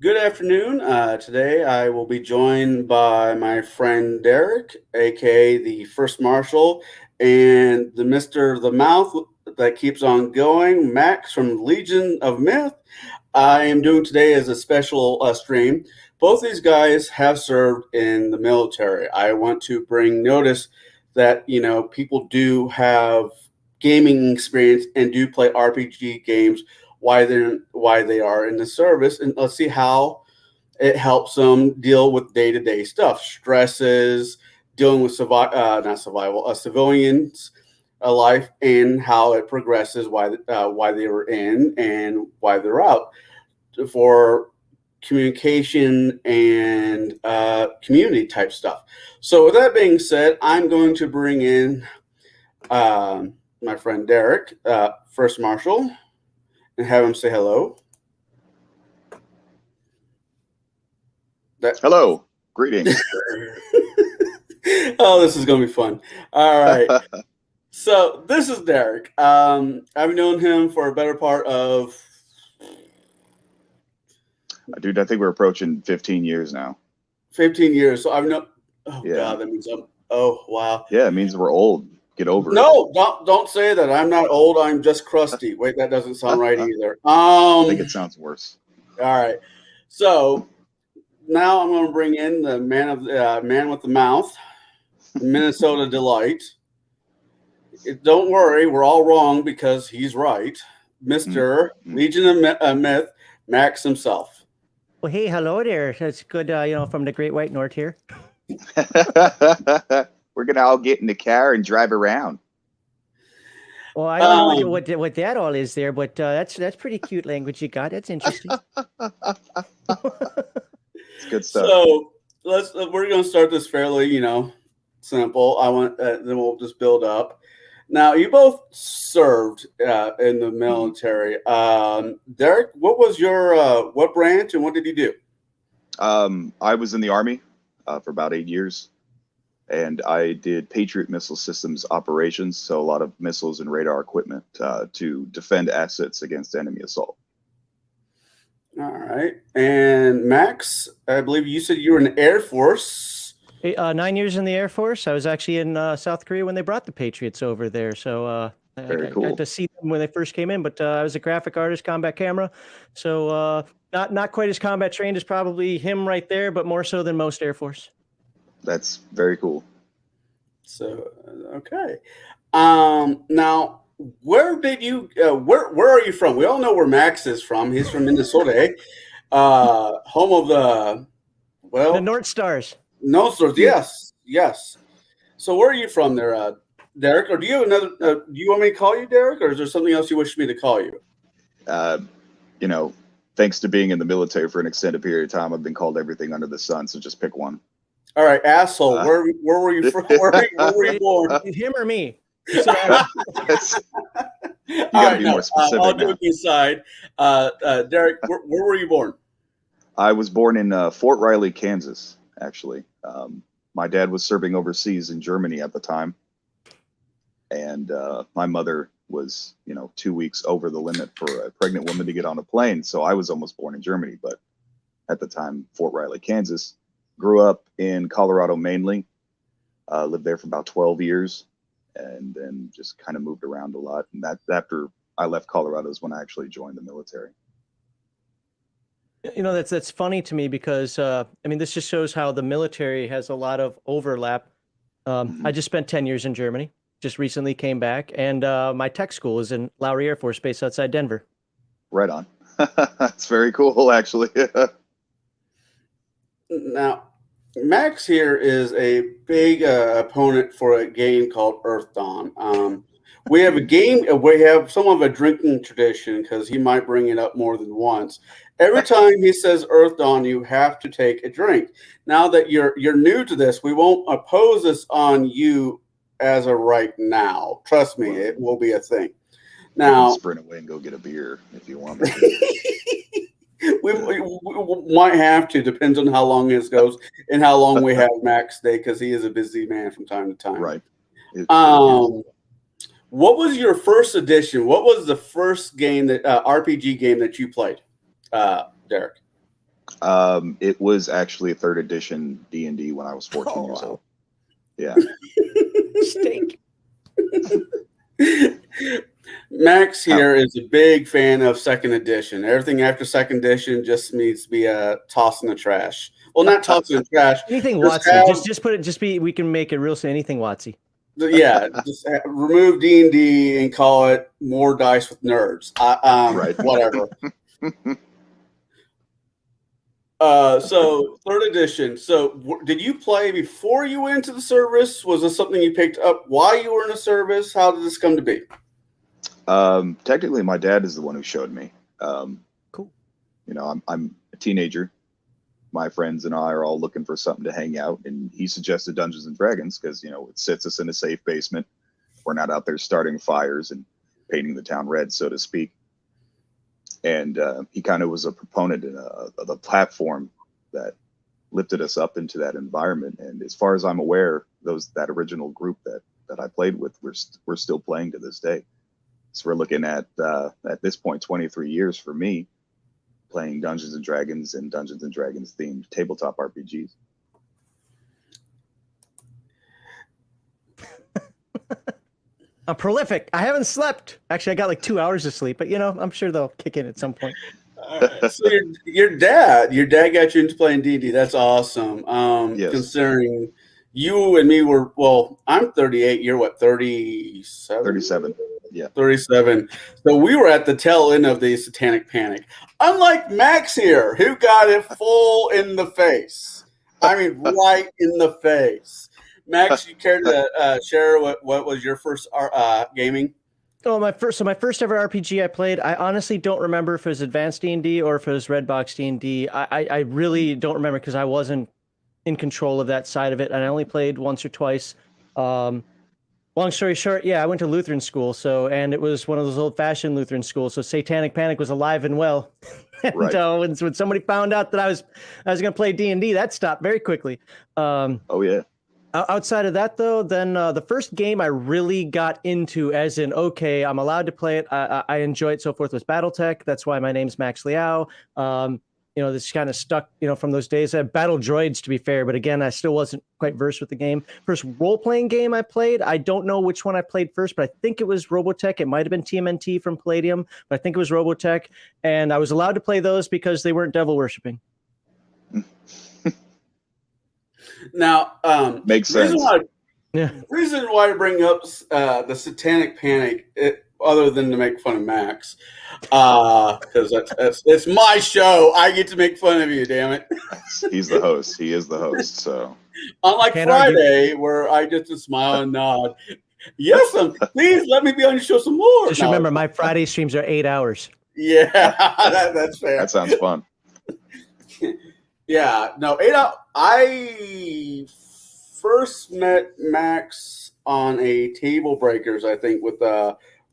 Good afternoon. Today I will be joined by my friend Derek, aka the First Marshal, and the Mister the Mouth that keeps on going, Max from Legion of Myth. I am doing today as a special stream. Both these guys have served in the military. I want to bring notice that people do have gaming experience and do play RPG games. Why they are in the service, and let's see how it helps them deal with day to day stuff, stresses, dealing with not survival, civilians life, and how it progresses, why they were in and why they're out for communication and community type stuff. So, with that being said, I'm going to bring in my friend Derek, First Marshal, and have him say hello. That Hello, greetings. oh, this is going to be fun. All right. So this is Derek. I've known him for a better part of Dude, I think we're approaching 15 years now. 15 years. So I've known. Oh Yeah. God, that means I'm. Oh wow. Yeah, it means we're old. Get over it. No, don't say that. I'm not old. I'm just crusty. Wait, that doesn't sound right I either. think it sounds worse. All right. So now I'm going to bring in the man with the mouth, Minnesota delight. Don't worry, we're all wrong because he's right. Mister Mm. Legion of Myth, Max himself. Well, hey, hello there. It's good, from the Great White North here. We're gonna all get in the car and drive around. Well, I don't know what that all is there, but that's pretty cute language you got. That's interesting. It's good stuff. So we're going to start this fairly, simple. I want then we'll just build up. Now you both served in the military. Derek, what was your what branch and what did you do? I was in the Army for about 8 years, and I did Patriot missile systems operations, so a lot of missiles and radar equipment to defend assets against enemy assault. All right, and Max, I believe you said you were in the Air Force. 9 years in the Air Force. I was actually in South Korea when they brought the Patriots over there. So Very I cool. got to see them when they first came in. But I was a graphic artist, combat camera. So not quite as combat trained as probably him right there, but more so than most Air Force. That's very cool. So okay, now where did you where are you from? We all know where Max is from. He's from Minnesota, eh? Home of the The North Stars. no stores. Yes, yes. So where are you from there, Derek? Or do you have another? Do you want me to call you Derek, or is there something else you wish me to call you? Uh, you know, Thanks to being in the military for an extended period of time, I've been called everything under the sun. So just pick one. All right, asshole. Uh, Where were you from? Where were you born? Him or me? you All got to right, be no, more specific all now. joking aside, Derek, where were you born? I was born in Fort Riley, Kansas, actually. My dad was serving overseas in Germany at the time. And my mother was, 2 weeks over the limit for a pregnant woman to get on a plane. So I was almost born in Germany, but at the time, Fort Riley, Kansas. Grew up in Colorado mainly, lived there for about 12 years, and then just kind of moved around a lot. And that after I left Colorado is when I actually joined the military. That's funny to me because this just shows how the military has a lot of overlap. I just spent 10 years in Germany, just recently came back, and my tech school is in Lowry Air Force Base outside Denver. Right on. That's very cool, actually. Now, Max here is a big opponent for a game called Earth Dawn. We have a game. We have somewhat of a drinking tradition because he might bring it up more than once. Every time he says Earth Dawn, you have to take a drink. Now that you're new to this, we won't oppose this on you as of right now. Trust me, it will be a thing. I can Now, sprint away and go get a beer if you want me to. we might have to. Depends on how long this goes and how long we have Max stay because he is a busy man from time to time. Right. What was your first edition? What was the first game that RPG game that you played, Derek? It was actually a third edition D&D when I was 14 years old. Yeah. Steak. Max here is a big fan of second edition. Everything after second edition just needs to be tossed in the trash. Well, not tossed in the trash. Anything Just Watsy. have, Just put it. Just be. We can make it real. Say anything Watsy. yeah, just remove D&D and call it more dice with nerds. Right. Whatever. So third edition. So did you play before you went into the service? Was this something you picked up while you were in the service? How did this come to be? Technically, my dad is the one who showed me. Cool. You know, I'm a teenager. My friends and I are all looking for something to hang out, and he suggested Dungeons and Dragons because, you know, it sits us in a safe basement. We're not out there starting fires and painting the town red, so to speak. And he kind of was a proponent of the platform that lifted us up into that environment. And as far as I'm aware, that original group that I played with, we're still playing to this day. So we're looking at this point 23 years for me playing Dungeons and Dragons and Dungeons and Dragons themed tabletop RPGs. I'm prolific. I haven't slept. Actually, I got like 2 hours of sleep, but you know, I'm sure they'll kick in at some point. So your dad got you into playing D&D. That's awesome. Yes. Considering you and me were, well, I'm 38. You're what, 37? 37. Yeah. 37. So we were at the tail end of the Satanic Panic. Unlike Max here, who got it full in the face. I mean, right in the face. Max, you care to share what was your first gaming? Oh, my first ever RPG I played. I honestly don't remember if it was Advanced D&D or if it was Redbox D&D. I really don't remember because I wasn't in control of that side of it, and I only played once or twice. Long story short, yeah, I went to Lutheran school, and it was one of those old-fashioned Lutheran schools. So Satanic Panic was alive and well. And Right. when somebody found out that I was going to play D&D, that stopped very quickly. Oh yeah. Outside of that, though, then the first game I really got into, as in, okay, I'm allowed to play it, I enjoy it, so forth, was BattleTech. That's why my name's Max Liao. You know, this kind of stuck, you know, from those days. I had Battle Droids, to be fair, but again, I still wasn't quite versed with the game. First role-playing game I played, I don't know which one I played first, but I think it was Robotech. It might have been TMNT from Palladium, but I think it was Robotech. And I was allowed to play those because they weren't devil worshipping. Now, Makes sense. Reason why I bring up the Satanic Panic, other than to make fun of Max, because it's my show. I get to make fun of you, damn it. He's the host. He is the host. So unlike Friday, where I get to smile and nod. Yes, please let me be on your show some more. Just remember, my Friday streams are 8 hours. Yeah, that's fair. That sounds fun. Yeah, no, 8 hours. I first met Max on a Table Breakers, I think, with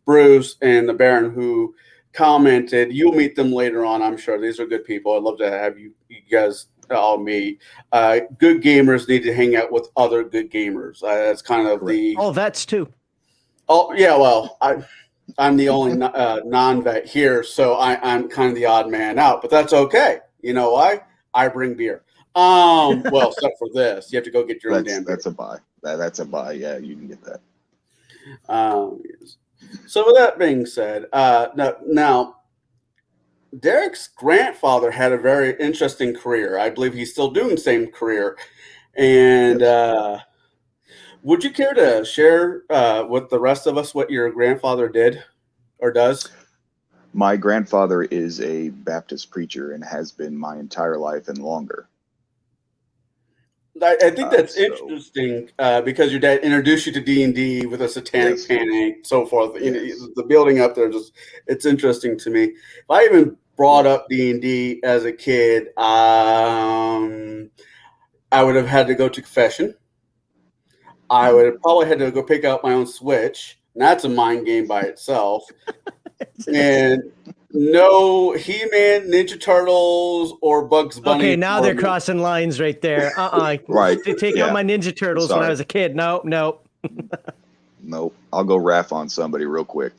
Bruce and the Baron, who commented. You'll meet them later on, I'm sure. These are good people. I'd love to have you guys all meet. Good gamers need to hang out with other good gamers. That's kind of the. Oh, vets too. Oh yeah, well, I'm the only non-vet here, so I'm kind of the odd man out. But that's okay. You know why? I bring beer. Well, except for this, you have to go get your own damn beer. That's a buy. That's a buy. Yeah, you can get that. Yes. So with that being said, now Derek's grandfather had a very interesting career. I believe he's still doing the same career. And would you care to share with the rest of us what your grandfather did or does? My grandfather is a Baptist preacher and has been my entire life and longer. I think that's interesting because your dad introduced you to D&D with a Satanic Panic, so forth. Yes. You know, the building up there, it's interesting to me. If I even brought up D&D as a kid, I would have had to go to confession. I would have probably had to go pick out my own Switch. And that's a mind game by itself. And no He-Man, Ninja Turtles, or Bugs Bunny. Okay, now they're crossing lines right there. Right. To take out my Ninja Turtles when I was a kid. No. Nope. I'll go raff on somebody real quick.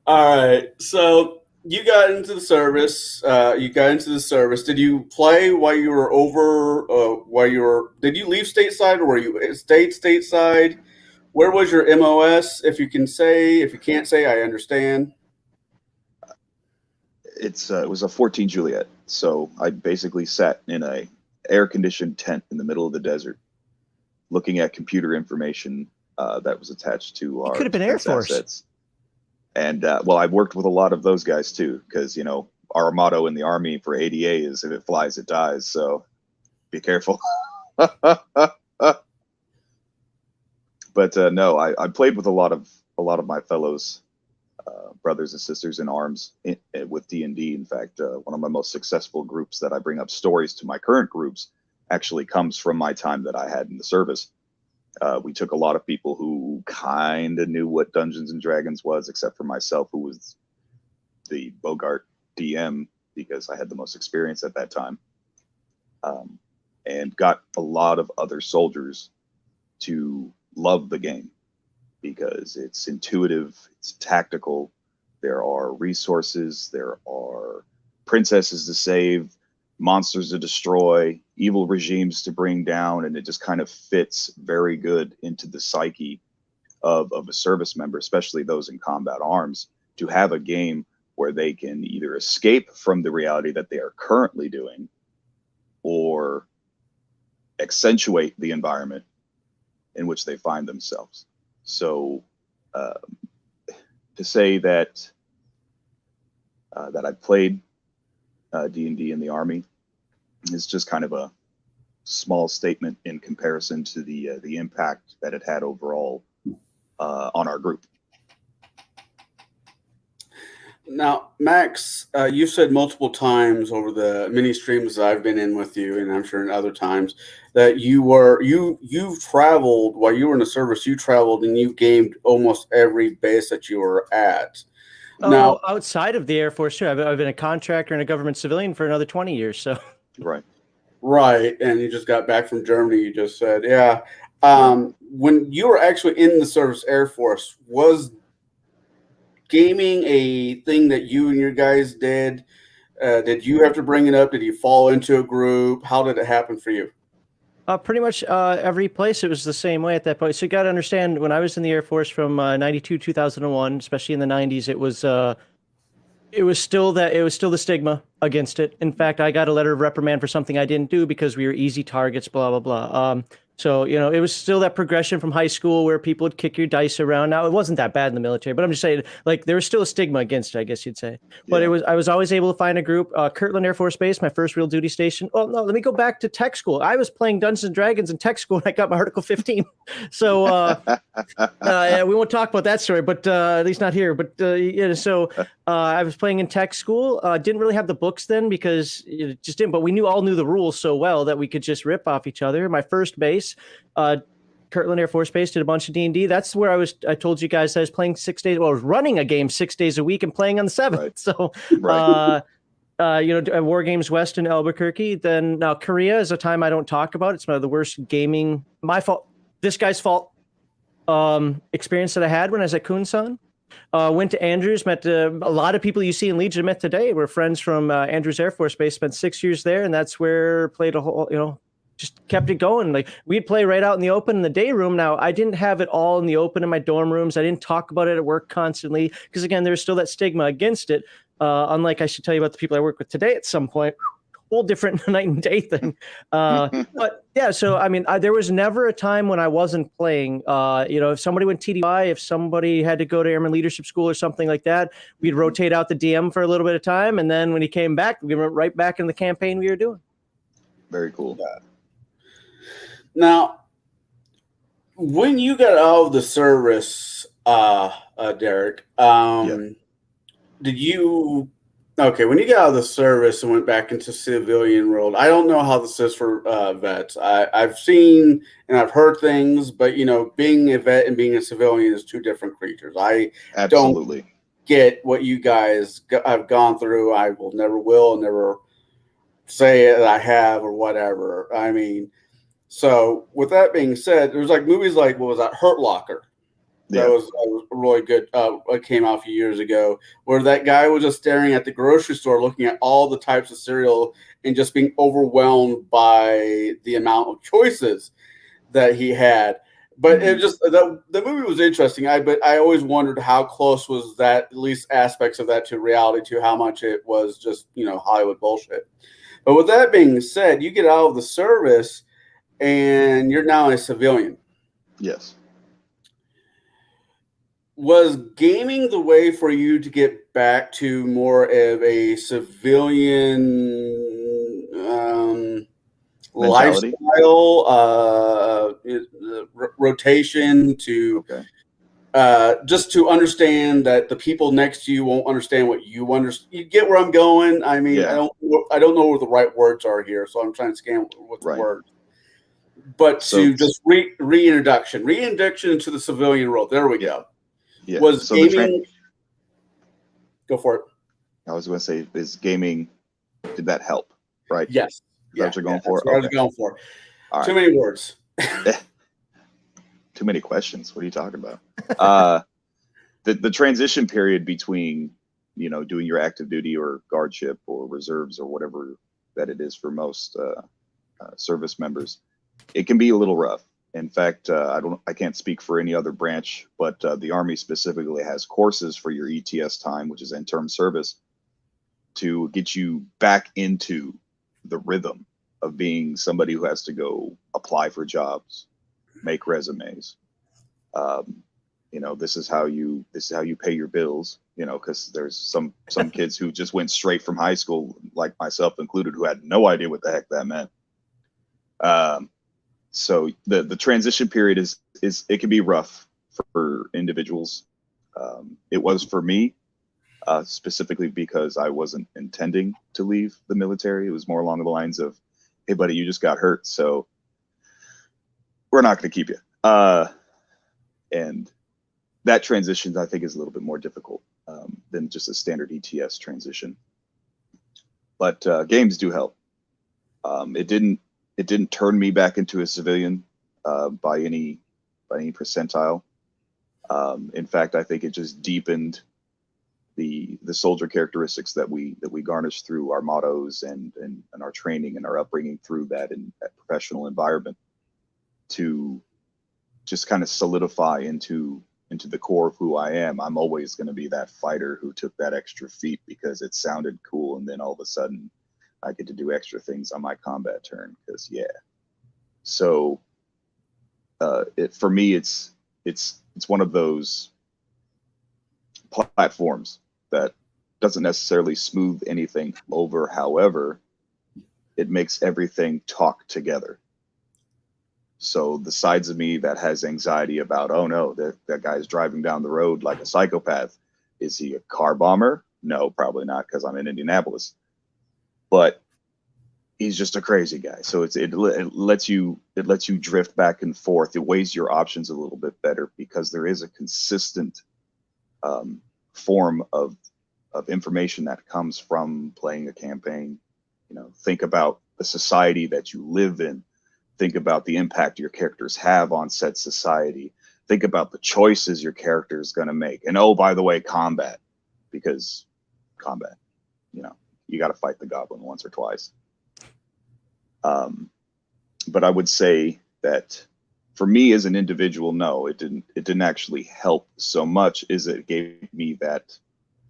All right. So you got into the service. You got into the service. Did you play while you were over? While you were? Did you leave stateside, or were you stayed stateside? Where was your MOS? If you can say, if you can't say, I understand. It was a 14 Juliet, so I basically sat in a air conditioned tent in the middle of the desert, looking at computer information that was attached to You could our have been Air defense Force. assets. And well, I've worked with a lot of those guys too, because our motto in the Army for ADA is if it flies, it dies. So be careful. But no, I played with a lot of my fellows, brothers and sisters in arms with D&D. In fact, one of my most successful groups that I bring up stories to my current groups actually comes from my time that I had in the service. We took a lot of people who kind of knew what Dungeons and Dragons was, except for myself, who was the Bogart DM because I had the most experience at that time, and got a lot of other soldiers to love the game because it's intuitive, it's tactical. There are resources, there are princesses to save, monsters to destroy, evil regimes to bring down, and it just kind of fits very good into the psyche of a service member, especially those in combat arms, to have a game where they can either escape from the reality that they are currently doing or accentuate the environment in which they find themselves. So uh, to say that I played D&D in the Army is just kind of a small statement in comparison to the impact that it had overall on our group. Now, Max, you said multiple times over the many streams that I've been in with you, and I'm sure in other times, that you've traveled while you were in the service. You traveled and you gamed almost every base that you were at. Now, Oh, outside of the Air Force, too. I've been a contractor and a government civilian for another 20 years. So, Right. right, and you just got back from Germany. You just said, yeah. Right. When you were actually in the service Air Force, was gaming a thing that you and your guys did? Did you have to bring it up? Did you fall into a group? How did it happen for you? pretty much every place it was the same way at that point. So you got to understand, when I was in the Air Force from 92 2001, especially in the 90s, it was still the stigma against it. In fact, I got a letter of reprimand for something I didn't do because we were easy targets, blah blah blah. So it was still that progression from high school where people would kick your dice around. Now it wasn't that bad in the military, but I'm just saying, like, there was still a stigma against it, I guess you'd say. But Yeah. I was always able to find a group. Kirtland Air Force Base, my first real duty station. Oh no, let me go back to tech school. I was playing Dungeons and Dragons in tech school, and I got my Article 15. So yeah, we won't talk about that story, but at least not here. But yeah, so I was playing in tech school. Didn't really have the books then because it just didn't. But we all knew the rules so well that we could just rip off each other. My first base, Kirtland Air Force Base, did a bunch of D&D. That's where I was. I told you guys I was playing 6 days. Well, I was running a game 6 days a week and playing on the 7th. Right. So Right. War Games West in Albuquerque. Then now Korea is a time I don't talk about. It's one of the worst gaming. My fault. This guy's fault. Experience that I had when I was at Kunsan. Went to Andrews, met a lot of people you see in Legion met today. We're friends from Andrews Air Force Base. Spent 6 years there, and that's where played a whole, just kept it going. Like, we'd play right out in the open in the day room. Now, I didn't have it all in the open in my dorm rooms. I didn't talk about it at work constantly because, again, there's still that stigma against it. Unlike I should tell you about the people I work with today at some point. Whole different night and day thing. But yeah, so I mean, there was never a time when I wasn't playing. If somebody went TDY, if somebody had to go to Airman Leadership School or something like that, we'd rotate out the DM for a little bit of time, and then when he came back, we went right back in the campaign we were doing. Very cool. Now, when you got out of the service, Derek, Yeah. did you? Okay, when you got out of the service and went back into civilian world, I don't know how this is for vets. I've seen and I've heard things, but being a vet and being a civilian is two different creatures. I don't Absolutely. get what you guys have gone through. I will never say that I have or whatever. I mean, so with that being said, there's like movies like what was that, Hurt Locker. That Yeah. was really good. It came out a few years ago, where that guy was just staring at the grocery store, looking at all the types of cereal, and just being overwhelmed by the amount of choices that he had. But it just the movie was interesting. But I always wondered how close was that, at least aspects of that, to reality, to how much it was just Hollywood bullshit. But with that being said, you get out of the service and you're now a civilian. Yes. Was gaming the way for you to get back to more of a civilian Mentality. lifestyle, rotation to Okay. just to understand that the people next to you won't understand what you understand? You get where I'm going? I mean, Yeah. I don't know where the right words are here, so I'm trying to scan with Right. words. But So to just reintroduction into the civilian world. There we yeah, go. yeah. Was So gaming? Go for it. I was going to say, is gaming, did that help? Right? Is Yes. that Yeah. what you're Yeah. going That's for? what I was Okay. going for. All Too right. many words. Too many questions. What are you talking about? Uh, the transition period between, doing your active duty or guardship or reserves or whatever that it is for most service members, it can be a little rough. In fact, I can't speak for any other branch, but the Army specifically has courses for your ETS time, which is in-term service, to get you back into the rhythm of being somebody who has to go apply for jobs, make resumes. Um, this is how you pay your bills. Because there's some kids who just went straight from high school, like myself included, who had no idea what the heck that meant. Um, so the transition period is it can be rough for individuals. It was for me, specifically because I wasn't intending to leave the military. It was more along the lines of, "Hey, buddy, you just got hurt, so we're not going to keep you." And that transition, I think, is a little bit more difficult than just a standard ETS transition. But games do help. It didn't turn me back into a civilian by any percentile. In fact, I think it just deepened the soldier characteristics that we garnish through our mottos and our training and our upbringing through that in that professional environment, to just kind of solidify into the core of who I am. I'm always going to be that fighter who took that extra feat because it sounded cool, and then all of a sudden I get to do extra things on my combat turn because yeah. So for me, it's one of those platforms that doesn't necessarily smooth anything over. However, it makes everything talk together. So the sides of me that has anxiety about, oh no, that guy's driving down the road like a psychopath. Is he a car bomber? No, probably not, because I'm in Indianapolis. But he's just a crazy guy. So it lets you drift back and forth. It weighs your options a little bit better because there is a consistent form of information that comes from playing a campaign. Think about the society that you live in. Think about the impact your characters have on said society. Think about the choices your character is going to make. And oh, by the way, combat, because combat, you got to fight the goblin once or twice. But I would say that for me as an individual, no, it didn't actually help so much as it gave me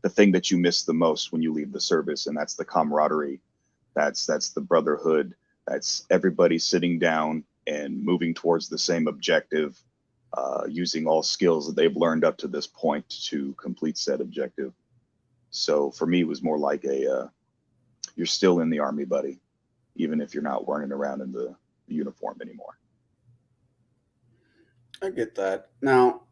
the thing that you miss the most when you leave the service, and that's the camaraderie. That's the brotherhood. That's everybody sitting down and moving towards the same objective, using all skills that they've learned up to this point to complete said objective. So for me, it was more like you're still in the Army, buddy, even if you're not running around in the uniform anymore. I get that. Now,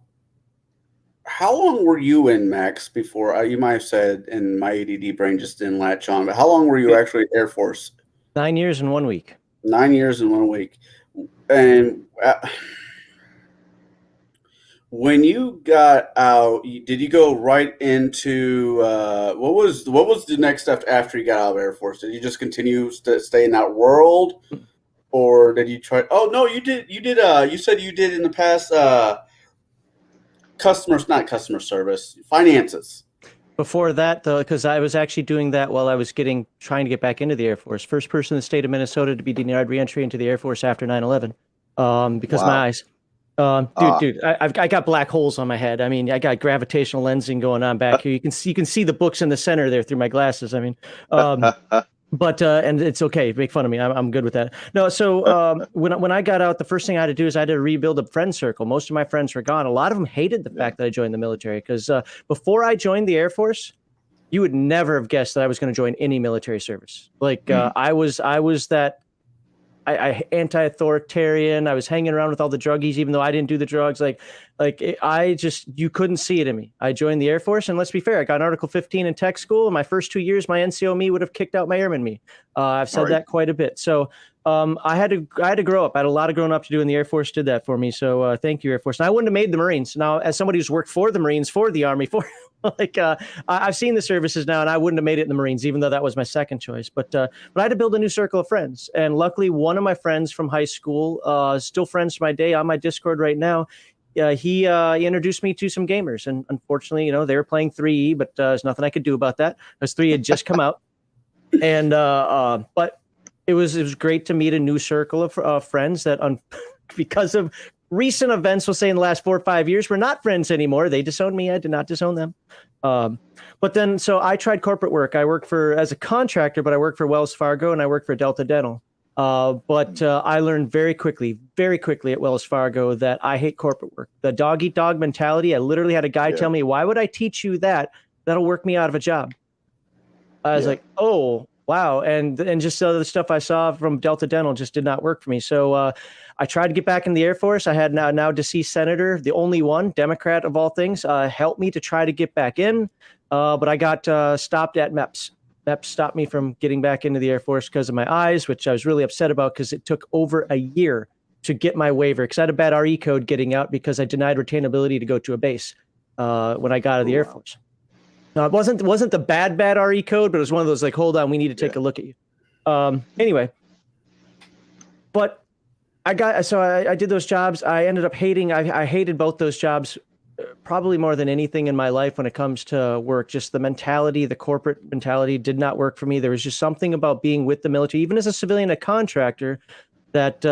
how long were you in Max before? You might have said, and my ADD brain just didn't latch on, but how long were you actually Air Force? 9 years and 1 week. 9 years and 1 week. And when you got out, did you go right into what was the next step after you got out of Air Force? Did you just continue to stay in that world, or did you try? Oh no, you did. You said you did in the past. not customer service, finances. Before that, though, because I was actually doing that while I was trying to get back into the Air Force. First person in the state of Minnesota to be denied reentry into the Air Force after 9/11, because Wow. my eyes. Dude, I got black holes on my head. I mean, I got gravitational lensing going on back here. You can see the books in the center there through my glasses. I mean, but and it's okay. Make fun of me. I'm good with that. No, so when I got out, the first thing I had to do is I had to rebuild a friend circle. Most of my friends were gone. A lot of them hated the fact that I joined the military because before I joined the Air Force, you would never have guessed that I was going to join any military service. Like I was that. I anti-authoritarian. I was hanging around with all the druggies, even though I didn't do the drugs. You couldn't see it in me. I joined the Air Force, and let's be fair, I got Article 15 in tech school. In my first 2 years, my NCO me would have kicked out my airman me. I've said that quite a bit. So I had to grow up. I had a lot of growing up to do, and the Air Force did that for me. So thank you, Air Force. And I wouldn't have made the Marines. Now, as somebody who's worked for the Marines, for the Army, I've seen the services now, and I wouldn't have made it in the Marines, even though that was my second choice. But I had to build a new circle of friends, and luckily, one of my friends from high school, still friends to my day, on my Discord right now. He introduced me to some gamers, and unfortunately, they were playing 3E, but there's nothing I could do about that because 3 had just come out, and but it was great to meet a new circle of friends that, because of recent events, we'll say in the last 4 or 5 years, we're not friends anymore. They disowned me. I did not disown them. But then, so I tried corporate work. I worked as a contractor, but I worked for Wells Fargo and I worked for Delta Dental. But I learned very quickly at Wells Fargo that I hate corporate work. The dog eat dog mentality. I literally had a guy tell me, "Why would I teach you that? That'll work me out of a job." I was like, "Oh, wow." And just the stuff I saw from Delta Dental just did not work for me. So I tried to get back in the Air Force. I had now deceased senator, the only one, Democrat of all things, helped me to try to get back in. But I got stopped at MEPS. MEPS stopped me from getting back into the Air Force because of my eyes, which I was really upset about because it took over a year to get my waiver because I had a bad RE code getting out because I denied retainability to go to a base when I got out of the Air Force. No, it wasn't the bad RE code, but it was one of those like, hold on, we need to take a look at you. Anyway, but I did those jobs. I ended up hating. I hated both those jobs, probably more than anything in my life when it comes to work. Just the mentality, the corporate mentality, did not work for me. There was just something about being with the military, even as a civilian, a contractor, that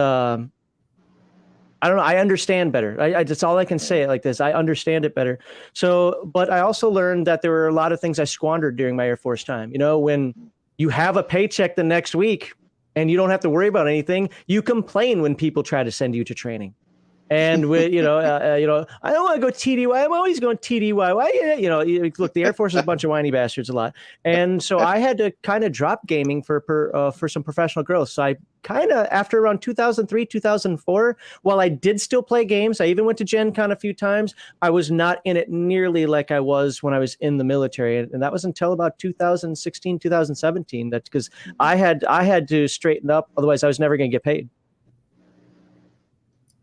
I don't know. I understand better. That's all I can say it like this. I understand it better. So, but I also learned that there were a lot of things I squandered during my Air Force time. When you have a paycheck the next week and you don't have to worry about anything, you complain when people try to send you to training. And with I don't want to go TDY. I'm always going TDY. Why? Look, the Air Force is a bunch of whiny bastards a lot, and so I had to kind of drop gaming for some professional growth. So I kind of, after around 2003, 2004, while I did still play games, I even went to Gen Con a few times. I was not in it nearly like I was when I was in the military, and that was until about 2016, 2017. That's because I had to straighten up, otherwise I was never going to get paid.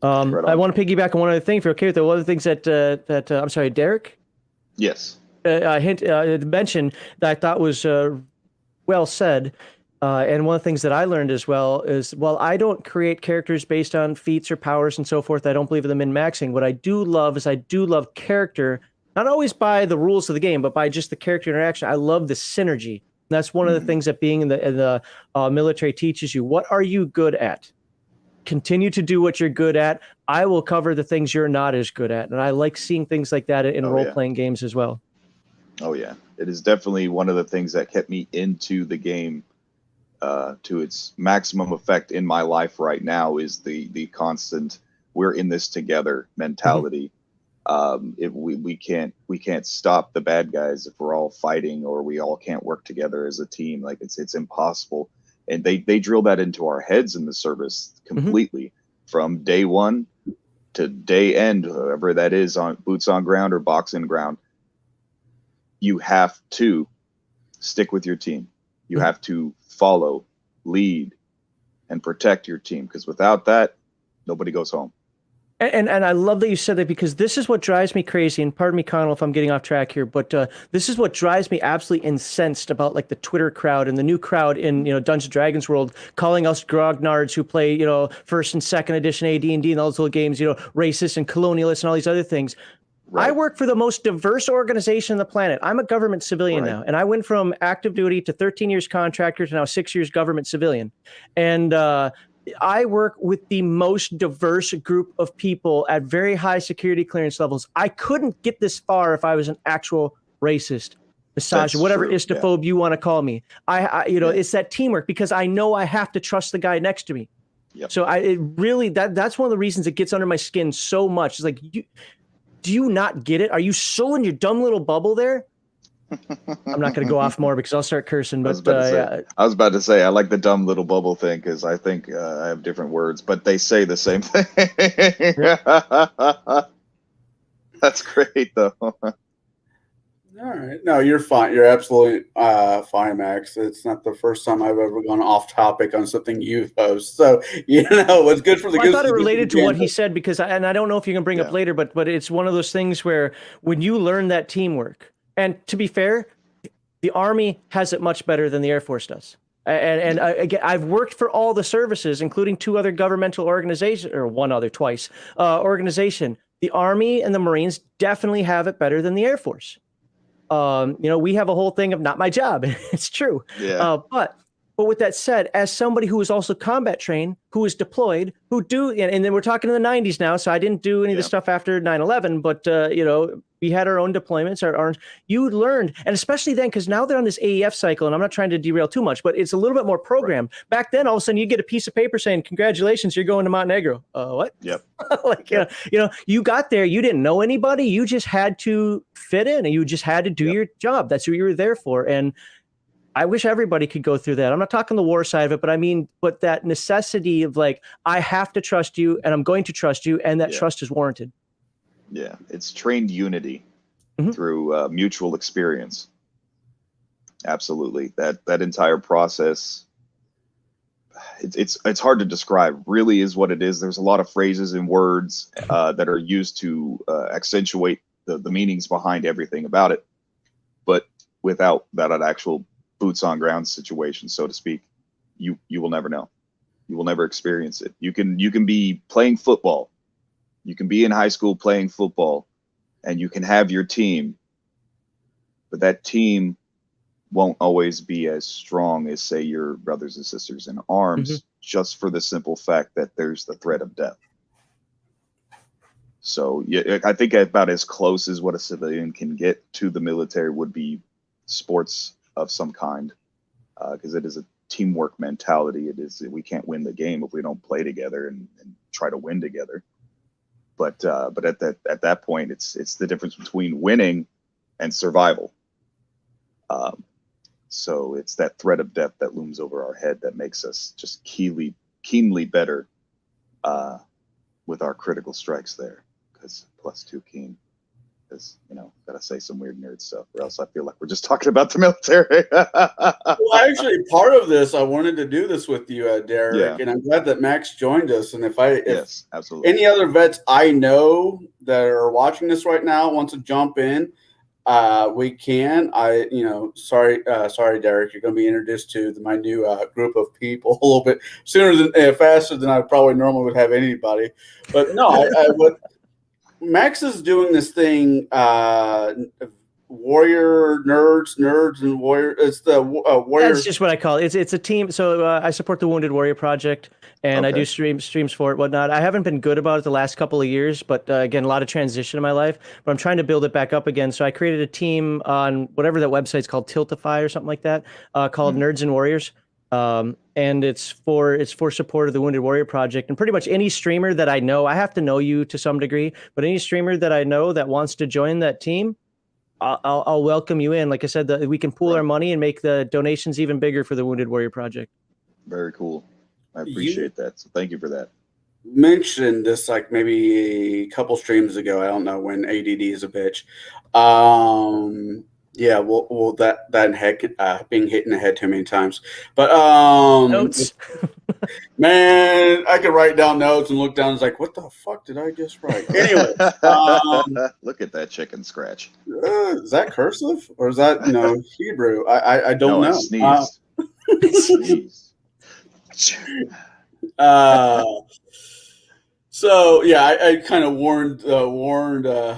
I want to piggyback on one other thing, if you're okay with it. One of the things that I'm sorry, Derek? Yes. Mentioned that I thought was well said. And one of the things that I learned as well is, while I don't create characters based on feats or powers and so forth, I don't believe in the min-maxing. What I do love is character, not always by the rules of the game, but by just the character interaction. I love the synergy. And that's one of the things that being in the military teaches you. What are you good at? Continue to do what you're good at. I will cover the things you're not as good at. And I like seeing things like that in role-playing games as well. Oh, yeah. It is definitely one of the things that kept me into the game to its maximum effect in my life right now, is the constant we're in this together mentality. We can't stop the bad guys if we're all fighting, or we all can't work together as a team. Like it's impossible. And they drill that into our heads in the service completely, from day one to day end, whoever that is, on boots on ground or boxing ground. You have to stick with your team. You have to follow, lead, and protect your team, because without that, nobody goes home. And I love that you said that, because this is what drives me crazy. And pardon me, Connell, if I'm getting off track here, but this is what drives me absolutely incensed about like the Twitter crowd and the new crowd in Dungeons & Dragons world, calling us grognards who play first and second edition AD&D and all those little games, racist and colonialist and all these other things. I work for the most diverse organization on the planet. I'm a government civilian now, and I went from active duty to 13 years contractor to now 6 years government civilian. And I work with the most diverse group of people at very high security clearance levels. I couldn't get this far if I was an actual racist, misogynist, whatever istophobe you want to call me. It's that teamwork, because I know I have to trust the guy next to me. Yep. So that's one of the reasons it gets under my skin so much. It's like, do you not get it? Are you so in your dumb little bubble there? I'm not going to go off more because I'll start cursing. But I was about to say I like the dumb little bubble thing because I think I have different words, but they say the same thing. That's great, though. All right. No, you're fine. You're absolutely fine, Max. It's not the first time I've ever gone off topic on something you post. So, what's good for the good. I thought it related to what he said because, and I don't know if you can bring up later, but it's one of those things where when you learn that teamwork, and to be fair, the Army has it much better than the Air Force does. And again, I've worked for all the services, including 2 other governmental organizations, or 1 other twice, organization. The Army and the Marines definitely have it better than the Air Force. We have a whole thing of not my job. It's true. Yeah. But with that said, as somebody who is also combat trained, who is deployed, and then we're talking in the 90s now, so I didn't do any of the stuff after 9/11, but we had our own deployments. You learned, and especially then, because now they're on this AEF cycle, and I'm not trying to derail too much, but it's a little bit more programmed. Right. Back then, all of a sudden, you get a piece of paper saying, "Congratulations, you're going to Montenegro." What? Yep. You got there, you didn't know anybody, you just had to fit in, and you just had to do your job. That's what you were there for, and I wish everybody could go through that. I'm not talking the war side of it, but that necessity of like, I have to trust you and I'm going to trust you. And that trust is warranted. Yeah. It's trained unity through mutual experience. Absolutely. That entire process, it's hard to describe, really is what it is. There's a lot of phrases and words that are used to accentuate the meanings behind everything about it. But without that actual boots on ground situation, so to speak, you will never know. You will never experience it. You can be playing football. You can be in high school playing football and you can have your team, but that team won't always be as strong as, say, your brothers and sisters in arms, just for the simple fact that there's the threat of death. So I think about as close as what a civilian can get to the military would be sports of some kind, because it is a teamwork mentality. It is, we can't win the game if we don't play together and try to win together. But at that point, it's the difference between winning and survival. So it's that threat of death that looms over our head that makes us just keenly better with our critical strikes there, because +2 keen. Because, gotta say some weird nerd stuff, or else I feel like we're just talking about the military. Well, actually, part of this, I wanted to do this with you, Derek, and I'm glad that Max joined us. And if yes, absolutely, any other vets I know that are watching this right now want to jump in, we can. Sorry, Derek, you're going to be introduced to my new group of people a little bit faster than I probably normally would have anybody. But no, I would. Max is doing this thing, warrior nerds and warrior. It's the warrior. That's just what I call it. It's a team. So I support the Wounded Warrior Project, and I do streams for it, whatnot. I haven't been good about it the last couple of years, but again, a lot of transition in my life. But I'm trying to build it back up again. So I created a team on whatever that website's called, Tiltify or something like that, called Nerds and Warriors. And it's for support of the Wounded Warrior Project, and pretty much any streamer that I know, I have to know you to some degree, but any streamer that I know that wants to join that team, I'll welcome you in. Like I said, we can pool our money and make the donations even bigger for the Wounded Warrior Project. Very cool. I appreciate that. So thank you for that. Mentioned this like maybe a couple streams ago. I don't know when. ADD is a bitch. Yeah, well, that heck being hit in the head too many times. But notes, man, I could write down notes and look down. And it's like, what the fuck did I just write? Anyway, look at that chicken scratch. Is that cursive or is that Hebrew? I don't know. I sneezed. So yeah, I kind of warned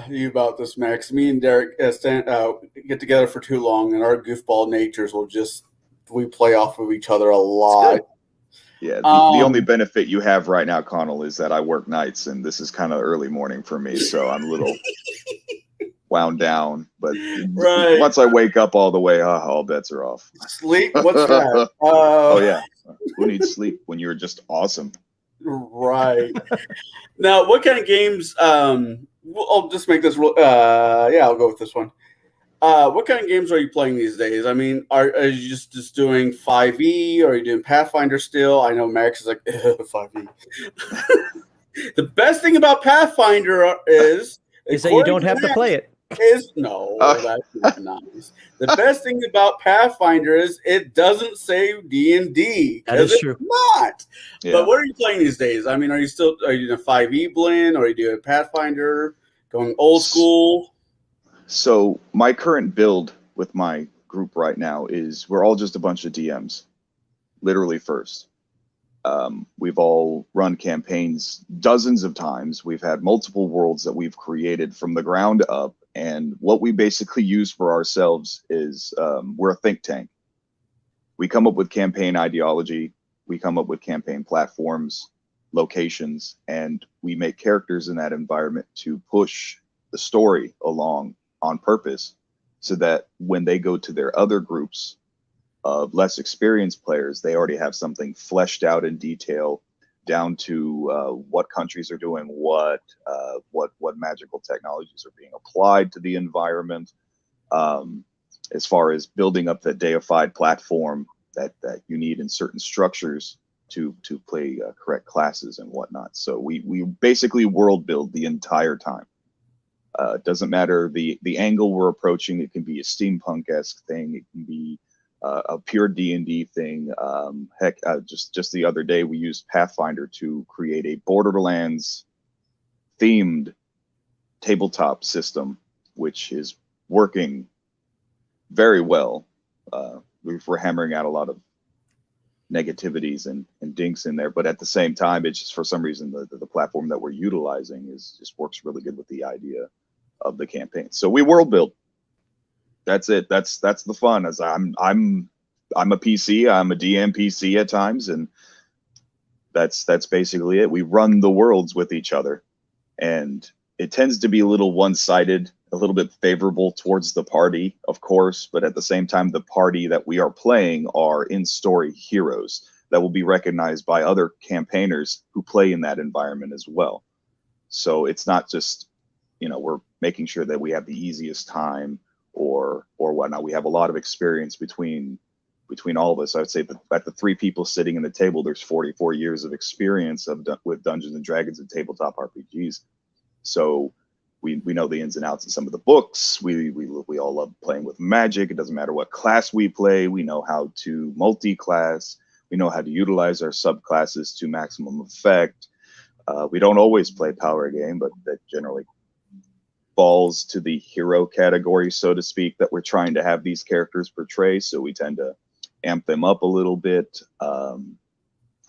you about this, Max. Me and Derek get together for too long, and our goofball natures will just we play off of each other a It's lot. good. Yeah, the only Um, benefit you have right now, Connell, is that I work nights and this is kind of early morning for me, so I'm a little wound down. But right. once I wake up all the way, all bets are off. Sleep. What's that? Oh yeah, who needs sleep when you're just awesome? Right. Now, what kind of games? I'll just make this. Yeah, I'll go with this one. What kind of games are you playing these days? I mean, are you just doing 5e, or are you doing Pathfinder still? I know Max is like 5e. The best thing about Pathfinder is, Is that you according don't to have to play Max, it. is no, that's not nice. The best thing about Pathfinder is it doesn't say D&D That because is it's true. not. But Yeah. what are you playing these days? I mean, are you doing a 5e blend, or are you doing Pathfinder, going old school? So my current build with my group right now is we're all just a bunch of DMs, literally first. We've all run campaigns dozens of times. We've had multiple worlds that we've created from the ground up. And what we basically use for ourselves is we're a think tank. We come up with campaign ideology, we come up with campaign platforms, locations, and we make characters in that environment to push the story along on purpose so that when they go to their other groups of less experienced players, they already have something fleshed out in detail, down to what countries are doing what magical technologies are being applied to the environment, um, as far as building up the deified platform that you need in certain structures to play correct classes and whatnot. So we basically world build the entire time. It doesn't matter the angle we're approaching. It can be a steampunk-esque thing. It can be a pure D&D thing. Heck, just the other day we used Pathfinder to create a Borderlands themed tabletop system, which is working very well. We're hammering out a lot of negativities and dinks in there, but at the same time, it's just for some reason the platform that we're utilizing is just works really good with the idea of the campaign. So we world build. That's it. That's the fun. As I'm a PC. I'm a DM PC at times, and that's basically it. We run the worlds with each other, and it tends to be a little one-sided, a little bit favorable towards the party, of course, but at the same time, the party that we are playing are in-story heroes that will be recognized by other campaigners who play in that environment as well. So it's not just, we're making sure that we have the easiest time or whatnot. We have a lot of experience between all of us. I would say that at the three people sitting in the table, there's 44 years of experience with Dungeons and Dragons and tabletop RPGs. So we know the ins and outs of some of the books. We all love playing with magic. It doesn't matter what class we play. We know how to multi-class. We know how to utilize our subclasses to maximum effect. We don't always play power game, but that generally falls to the hero category, so to speak, that we're trying to have these characters portray. So we tend to amp them up a little bit.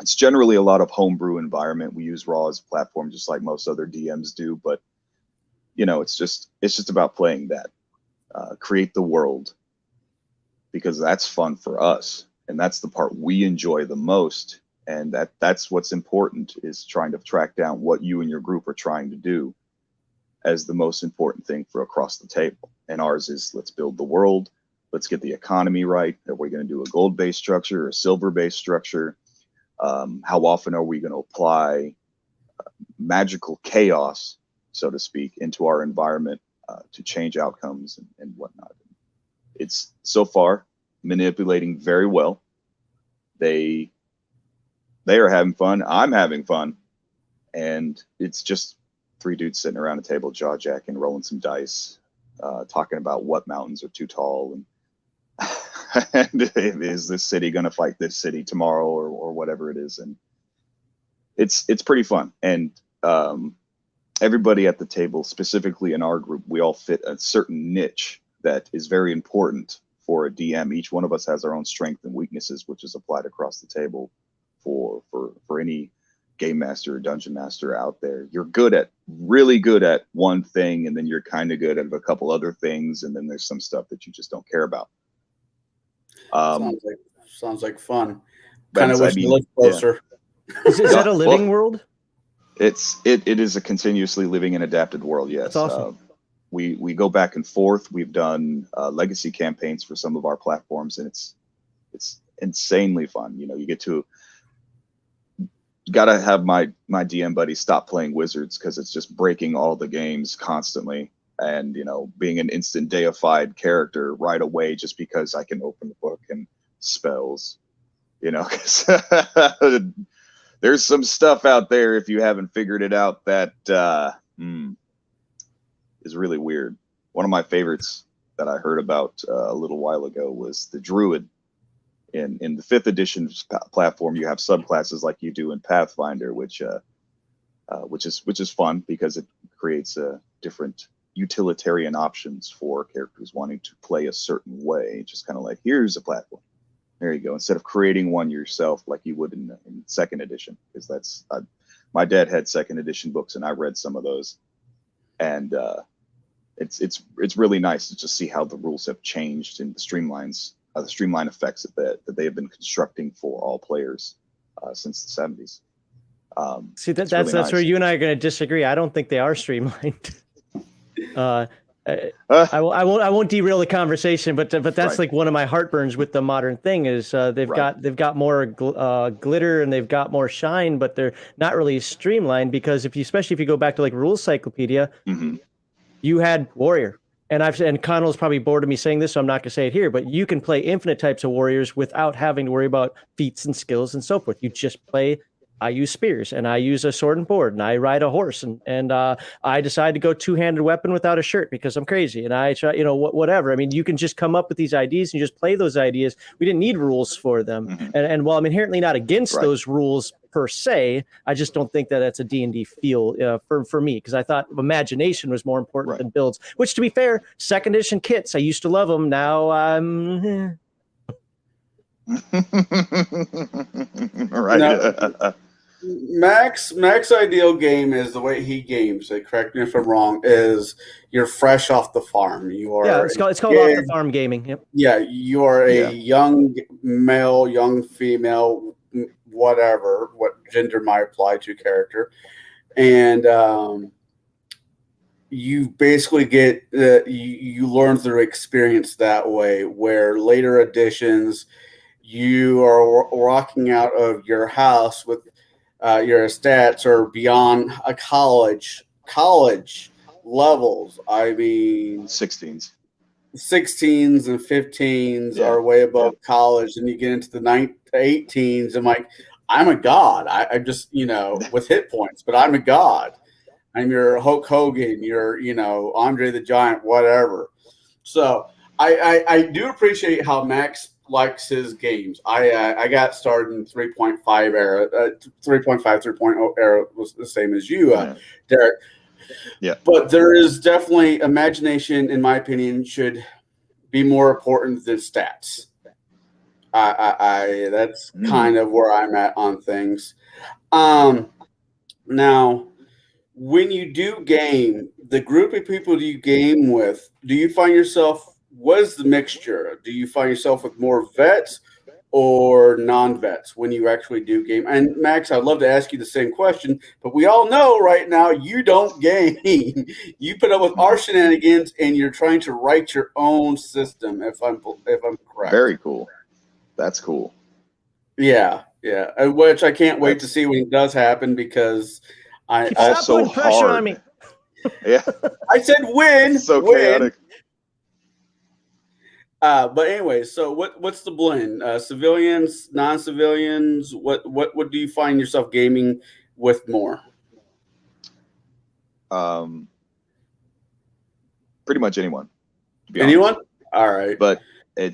It's generally a lot of homebrew environment. We use Raw as a platform, just like most other DMs do. But it's just about playing that, create the world, because that's fun for us, and that's the part we enjoy the most. And that's what's important, is trying to track down what you and your group are trying to do as the most important thing for across the table. And ours is, let's build the world. Let's get the economy right. Are we going to do a gold-based structure or a silver-based structure? How often are we going to apply magical chaos, so to speak, into our environment to change outcomes and whatnot? It's so far manipulating very well. They are having fun. I'm having fun. And it's just three dudes sitting around a table, jaw jacking, rolling some dice, talking about what mountains are too tall, and and is this city going to fight this city tomorrow, or whatever it is. And it's pretty fun. And everybody at the table, specifically in our group, we all fit a certain niche that is very important for a DM. Each one of us has our own strengths and weaknesses, which is applied across the table for any game master or dungeon master out there. You're really good at one thing, and then you're kind of good at a couple other things, and then there's some stuff that you just don't care about. Sounds like fun. Kind But of I wish I mean, lived closer. Is yeah, that a living well, world? it is a continuously living and adapted world. Yes. That's awesome. We go back and forth. We've done legacy campaigns for some of our platforms, and it's insanely fun. You know, you get to gotta have my DM buddy stop playing Wizards because it's just breaking all the games constantly. And you know, being an instant deified character right away just because I can open the book and spells. You know, 'cause there's some stuff out there if you haven't figured it out that is really weird. One of my favorites that I heard about a little while ago was the Druid. In the 5th edition platform, you have subclasses like you do in Pathfinder, which is fun because it creates different utilitarian options for characters wanting to play a certain way. Just kind of like, here's a platform, there you go, instead of creating one yourself like you would in 2nd edition, because that's my dad had 2nd edition books and I read some of those, and it's really nice to just see how the rules have changed in the streamline effects that they have been constructing for all players since the 70s. See, that's really that's nice. where you and I are going to disagree. I don't think they are streamlined. I won't derail the conversation, but that's Right. like one of my heartburns with the modern thing is they've got more glitter and they've got more shine, but they're not really streamlined because especially if you go back to like Rules Cyclopedia, you had warrior. And Connell's probably bored of me saying this, so I'm not going to say it here, but you can play infinite types of warriors without having to worry about feats and skills and so forth. You just play, I use spears and I use a sword and board and I ride a horse and I decide to go two-handed weapon without a shirt because I'm crazy and I try, whatever. I mean, you can just come up with these ideas and just play those ideas. We didn't need rules for them. And while I'm inherently not against those rules per se, I just don't think that that's a D&D feel for me, because I thought imagination was more important than builds, which, to be fair, 2nd edition kits, I used to love them. Now I'm right. Now, Mac's ideal game is the way he games. Correct me if I'm wrong. Is you're fresh off the farm. You are it's called off the farm gaming. Yep. Yeah, you are a young male, young female, whatever, what gender might apply to character, and you basically get you learn through experience that way. Where later editions, you are walking out of your house with your stats are beyond a college levels. I mean, 16s. 16s and 15s are way above college, and you get into the 18s. I'm like, I'm a god. I'm just with hit points, but I'm a god. I'm your Hulk Hogan, your Andre the Giant, whatever. So I do appreciate how Max likes his games. I got started in 3.5 era, 3.5, 3.0 era was the same as you, Derek. Yeah. But there is definitely imagination, in my opinion, should be more important than stats. That's kind of where I'm at on things. Now, when you do game, the group of people you game with, do you find yourself, what is the mixture? Do you find yourself with more vets or non-vets when you actually do game? And Max, I'd love to ask you the same question, but we all know right now you don't game. You put up with our shenanigans, and you're trying to write your own system. If I'm correct. Very cool. That's cool. Yeah, which I can't wait to see when it does happen, because I also putting pressure on me. Yeah, I said win. So win. chaotic. But anyway, so what's the blend? Civilians, non-civilians. What do you find yourself gaming with more? Pretty much anyone. Anyone? All right. But I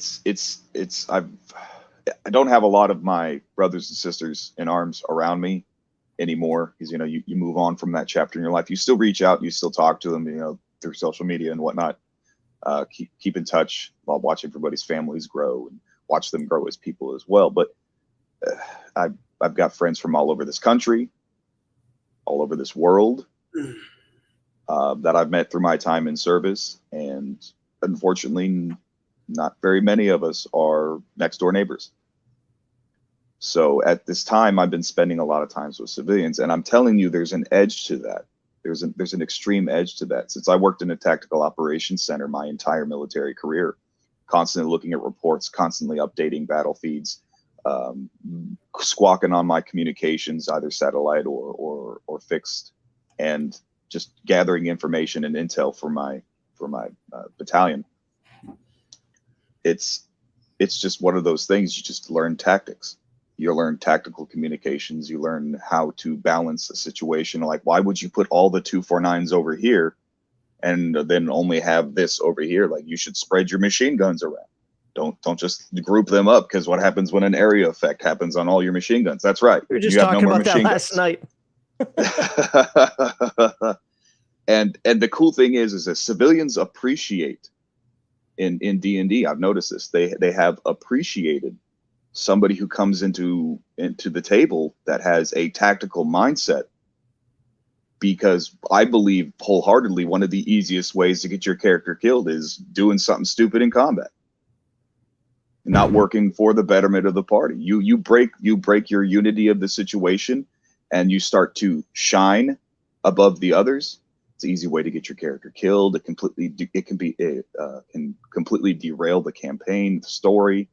don't have a lot of my brothers and sisters in arms around me anymore, because you move on from that chapter in your life. You still reach out, you still talk to them, through social media and whatnot. Keep in touch while watching everybody's families grow and watch them grow as people as well. But I've got friends from all over this country. all over this world that I've met through my time in service. And unfortunately, not very many of us are next door neighbors. So at this time, I've been spending a lot of times with civilians, and I'm telling you, there's an edge to that. There's an extreme edge to that. Since I worked in a tactical operations center my entire military career, constantly looking at reports, constantly updating battle feeds, squawking on my communications, either satellite or fixed, and just gathering information and intel for my battalion. It's just one of those things. You just learn tactics. You learn tactical communications. You learn how to balance a situation. Like, why would you put all the 249s over here and then only have this over here? Like, you should spread your machine guns around. Don't just group them up, because what happens when an area effect happens on all your machine guns? That's right. We were just talking about that last night. And the cool thing is that civilians appreciate in D&D. I've noticed this. They have appreciated somebody who comes into the table that has a tactical mindset, because I believe wholeheartedly one of the easiest ways to get your character killed is doing something stupid in combat, not working for the betterment of the party. You break your unity of the situation, and you start to shine above the others. It's an easy way to get your character killed. It can completely derail the campaign, the story.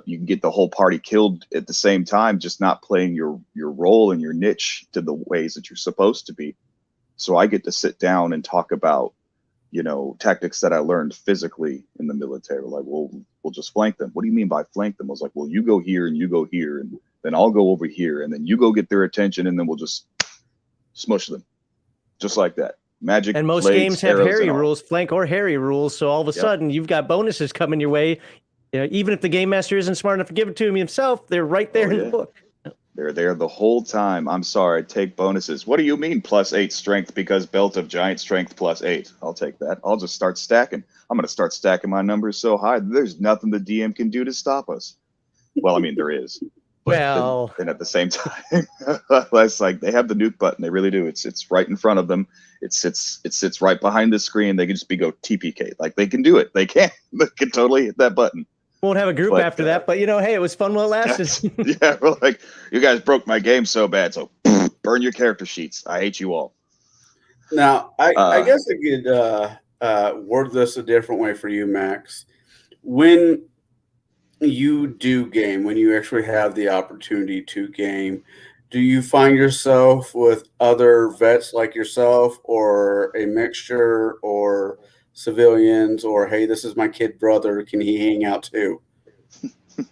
You can get the whole party killed at the same time, just not playing your role and your niche to the ways that you're supposed to be. So I get to sit down and talk about, tactics that I learned physically in the military. Like, well, we'll just flank them. What do you mean by flank them? I was like, well, you go here and you go here, and then I'll go over here, and then you go get their attention, and then we'll just smush them. Just like that. Magic. And most games have Harry rules, flank or Harry rules. So all of a sudden you've got bonuses coming your way. Even if the game master isn't smart enough to give it to him himself, they're right there in the book. They're there the whole time. I'm sorry, take bonuses. What do you mean +8 strength because belt of giant strength +8? I'll take that. I'll just start stacking. I'm going to start stacking my numbers so high there's nothing the DM can do to stop us. Well, I mean, there is. But then at the same time, it's like they have the nuke button. They really do. It's right in front of them. It sits right behind the screen. They can just go TPK. Like, they can do it. They can totally hit that button. Won't have a group after that, but hey, it was fun while it lasted. Yeah, we're like, you guys broke my game so bad, so burn your character sheets. I hate you all. Now, I guess I could word this a different way for you, Max. When you do game, when you actually have the opportunity to game, do you find yourself with other vets like yourself, or a mixture, or civilians, or hey, this is my kid brother, can he hang out too?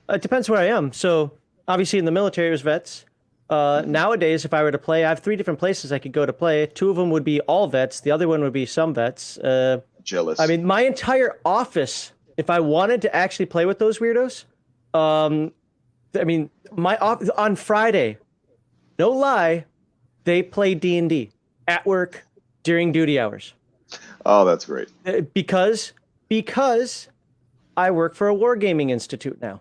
It depends where I am. So obviously in the military there's vets. Nowadays, if I were to play, I have 3 different places I could go to play. 2 of them would be all vets. The other one would be some vets. Jealous. I mean, my entire office, if I wanted to actually play with those weirdos, I mean, my office on Friday, no lie, they play D&D at work during duty hours. Oh, that's great. Because I work for a wargaming institute now.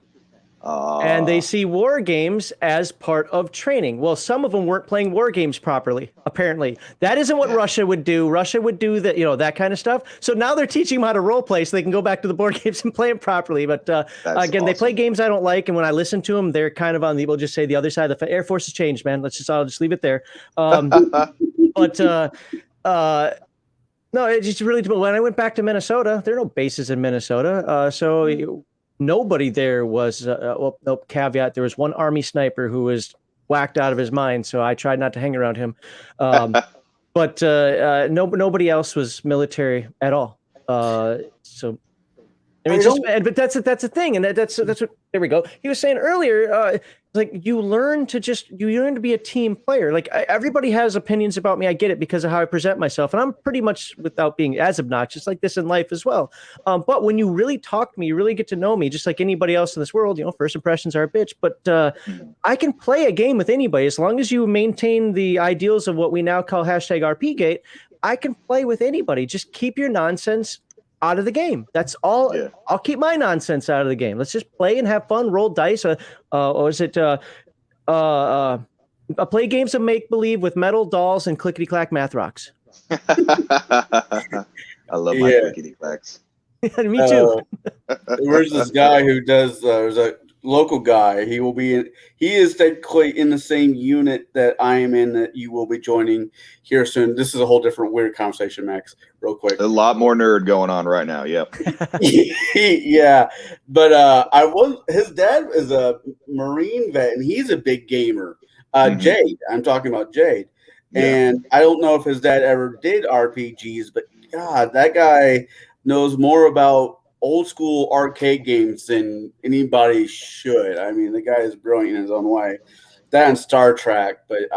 And they see war games as part of training. Well, some of them weren't playing war games properly, apparently. That isn't what Russia would do. Russia would do that, that kind of stuff. So now they're teaching them how to role play so they can go back to the board games and play them properly. But again, awesome. They play games I don't like, and when I listen to them, they're kind of on the, we'll just say the other side of the Air Force has changed, man. I'll just leave it there. No, it just really, when I went back to Minnesota, there are no bases in Minnesota. Nobody there was, caveat, there was one Army sniper who was whacked out of his mind, so I tried not to hang around him. But nobody else was military at all. So, I mean, but that's the thing, and that's what, there we go. He was saying earlier, like, you learn to be a team player. Like, everybody has opinions about me. I get it because of how I present myself, and I'm pretty much, without being as obnoxious, like this in life as well. But when you really talk to me, you really get to know me, just like anybody else in this world. First impressions are a bitch, but I can play a game with anybody as long as you maintain the ideals of what we now call #RPGate. I can play with anybody. Just keep your nonsense out of the game. That's all. Yeah. I'll keep my nonsense out of the game. Let's just play and have fun, roll dice. Or is it I play games of make believe with metal dolls and clickety clack math rocks. I love my Yeah. clickety clacks. Me too. Where's this guy who does? There's a local guy. He will be. He is technically in the same unit that I am in. That you will be joining here soon. This is a whole different weird conversation, Max. Real quick. A lot more nerd going on right now. Yep. Yeah, but I was. His dad is a Marine vet, and he's a big gamer. Jade. I'm talking about Jade, Yeah. and I don't know if his dad ever did RPGs, but God, that guy knows more about old school arcade games than anybody should. I mean, the guy is brilliant in his own way. That and Star Trek, but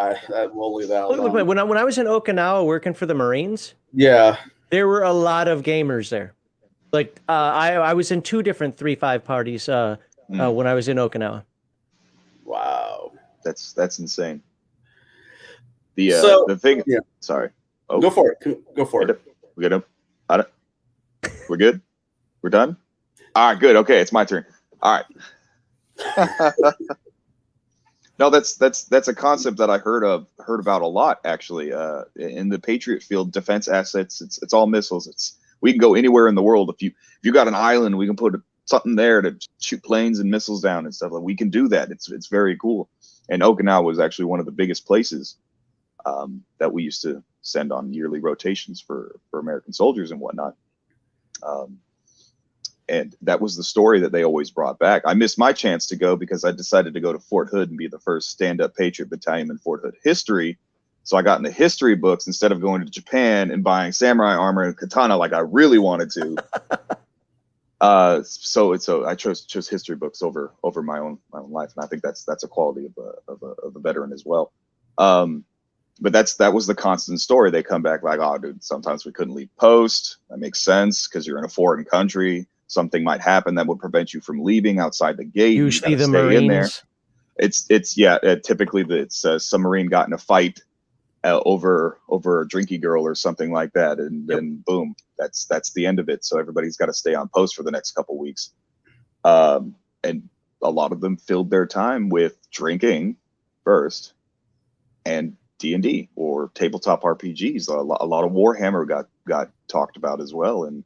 we'll leave that Look, alone. when I was in Okinawa working for the Marines, Yeah, there were a lot of gamers there. Like I was in 2 different 3-5 parties when I was in Okinawa. wow, that's insane. The thing. Yeah. Sorry. Oh, Go for it. Go for it. We good? We're good. We're done. All right. Good. Okay. It's my turn. All right. No, that's a concept that I heard about a lot actually. In the Patriot field, defense assets, it's all missiles. We can go anywhere in the world. If you got an island, we can put something there to shoot planes and missiles down and stuff. Like we can do that. It's very cool. And Okinawa was actually one of the biggest places that we used to send on yearly rotations for American soldiers and whatnot. And that was the story that they always brought back. I missed my chance to go because I decided to go to Fort Hood and be the first stand-up Patriot Battalion in Fort Hood history. So I got into history books instead of going to Japan and buying samurai armor and katana like I really wanted to. So I chose history books over my own life, and I think that's a quality of a veteran as well. But that was the constant story. They come back like, oh, dude, sometimes we couldn't leave post. That makes sense because you're in a foreign country. Something might happen that would prevent you from leaving outside the gate. Usually the stay Marines. in there. Typically it's a submarine got in a fight over a drinky girl or something like that, and then boom, that's the end of it. So everybody's got to stay on post for the next couple weeks. And a lot of them filled their time with drinking first and D&D or tabletop RPGs. A lot of Warhammer got talked about as well. And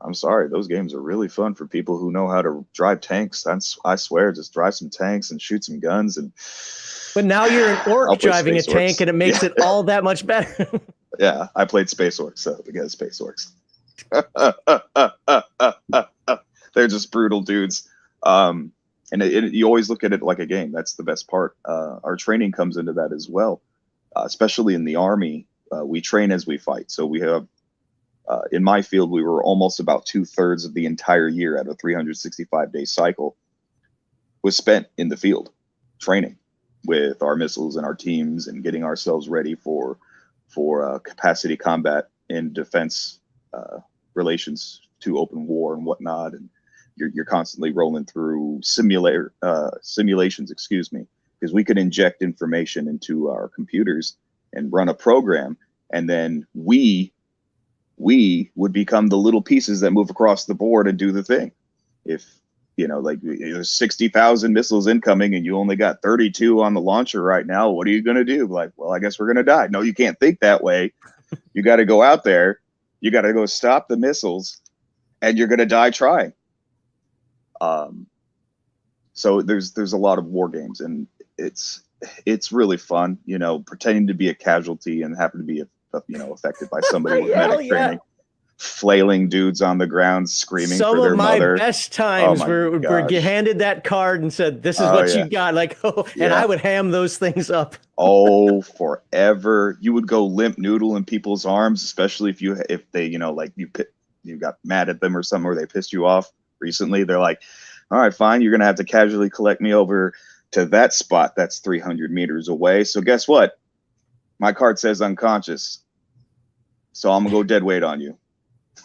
I'm sorry, those games are really fun for people who know how to drive tanks. I swear, just drive some tanks and shoot some guns. But now you're an orc driving a tank, Orcs. and it makes it all that much better. Yeah, I played Space Orcs, so we got Space Orcs. They're just brutal dudes. And you always look at it like a game. That's the best part. Our training comes into that as well, especially in the Army. We train as we fight. So we have, in my field, we were almost about 2/3 of the entire year at a 365-day cycle was spent in the field training with our missiles and our teams and getting ourselves ready for capacity combat and defense relations to open war and whatnot. And you're constantly rolling through simulations, because we could inject information into our computers and run a program, and then we would become the little pieces that move across the board and do the thing. If like there's 60,000 missiles incoming and you only got 32 on the launcher right now, what are you going to do? Like, well, I guess we're going to die. No, you can't think that way. You got to go out there. You got to go stop the missiles, and you're going to die trying. So there's a lot of war games, and it's really fun, pretending to be a casualty and happen to be affected by somebody with medic training, flailing dudes on the ground, screaming for their mother. Some of my best times were handed that card and said, "This is what you got." Like, and I would ham those things up. Oh, forever. You would go limp noodle in people's arms, especially if they you got mad at them or something, or they pissed you off recently. They're like, all right, fine, you're gonna have to casually collect me over to that spot that's 300 meters away. So guess what? My card says unconscious, so I'm gonna go dead weight on you.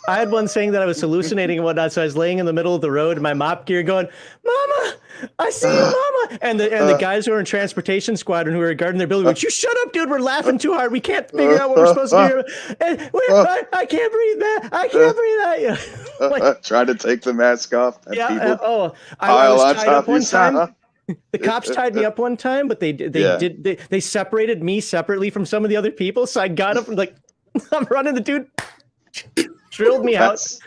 I had one saying that I was hallucinating and whatnot, so I was laying in the middle of the road in my mop gear going, "Mama, I see you, Mama!" And the guys who are in transportation squadron who are guarding their building, "You shut up, dude! We're laughing too hard. We can't figure out what we're supposed to do. And I can't breathe, man. I can't breathe." Like, trying to take the mask off. I was tied up one time. The cops tied me up one time, but they separated me separately from some of the other people. So I got up and like, I'm running. The dude drilled me out. That's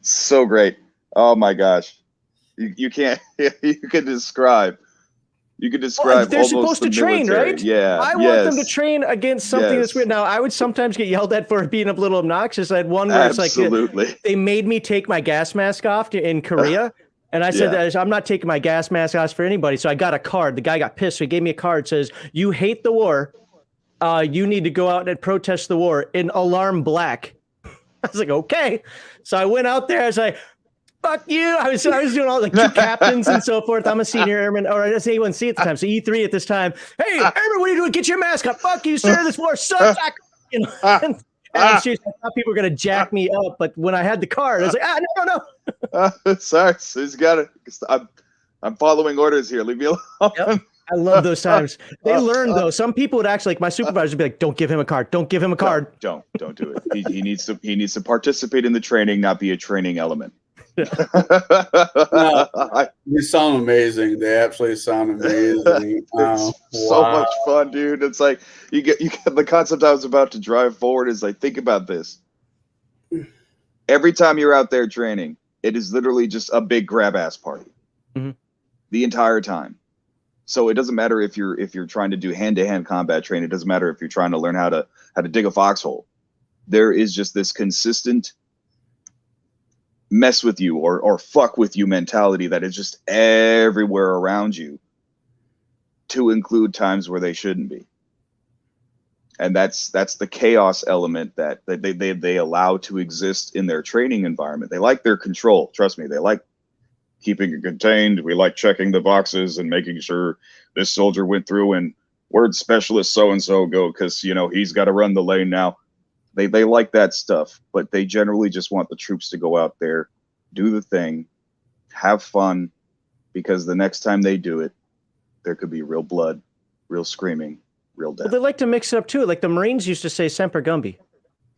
so great. Oh my gosh. You can't, you can describe They're almost supposed the to train, military. right? Yeah. I want them to train against something that's weird. Now, I would sometimes get yelled at for being a little obnoxious. I had one where it's like, they made me take my gas mask off in Korea. And I said, I'm not taking my gas mask off for anybody. So I got a card. The guy got pissed. So he gave me a card. It says, you hate the war. You need to go out and protest the war in alarm black. I was like, okay. So I went out there. I was like, fuck you. I was doing all like two captains and so forth. I'm a senior airman, or I was A1C at the time. So E3 at this time. Hey, airman, what are you doing? Get your mask up. Fuck you, sir. This war sucks. You know, and I'm serious, I thought people were going to jack me up. But when I had the card, I was like, no. Sorry. So he's got it. I'm following orders here. Leave me alone. Yep. I love those times. They learn though. Some people would actually, like my supervisor would be like, don't give him a card. Don't give him a card. Don't do it. He needs to participate in the training, not be a training element. No, they sound amazing. They absolutely sound amazing. It's so much fun, dude. It's like you get the concept I was about to drive forward is like, think about this. Every time you're out there training, it is literally just a big grab ass party. Mm-hmm. The entire time. So it doesn't matter if you're trying to do hand-to-hand combat training. It doesn't matter if you're trying to learn how to dig a foxhole. There is just this consistent mess with you or fuck with you mentality that is just everywhere around you, to include times where they shouldn't be. And that's the chaos element that they allow to exist in their training environment. They like their control. Trust me, they like keeping it contained. We like checking the boxes and making sure this soldier went through and word specialist so-and-so go, because, you know, he's got to run the lane now. They like that stuff, but they generally just want the troops to go out there, do the thing, have fun, because the next time they do it, there could be real blood, real screaming, real death. Well, they like to mix it up too. Like the Marines used to say Semper Gumby.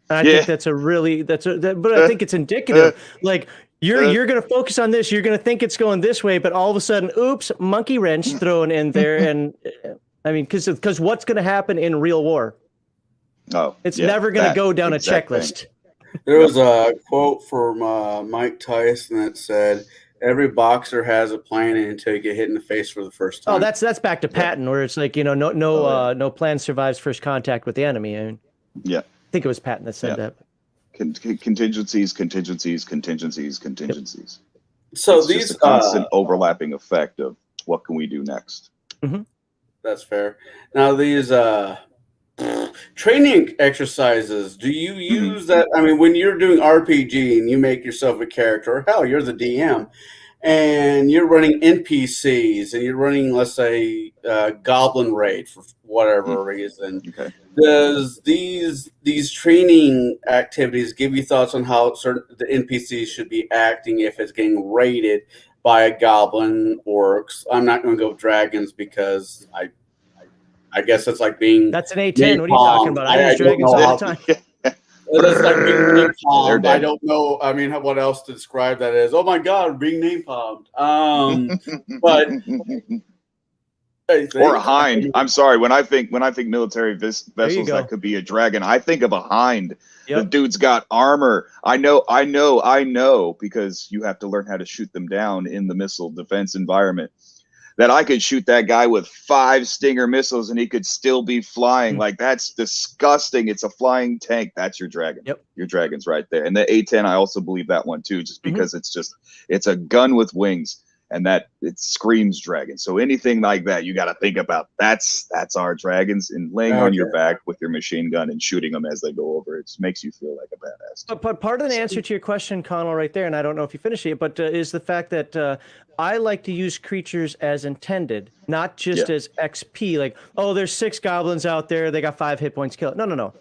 And I think that's but I think it's indicative. Like you're going to focus on this. You're going to think it's going this way, but all of a sudden, oops, monkey wrench thrown in there. And I mean, because what's going to happen in real war? Oh, it's never going to go down a checklist. There was a quote from Mike Tyson that said, "Every boxer has a plan until you get hit in the face for the first time." Oh, that's back to Patton, where it's like, you know, no plan survives first contact with the enemy. I mean, I think it was Patton that said that. Contingencies. So it's these just a constant overlapping effect of what can we do next. Mm-hmm. That's fair. Now these training exercises, do you use that? I mean, when you're doing RPG and you make yourself a character, or hell, you're the DM, and you're running NPCs, and you're running, let's say, Goblin Raid for whatever reason. Okay. Does these training activities give you thoughts on how the NPCs should be acting if it's getting raided by a goblin, orcs? I'm not going to go dragons because I guess it's like being... That's an A10. What are you talking about? I use dragons all the time. That's like being napalmed. I don't know. I mean, what else to describe that as? Oh my God, being napalmed. But... Or a hind. I'm sorry. When I think military vessels that could be a dragon, I think of a hind. Yep. The dude's got armor. I know, because you have to learn how to shoot them down in the missile defense environment. That I could shoot that guy with 5 Stinger missiles and he could still be flying. Like, that's disgusting. It's a flying tank. That's your dragon. Yep. Your dragon's right there. And the A10, I also believe that one too, just because it's a gun with wings. And that it screams dragon. So anything like that, you got to think about. That's our dragons, and laying on your back with your machine gun and shooting them as they go over. It makes you feel like a badass. But part of the answer to your question, Connell, right there, and I don't know if you finished it, but is the fact that I like to use creatures as intended, not just as XP. Like, oh, there's 6 goblins out there. They got 5 hit points. Kill it. No.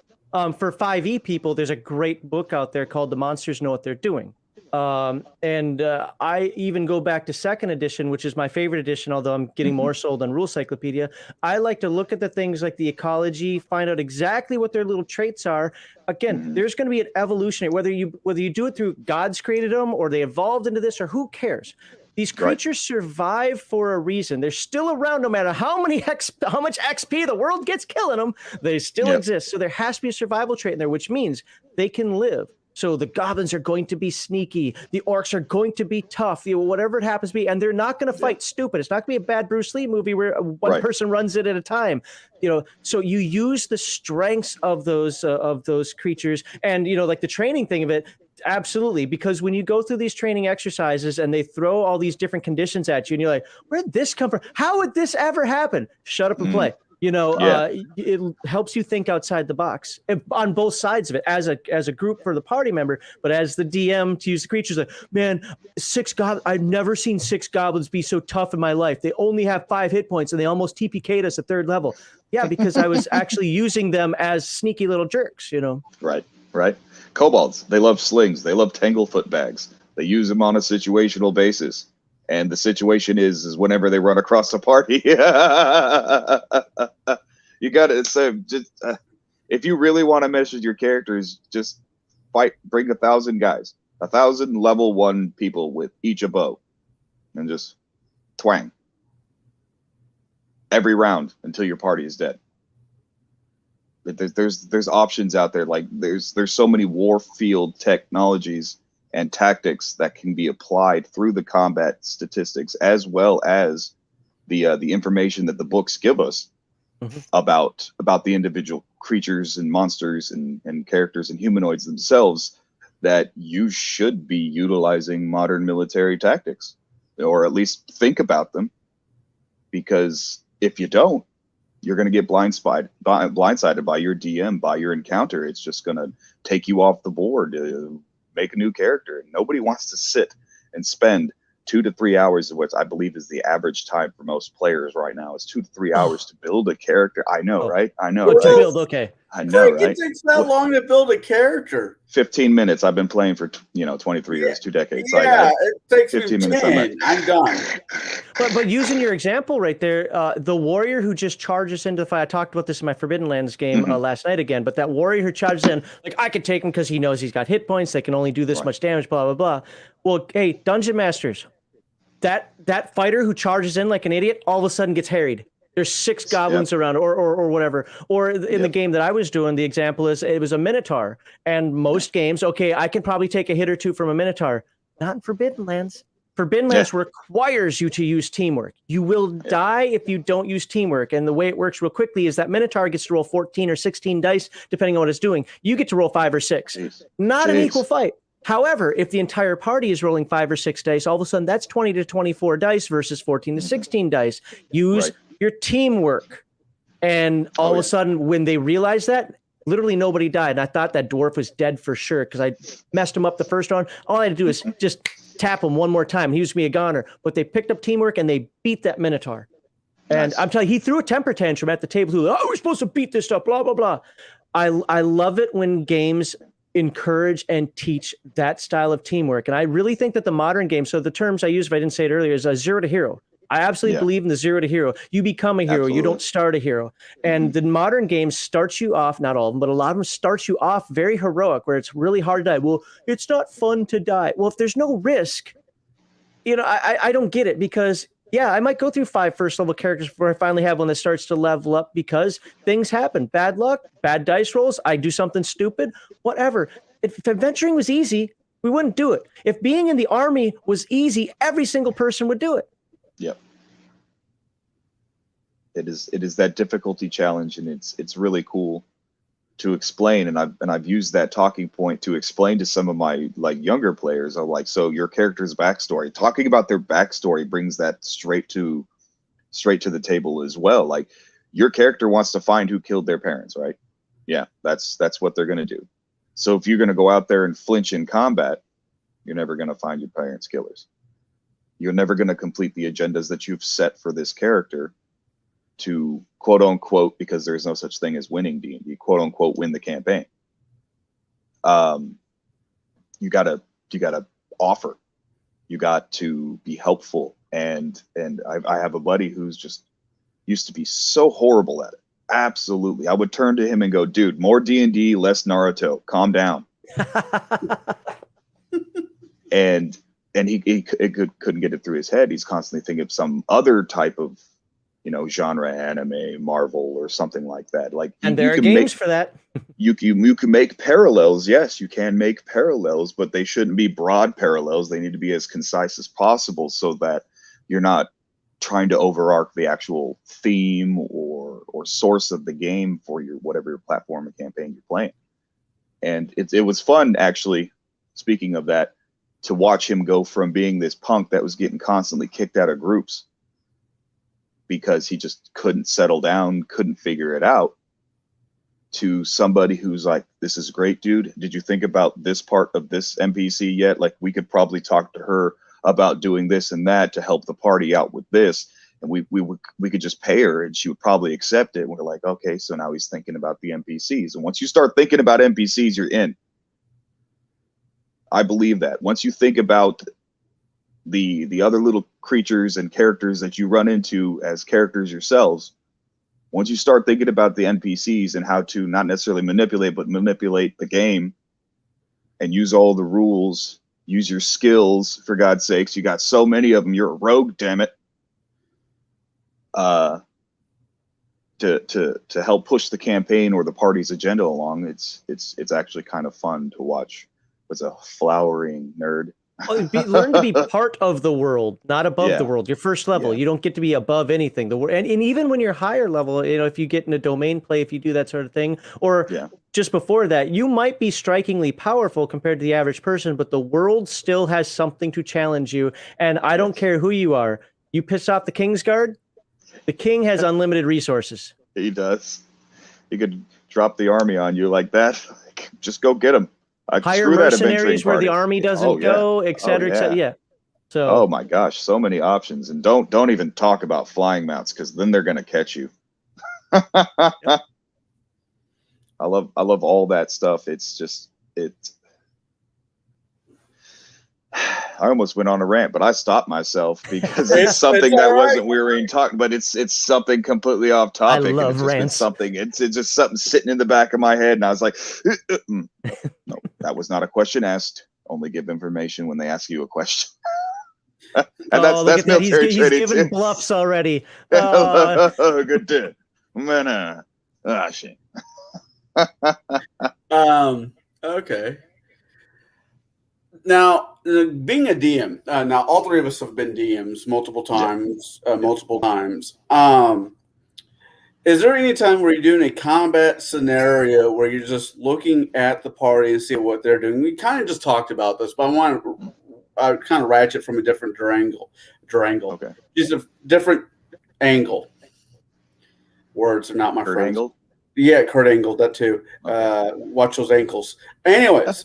For 5e people, there's a great book out there called The Monsters Know What They're Doing. I even go back to 2nd edition, which is my favorite edition, although I'm getting more sold on Rule Cyclopedia. I like to look at the things like the ecology, find out exactly what their little traits are. Again, there's going to be an evolution, whether you do it through God's created them or they evolved into this, or who cares. These creatures survive for a reason. They're still around no matter how much XP the world gets killing them. They still exist. So there has to be a survival trait in there, which means they can live. So the goblins are going to be sneaky. The orcs are going to be tough. Whatever it happens to be, and they're not going to fight stupid. It's not going to be a bad Bruce Lee movie where one person runs it at a time. So you use the strengths of those creatures, and like the training thing of it. Absolutely, because when you go through these training exercises and they throw all these different conditions at you, and you're like, "Where did this come from? How would this ever happen?" Shut up and play. It helps you think outside the box on both sides of it as a group for the party member, but as the DM to use the creatures. Like, man, I've never seen 6 goblins be so tough in my life. They only have 5 hit points and they almost TPK'd us at 3rd level. Yeah, because I was actually using them as sneaky little jerks. Right. Kobolds, they love slings. They love tanglefoot bags. They use them on a situational basis. And the situation is whenever they run across a party, you got to say, if you really want to mess with your characters, just bring 1,000 guys, 1,000 level 1 people with each a bow, and just twang every round until your party is dead. There's options out there. Like there's so many warfield technologies and tactics that can be applied through the combat statistics, as well as the information that the books give us about the individual creatures and monsters and characters and humanoids themselves, that you should be utilizing modern military tactics, or at least think about them, because if you don't, you're going to get blindsided by your DM, by your encounter. It's just going to take you off the board. Make a new character, and nobody wants to sit and spend 2 to 3 hours, of which I believe is the average time for most players right now, is 2 to 3 hours to build a character. I know, right? I know, but right? to build, okay. I know, right? It takes that long to build a character. 15 minutes. I've been playing for 23 years, 2 decades. Yeah, it takes 15 me minutes. 10. I'm done. But using your example right there, the warrior who just charges into the fight. I talked about this in my Forbidden Lands game last night again. But that warrior who charges in, like, I could take him because he knows he's got hit points. They can only do this much damage. Blah blah blah. Well, hey, Dungeon Masters, that fighter who charges in like an idiot all of a sudden gets harried. There's 6 goblins around, or whatever. Or in the game that I was doing, the example is it was a Minotaur. And most games, okay, I can probably take a hit or 2 from a Minotaur. Not in Forbidden Lands. Forbidden Lands requires you to use teamwork. You will die if you don't use teamwork. And the way it works real quickly is that Minotaur gets to roll 14 or 16 dice, depending on what it's doing. You get to roll 5 or 6. Not an equal fight. However, if the entire party is rolling 5 or 6 dice, all of a sudden that's 20 to 24 dice versus 14 to 16 dice. Use your teamwork. And all of a sudden, when they realized that, literally nobody died. And I thought that dwarf was dead for sure because I messed him up the first round. All I had to do is just tap him one more time. He used me a goner. But they picked up teamwork and they beat that Minotaur. And I'm telling you, he threw a temper tantrum at the table. We're supposed to beat this stuff, blah, blah, blah. I love it when games encourage and teach that style of teamwork. And I really think that the modern game, so the terms I use, if I didn't say it earlier, is 0 to hero. I absolutely believe in the 0 to hero. You become a hero. You don't start a hero. And the modern game starts you off, not all of them, but a lot of them starts you off very heroic, where it's really hard to die. Well, it's not fun to die. Well, if there's no risk, I don't get it, because I might go through 5 first level characters before I finally have one that starts to level up, because things happen. Bad luck, bad dice rolls, I do something stupid, whatever. If adventuring was easy, we wouldn't do it. If being in the army was easy, every single person would do it. Yep. It is that difficulty challenge, and it's really cool to explain. And I've used that talking point to explain to some of my younger players. I'm like, so your character's backstory, talking about their backstory brings that straight to the table as well. Like, your character wants to find who killed their parents, right? Yeah, that's what they're gonna do. So if you're gonna go out there and flinch in combat, you're never gonna find your parents' killers. You're never gonna complete the agendas that you've set for this character to, quote unquote, because there's no such thing as winning D&D, quote unquote, win the campaign. You gotta offer. You got to be helpful. And I have a buddy who's just used to be so horrible at it. Absolutely. I would turn to him and go, dude, more D&D, less Naruto. Calm down. And and couldn't get it through his head. He's constantly thinking of some other type of, genre, anime, Marvel, or something like that. Like And there are games for that. You can make parallels. Yes, you can make parallels, but they shouldn't be broad parallels. They need to be as concise as possible so that you're not trying to overarch the actual theme or source of the game for your whatever your platform or campaign you're playing. And it was fun, actually, speaking of that, to watch him go from being this punk that was getting constantly kicked out of groups because he just couldn't settle down, couldn't figure it out, to somebody who's like, this is great, dude. Did you think about this part of this NPC yet? Like, we could probably talk to her about doing this and that to help the party out with this. And we could just pay her and she would probably accept it. And we're like, okay, so now he's thinking about the NPCs. And once you start thinking about NPCs, you're in. I believe that. Once you think about the other little creatures and characters that you run into as characters yourselves, once you start thinking about the NPCs and how to not necessarily manipulate, but manipulate the game and use all the rules, use your skills, for God's sakes, you got so many of them, you're a rogue, damn it. To help push the campaign or the party's agenda along, it's actually kind of fun to watch. As a flowering nerd. Learn to be part of the world, not above the world. Your first level, you don't get to be above anything. And even when you're higher level, if you get in a domain play, if you do that sort of thing, or just before that, you might be strikingly powerful compared to the average person, but the world still has something to challenge you. And I don't care who you are. You piss off the Kingsguard, the king has unlimited resources. He does. He could drop the army on you like that. Just go get him. Hire mercenaries where the army doesn't go, et cetera, et cetera. Yeah. So. Oh my gosh, so many options, and don't even talk about flying mounts because then they're gonna catch you. I love all that stuff. It's just I almost went on a rant, but I stopped myself because it's something that wasn't we were even talking. But it's something completely off topic. I love and rants. It's just something sitting in the back of my head, and I was like, no, that was not a question asked. Only give information when they ask you a question. And that's military he's training. He's giving bluffs already. Good dude. Man, shit. Okay. Now, being a DM, now all three of us have been DMs multiple times. Is there any time where you're doing a combat scenario where you're just looking at the party and see what they're doing? We kind of just talked about this, but I want to kind of ratchet from a different angle. Okay. Just a different angle. Words are not my Kurt friends. Angle? Yeah, Kurt Angle, that too. Okay. Watch those ankles. Anyways,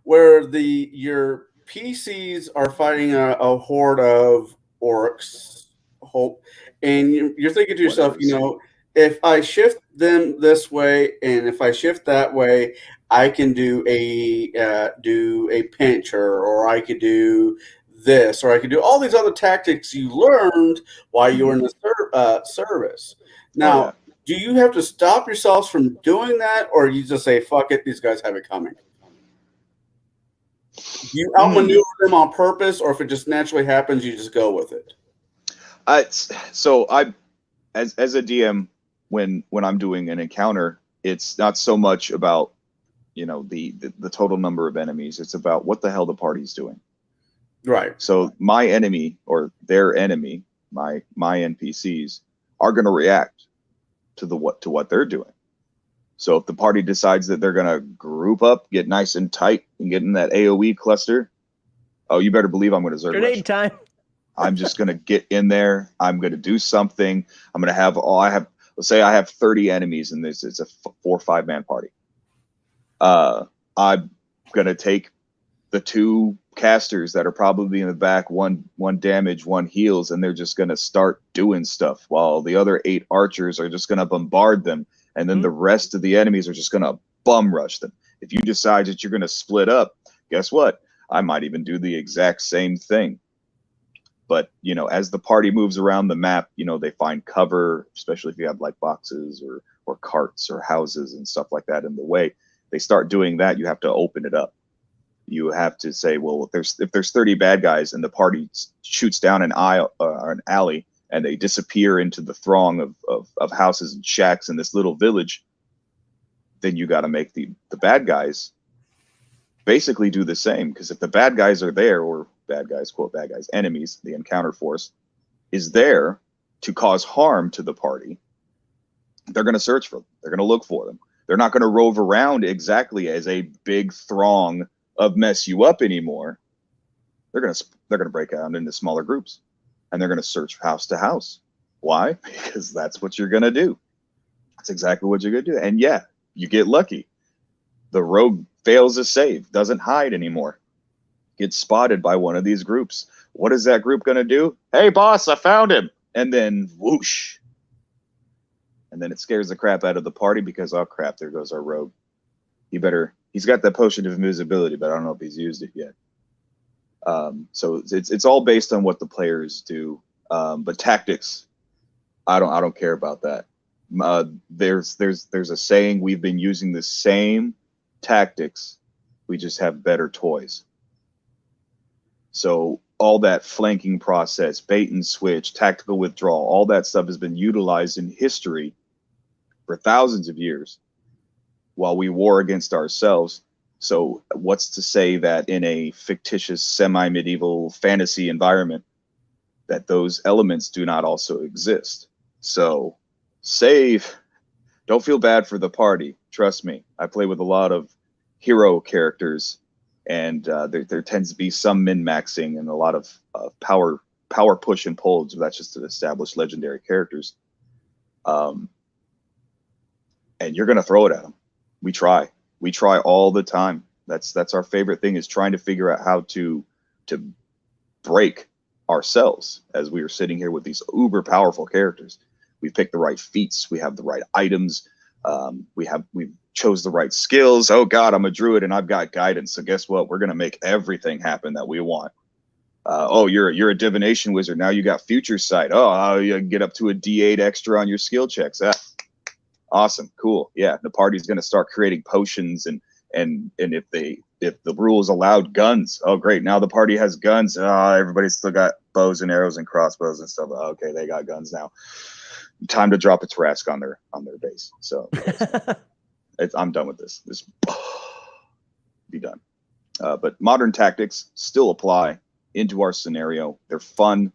where your PCs are fighting a horde of orcs, and you're thinking to yourself, if I shift them this way and if I shift that way, I can do a pincher, or I could do this, or I could do all these other tactics you learned while you were in the service. Now, do you have to stop yourselves from doing that, or you just say, "Fuck it, these guys have it coming"? Do you outmaneuver them on purpose, or if it just naturally happens, you just go with it? So as a DM, when I'm doing an encounter, it's not so much about the total number of enemies. It's about what the hell the party's doing. Right. So my enemy or their enemy, my NPCs are going to react to what they're doing. So if the party decides that they're going to group up, get nice and tight, and get in that AOE cluster, oh, you better believe I'm going to Zerg Grenade rush. Time. I'm just going to get in there. I'm going to do something. I'm going to have let's say I have 30 enemies and it's a 4 or 5 man party. I'm going to take the 2 casters that are probably in the back, one damage, one heals, and they're just going to start doing stuff while the other 8 archers are just going to bombard them. And then the rest of the enemies are just going to bum rush them. If you decide that you're going to split up, guess what? I might even do the exact same thing. But, as the party moves around the map, they find cover, especially if you have like boxes or carts or houses and stuff like that in the way. They start doing that. You have to open it up. You have to say, well, if there's 30 bad guys and the party shoots down an aisle or an alley and they disappear into the throng of houses and shacks in this little village, then you got to make the bad guys basically do the same. Because if the bad guys are there, or bad guys, quote, bad guys, enemies, the encounter force is there to cause harm to the party, they're going to search for them. They're going to look for them. They're not going to rove around exactly as a big throng of mess you up anymore. They're going to break out into smaller groups, and they're going to search house to house. Why? Because that's what you're going to do. That's exactly what you're going to do. And yeah, you get lucky. The rogue fails a save, doesn't hide anymore, gets spotted by one of these groups. What is that group going to do? Hey, boss, I found him. And then whoosh. And then it scares the crap out of the party because, oh, crap, there goes our rogue. He's got that potion of invisibility, but I don't know if he's used it yet. So it's all based on what the players do. But tactics, I don't care about that. There's a saying, we've been using the same tactics, we just have better toys. So all that flanking process, bait and switch, tactical withdrawal, all that stuff has been utilized in history for thousands of years while we war against ourselves. So what's to say that in a fictitious semi-medieval fantasy environment that those elements do not also exist? So save. Don't feel bad for the party. Trust me. I play with a lot of hero characters, and there tends to be some min-maxing and a lot of power push and pull. So that's just to establish legendary characters. And you're going to throw it at them. We try all the time. That's our favorite thing, is trying to figure out how to break ourselves as we are sitting here with these uber powerful characters. We picked the right feats. We have the right items. We chose the right skills. Oh God, I'm a druid and I've got guidance. So guess what? We're going to make everything happen that we want. Oh, you're a divination wizard. Now you got future sight. Oh, you get up to a D8 extra on your skill checks. Awesome. Cool. Yeah. The party's going to start creating potions and if the rules allowed guns, oh great. Now the party has guns. Everybody's still got bows and arrows and crossbows and stuff. Okay. They got guns now. Time to drop a Tarrasque on their base. So I'm done with this. This be done. But modern tactics still apply into our scenario. They're fun,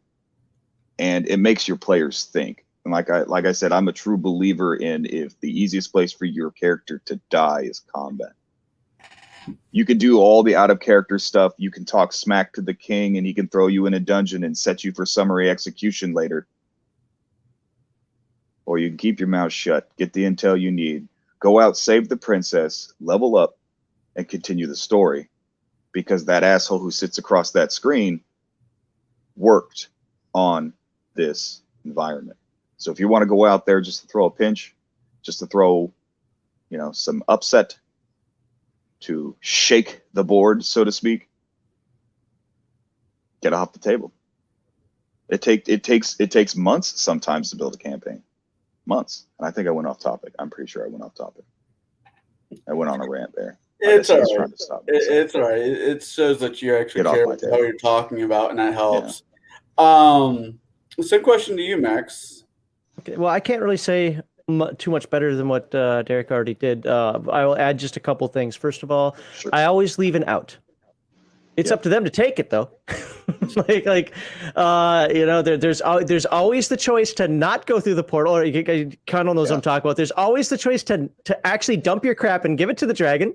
and it makes your players think. And like I said, I'm a true believer in, if the easiest place for your character to die is combat. You can do all the out of character stuff. You can talk smack to the king, and he can throw you in a dungeon and set you for summary execution later. Or you can keep your mouth shut, get the intel you need, go out, save the princess, level up, and continue the story. Because that asshole who sits across that screen worked on this environment. So if you want to go out there just to throw a pinch, just to throw, some upset, to shake the board, so to speak, get off the table. It takes months sometimes to build a campaign. Months. And I think I went off topic. I'm pretty sure I went off topic. I went on a rant there. It's all right. It's all right. It shows that you actually care about what you're talking about, and that helps. Yeah. Same question to you, Max. Okay. Well, I can't really say too much better than what Derek already did. I will add just a couple things. First of all, sure. I always leave an out. It's up to them to take it, though. There's always the choice to not go through the portal. Or you kind of knows what I'm talking about. There's always the choice to actually dump your crap and give it to the dragon.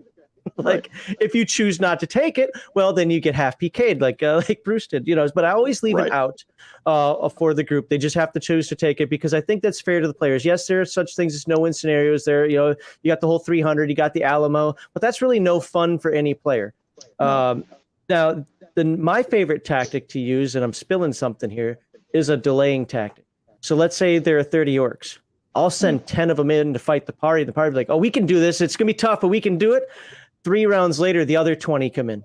If you choose not to take it, well, then you get half PK'd, like Bruce did. But I always leave it out for the group. They just have to choose to take it, because I think that's fair to the players. Yes, there are such things as no-win scenarios. There, you got the whole 300, you got the Alamo, but that's really no fun for any player. Now, my favorite tactic to use, and I'm spilling something here, is a delaying tactic. So let's say there are 30 orcs. I'll send 10 of them in to fight the party. The party will be like, oh, we can do this. It's going to be tough, but we can do it. 3 rounds later, the other 20 come in.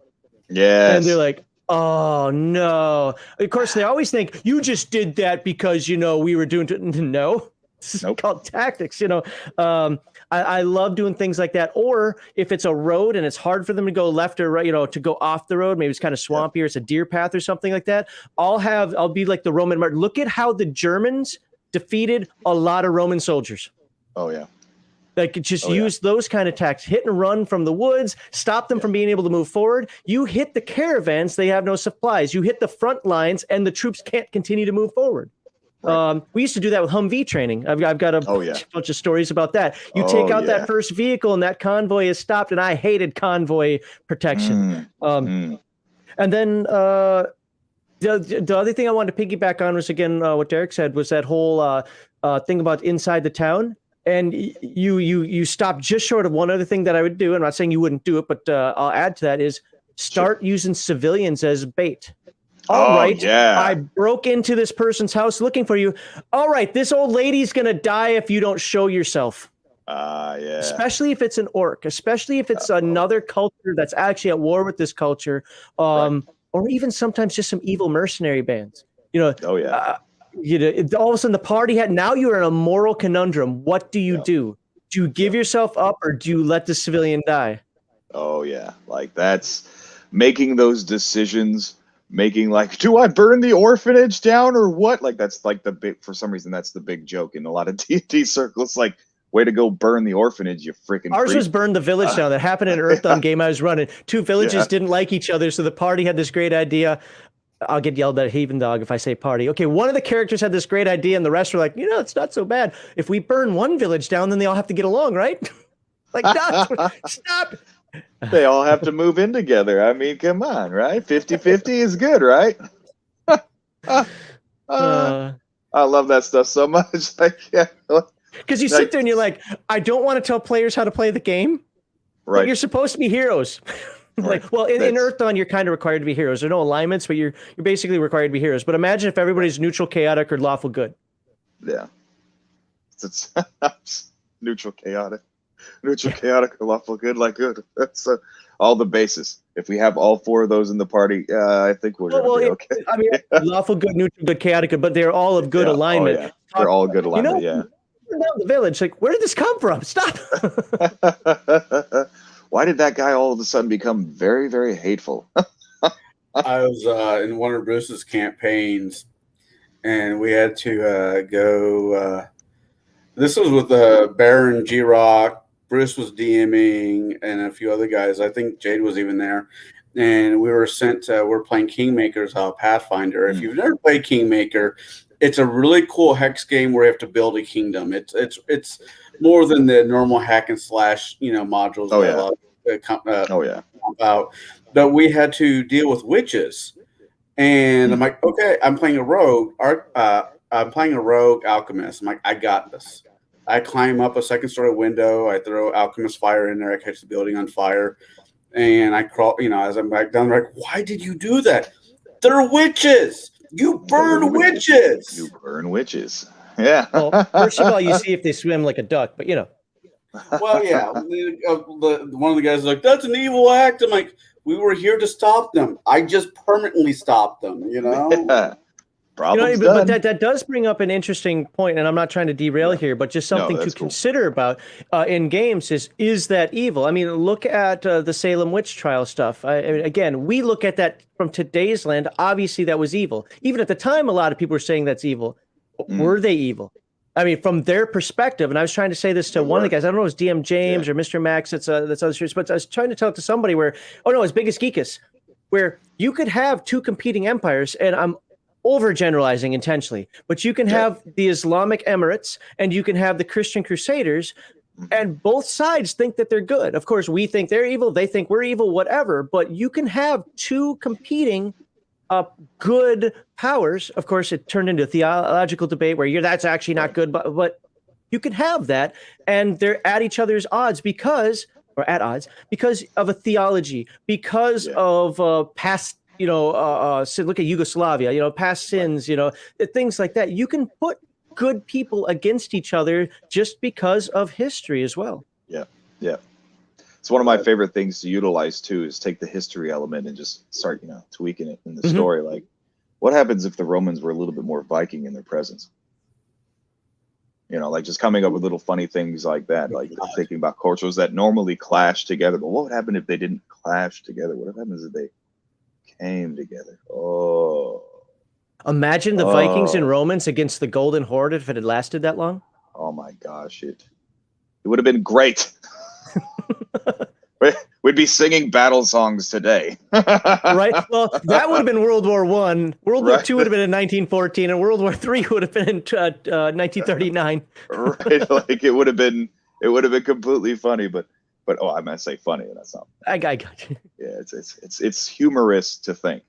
Yes. And they're like, oh, no. Of course, they always think, you just did that because, we were doing it. No. This is Nope. called tactics, I love doing things like that. Or if it's a road and it's hard for them to go left or right, to go off the road, maybe it's kind of swampy or it's a deer path or something like that. I'll be like the Roman martyr. Look at how the Germans defeated a lot of Roman soldiers. Oh yeah. Like just use those kind of tactics, hit and run from the woods, stop them from being able to move forward. You hit the caravans, they have no supplies. You hit the front lines and the troops can't continue to move forward. Right. We used to do that with Humvee training. I've got a bunch of stories about that. You take out that first vehicle and that convoy is stopped, and I hated convoy protection. And then the other thing I wanted to piggyback on was, again, what Derek said was that whole thing about inside the town. And you stop just short of one other thing that I would do. I'm not saying you wouldn't do it, but I'll add to that is start using civilians as bait. All right, I broke into this person's house looking for you. All right, this old lady's going to die if you don't show yourself. Especially if it's an orc, especially if it's another culture that's actually at war with this culture, or even sometimes just some evil mercenary bands. All of a sudden the party now you're in a moral conundrum. What do you do? Do you give yourself up or do you let the civilian die? Oh yeah, like that's making those decisions. Making like, do I burn the orphanage down or what? Like that's like the big, for some reason that's the big joke in a lot of D&D circles. Like, way to go burn the orphanage, you freaking Ours creep. was burn the village down. That happened in an Earthdawn game I was running. Two villages didn't like each other, so the party had this great idea. I'll get yelled at Haven Dog if I say party. Okay, one of the characters had this great idea, and the rest were like, it's not so bad. If we burn one village down, then they all have to get along, right? Like, stop. They all have to move in together. I mean, come on, right? 50-50 is good, right? I love that stuff so much. Like, because you sit there and you're like, I don't want to tell players how to play the game, but you're supposed to be heroes. Like, well, in Earthdawn, you're kind of required to be heroes. There are no alignments, but you're basically required to be heroes. But imagine if everybody's neutral, chaotic, or lawful good. Yeah. It's neutral, chaotic. Neutral, chaotic, or lawful good, like good. That's all the bases. If we have all four of those in the party, I think we're going to be okay. I mean, lawful good, neutral good, chaotic good, but they're all of good alignment. Oh, yeah. They're all good alignment, down the village, like, where did this come from? Stop. Why did that guy all of a sudden become very, very hateful? I was in one of Bruce's campaigns, and we had to go. This was with Baron G-Rock. Bruce was DMing, and a few other guys. I think Jade was even there. And we were sent to, we're playing Kingmaker's Pathfinder. If you've never played Kingmaker, it's a really cool hex game where you have to build a kingdom. It's more than the normal hack and slash, modules. About. But we had to deal with witches. And I'm like, okay, I'm playing a rogue. I'm playing a rogue alchemist. I'm like, I got this. I climb up a second story window. I throw alchemist fire in there. I catch the building on fire. And I crawl, as I'm back down, I'm like, why did you do that? They're witches. You burn witches. You burn witches. Yeah. Well, first of all, you see if they swim like a duck, but Well, yeah. One of the guys is like, that's an evil act. I'm like, we were here to stop them. I just permanently stopped them, Yeah. But that does bring up an interesting point, and I'm not trying to derail here, but just something to consider about in games is that evil? I mean, look at the Salem witch trial stuff. I mean, again, we look at that from today's land. Obviously, that was evil. Even at the time, a lot of people were saying that's evil. Were they evil? I mean, from their perspective, and I was trying to say this to one of the guys. I don't know if it was DM James or Mr. Max. That's other series, but I was trying to tell it to somebody as big as Geekus, where you could have two competing empires, and I'm overgeneralizing intentionally, but you can have the Islamic Emirates and you can have the Christian Crusaders, and both sides think that they're good. Of course, we think they're evil, they think we're evil, whatever, but you can have two competing good powers. Of course, it turned into a theological debate where that's actually not good, but you can have that, and they're at each other's odds because of a theology, because of past look at Yugoslavia, past sins, things like that. You can put good people against each other just because of history as well. Yeah. Yeah. It's one of my favorite things to utilize too, is take the history element and just start, tweaking it in the story. Like, what happens if the Romans were a little bit more Viking in their presence? You know, like just coming up with little funny things like that, like thinking about cultures that normally clash together. But what would happen if they didn't clash together? What happens if they came together? Oh, Imagine the Vikings and oh, Romans against the Golden Horde if it had lasted that long. oh my gosh! It would have been great. We'd be singing battle songs today. Right. Well, that would have been World War One. World War Right. Two would have been in 1914, and World War Three would have been in 1939. Right. Like it would have been completely funny, but oh, I meant to say funny, and that's not. I got you. Yeah, it's humorous to think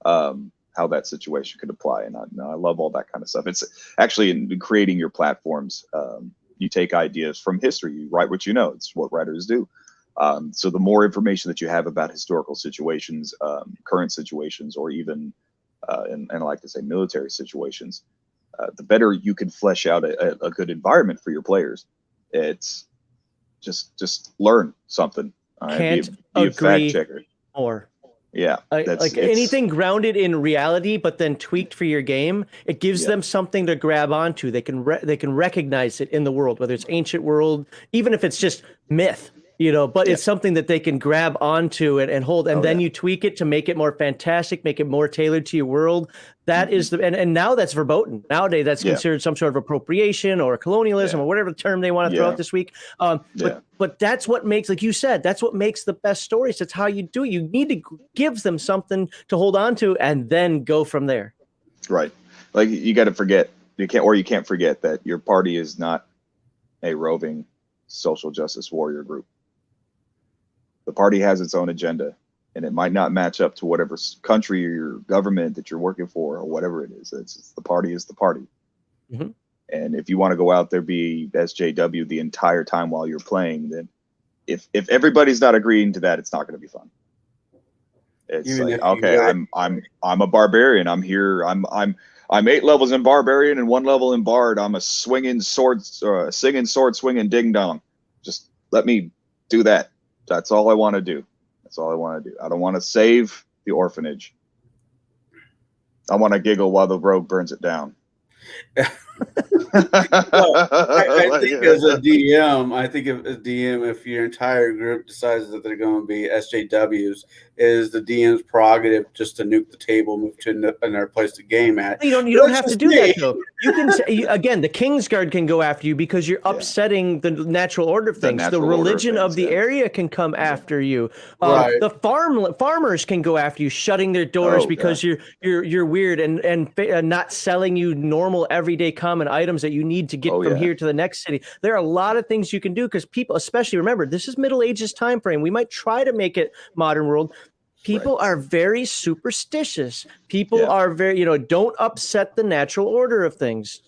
how that situation could apply, and I love all that kind of stuff. It's actually in creating your platforms, you take ideas from history, you write what you know. It's what writers do. So the more information that you have about historical situations, current situations, or even, and I like to say military situations, the better you can flesh out a good environment for your players. It's just learn something. Can't be a fact agree checker. more. Yeah, Like anything grounded in reality, but then tweaked for your game, it gives them something to grab onto. They can recognize it in the world, whether it's ancient world, even if it's just myth, you know. But it's something that they can grab onto and hold, and then you tweak it to make it more fantastic, make it more tailored to your world. That is the and now that's verboten. Nowadays, that's considered some sort of appropriation or colonialism or whatever term they want to throw out this week. But that's what makes, like you said, that's what makes the best stories. That's how you do it. You need to give them something to hold on to and then go from there. Right. Like you got to forget, you can't forget that your party is not a roving social justice warrior group. The party has its own agenda, and it might not match up to whatever country or your government that you're working for or whatever it is. It's the party is the party. Mm-hmm. And if you want to go out there, be SJW the entire time while you're playing, then if everybody's not agreeing to that, it's not going to be fun. It's Even like, if you okay, really- I'm a barbarian. I'm here. I'm 8 levels in barbarian and 1 level in bard. I'm a singing sword swinging ding dong. Just let me do that. That's all I want to do. That's all I want to do. I don't want to save the orphanage. I want to giggle while the rogue burns it down. Well, I think as a DM, if your entire group decides that they're going to be SJWs, is the DM's prerogative just to nuke the table, move to another place to game at. You don't have to do that though. You can say, again, the Kingsguard can go after you because you're upsetting the natural order of things. The religion of the area can come after you. The farmers can go after you, shutting their doors because you're weird and not selling you normal everyday common items that you need to get from here to the next city. There are a lot of things you can do because people, especially remember, this is Middle Ages time frame. We might try to make it modern world. People are very superstitious. People are very, don't upset the natural order of things,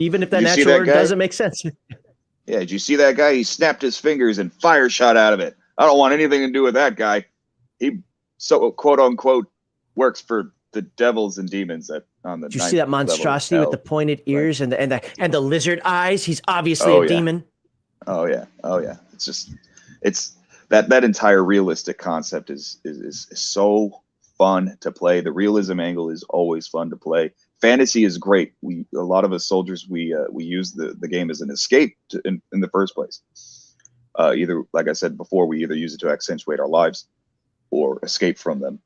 even if that natural order doesn't make sense. Yeah, did you see that guy? He snapped his fingers and fire shot out of it. I don't want anything to do with that guy. He quote unquote works for the devils and demons on the. Did you see that monstrosity with the pointed ears and the lizard eyes? He's obviously a demon. Oh yeah. It's that entire realistic concept is so fun to play. The realism angle is always fun to play. Fantasy is great. A lot of us soldiers we use the game as an escape in the first place. Either, like I said before, we either use it to accentuate our lives or escape from them.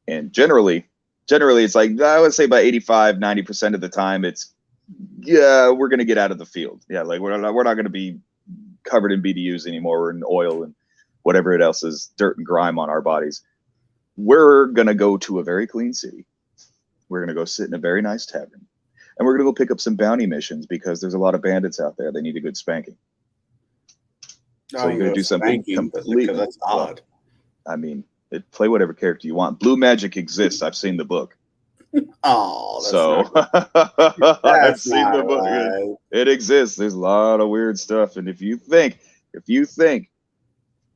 And generally it's like, I would say about 85-90% of the time it's we're gonna get out of the field. Yeah, like we're not gonna be covered in BDUs anymore, or in oil and whatever it else is, dirt and grime on our bodies. We're gonna go to a very clean city. We're gonna go sit in a very nice tavern, and we're gonna go pick up some bounty missions because there's a lot of bandits out there. They need a good spanking. So you're gonna do something completely. That's odd. I mean, play whatever character you want. Blue magic exists. I've seen the book. Oh, so I've seen the book. Right. It exists. There's a lot of weird stuff, and if you think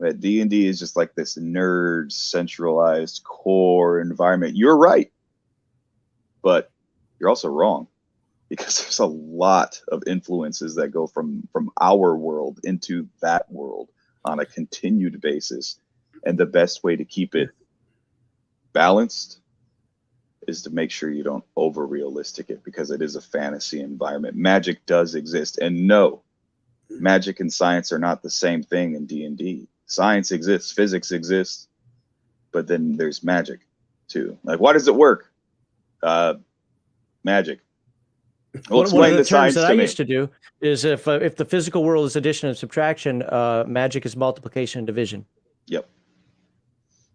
that D&D is just like this nerd centralized core environment, you're right, but you're also wrong, because there's a lot of influences that go from our world into that world on a continued basis, and the best way to keep it balanced is to make sure you don't over realistic it, because it is a fantasy environment. Magic does exist, and no, magic and science are not the same thing in D&D. Science exists, physics exists, but then there's magic too. Like, why does it work? Magic. Well, One explain of the the terms science that to I me. used to do is if the physical world is addition and subtraction, magic is multiplication and division. Yep.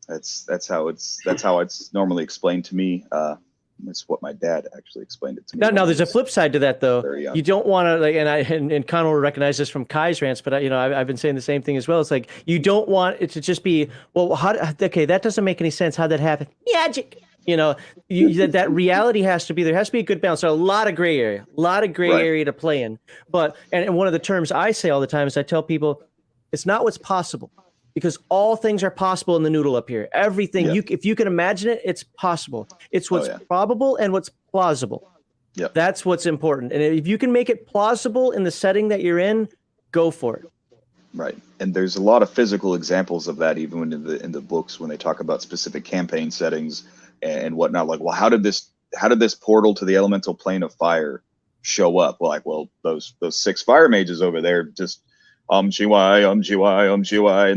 That's how it's normally explained to me. It's what my dad actually explained it to me. Now there's a flip side to that, though. Very young. You don't want to, like, and Connor will recognize this from Kai's rants, but I've been saying the same thing as well. It's like, you don't want it to just be, well, okay, that doesn't make any sense. How'd that happen? Magic. That reality has to be, there has to be a good balance. There's a lot of gray area, Right. area to play in. But, and one of the terms I say all the time is I tell people, it's not what's possible, because all things are possible in the noodle up here. Everything, Yeah. if you can imagine it, it's possible. It's what's probable and what's plausible. Yep. That's what's important. And if you can make it plausible in the setting that you're in, go for it. Right. And there's a lot of physical examples of that, even in the books, when they talk about specific campaign settings and whatnot. Like, well, how did this portal to the elemental plane of fire show up? Well, those 6 fire mages over there just GY, and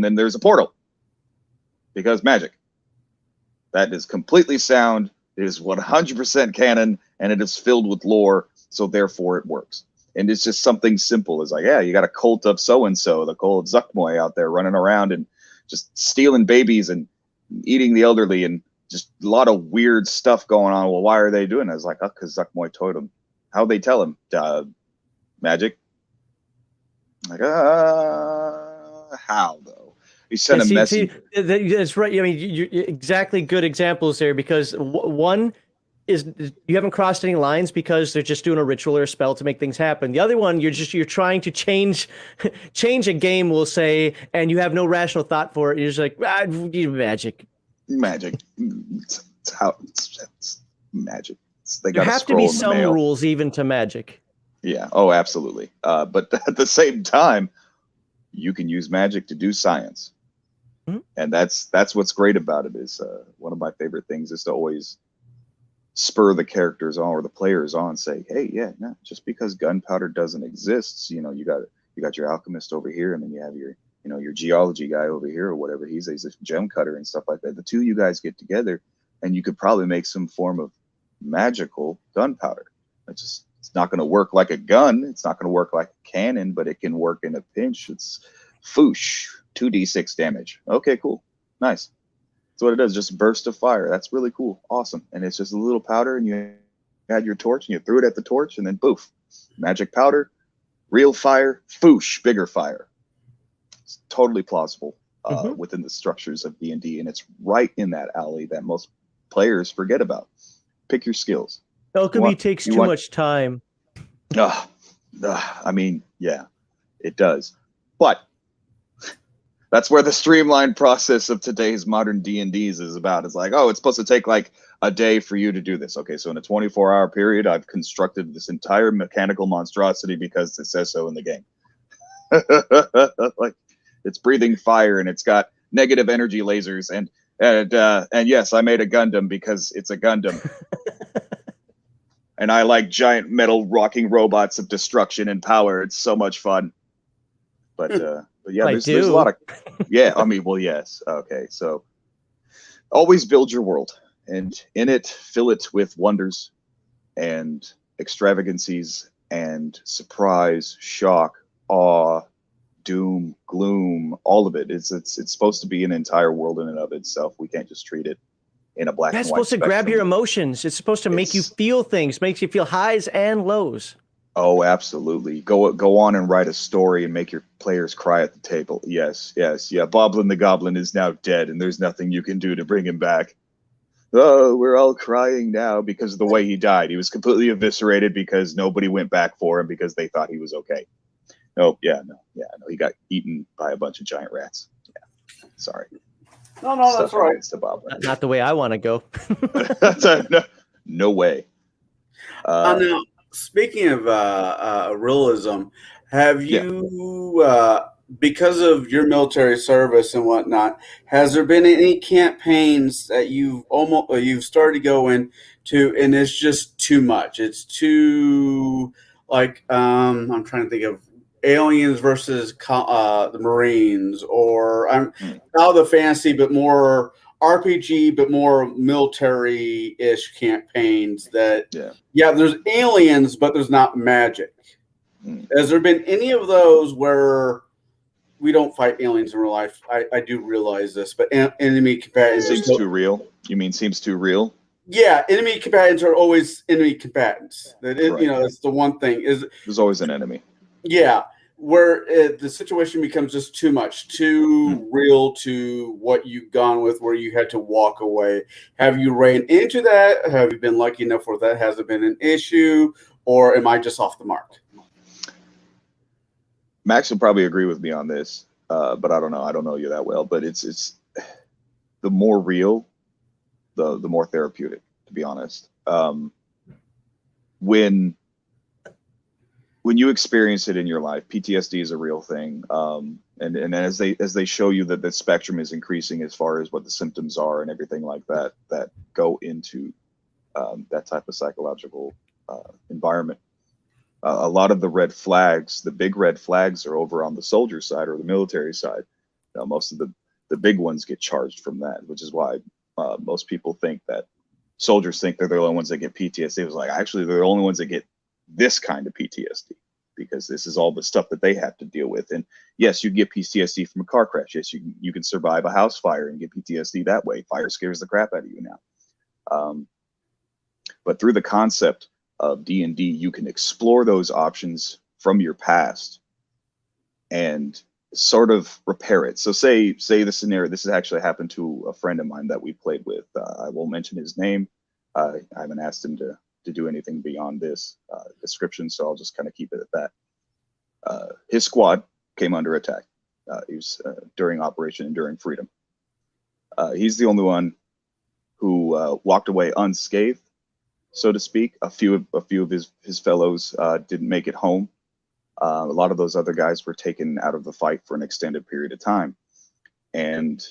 then there's a portal. Because magic. That is completely sound. It is 100% canon, and it is filled with lore, so therefore it works. And it's just something simple. It's like, yeah, you got a cult of so-and-so, the cult of Zuckmoy out there running around and just stealing babies and eating the elderly, and just a lot of weird stuff going on. Well, why are they doing it? I was like, oh, because Zuckmoy told them. How'd they tell him? Magic. Like, how though? He sent a message. That's right. I mean, you exactly good examples there, because one is you haven't crossed any lines because they're just doing a ritual or a spell to make things happen. The other one, you're trying to change a game, we'll say, and you have no rational thought for it. You're just like, magic. It's magic. There have to be some rules even to magic. Yeah. Oh, absolutely. But at the same time, you can use magic to do science. Mm-hmm. And that's what's great about it. Is one of my favorite things is to always spur the characters on, or the players on, say, hey, yeah, no, just because gunpowder doesn't exist, you got your alchemist over here, and then you have your geology guy over here, or whatever he's a gem cutter and stuff like that. The two of you guys get together, and you could probably make some form of magical gunpowder. It's not going to work like a gun. It's not going to work like a cannon, but it can work in a pinch. It's foosh, 2d6 damage. Okay, cool. Nice. That's what it does. Just burst of fire. That's really cool. Awesome. And it's just a little powder, and you had your torch, and you threw it at the torch, and then poof, magic powder, real fire, foosh, bigger fire. It's totally plausible within the structures of D&D, and it's right in that alley that most players forget about. Pick your skills. Alchemy takes too much time. I mean, yeah, it does. But that's where the streamlined process of today's modern D&Ds is about. It's like, oh, it's supposed to take like a day for you to do this. Okay, so in a 24-hour period, I've constructed this entire mechanical monstrosity because it says so in the game. Like, it's breathing fire, and it's got negative energy lasers, and yes, I made a Gundam because it's a Gundam. And I like giant metal rocking robots of destruction and power. It's so much fun. But yeah, there's a lot of, yeah, I mean, well, yes. Okay. So always build your world, and in it, fill it with wonders and extravagancies and surprise, shock, awe, doom, gloom, all of it. It's supposed to be an entire world in and of itself. We can't just treat it in a black and white. It's supposed to grab your emotions. It's supposed to make you feel things, makes you feel highs and lows. Oh, absolutely. Go on and write a story and make your players cry at the table. Yes. Yeah. Boblin the Goblin is now dead, and there's nothing you can do to bring him back. Oh, we're all crying now because of the way he died. He was completely eviscerated because nobody went back for him because they thought he was okay. No. He got eaten by a bunch of giant rats. Yeah. Sorry. No, that's right. Not the way I want to go. No way. Now, speaking of realism, have you because of your military service and whatnot, has there been any campaigns that you've started to go into, and it's just too much? It's too like I'm trying to think of aliens versus the Marines, or I'm Hmm. out of the fantasy, but more RPG, but more military-ish campaigns. That Yeah. yeah, there's aliens, but there's not magic. Hmm. Has there been any of those where we don't fight aliens in real life? I do realize this, but enemy combatants are Seems still. too real. You mean seems too real? Yeah, enemy combatants are always enemy combatants. That is, Right. that's the one thing. Is There's always an enemy. yeah, where the situation becomes just too much, Hmm. too real to what you've gone with, where you had to walk away. Have you ran into that? Have you been lucky enough where that hasn't been an issue, or am I just off the mark? Max will probably agree with me on this, but I don't know. I don't know you that well, but it's the more real, the more therapeutic. To be honest, when when you experience it in your life, PTSD is a real thing. And as they show you that the spectrum is increasing as far as what the symptoms are and everything like that that go into that type of psychological environment. A lot of the red flags, the big red flags, are over on the soldier side or the military side. Most of the big ones get charged from that, which is why most people think that soldiers think they're the only ones that get PTSD. It was like actually they're the only ones that get this kind of PTSD because this is all the stuff that they have to deal with. And yes, you get PTSD from a car crash. Yes, you can survive a house fire and get PTSD that way. Fire scares the crap out of you now. Um, but through the concept of D&D, you can explore those options from your past and sort of repair it. So say the scenario, this has actually happened to a friend of mine that we played with. I won't mention his name. I haven't asked him to do anything beyond this description, so I'll just kind of keep it at that. His squad came under attack. He was during Operation Enduring Freedom. He's the only one who walked away unscathed, so to speak. A few of his fellows didn't make it home. A lot of those other guys were taken out of the fight for an extended period of time. And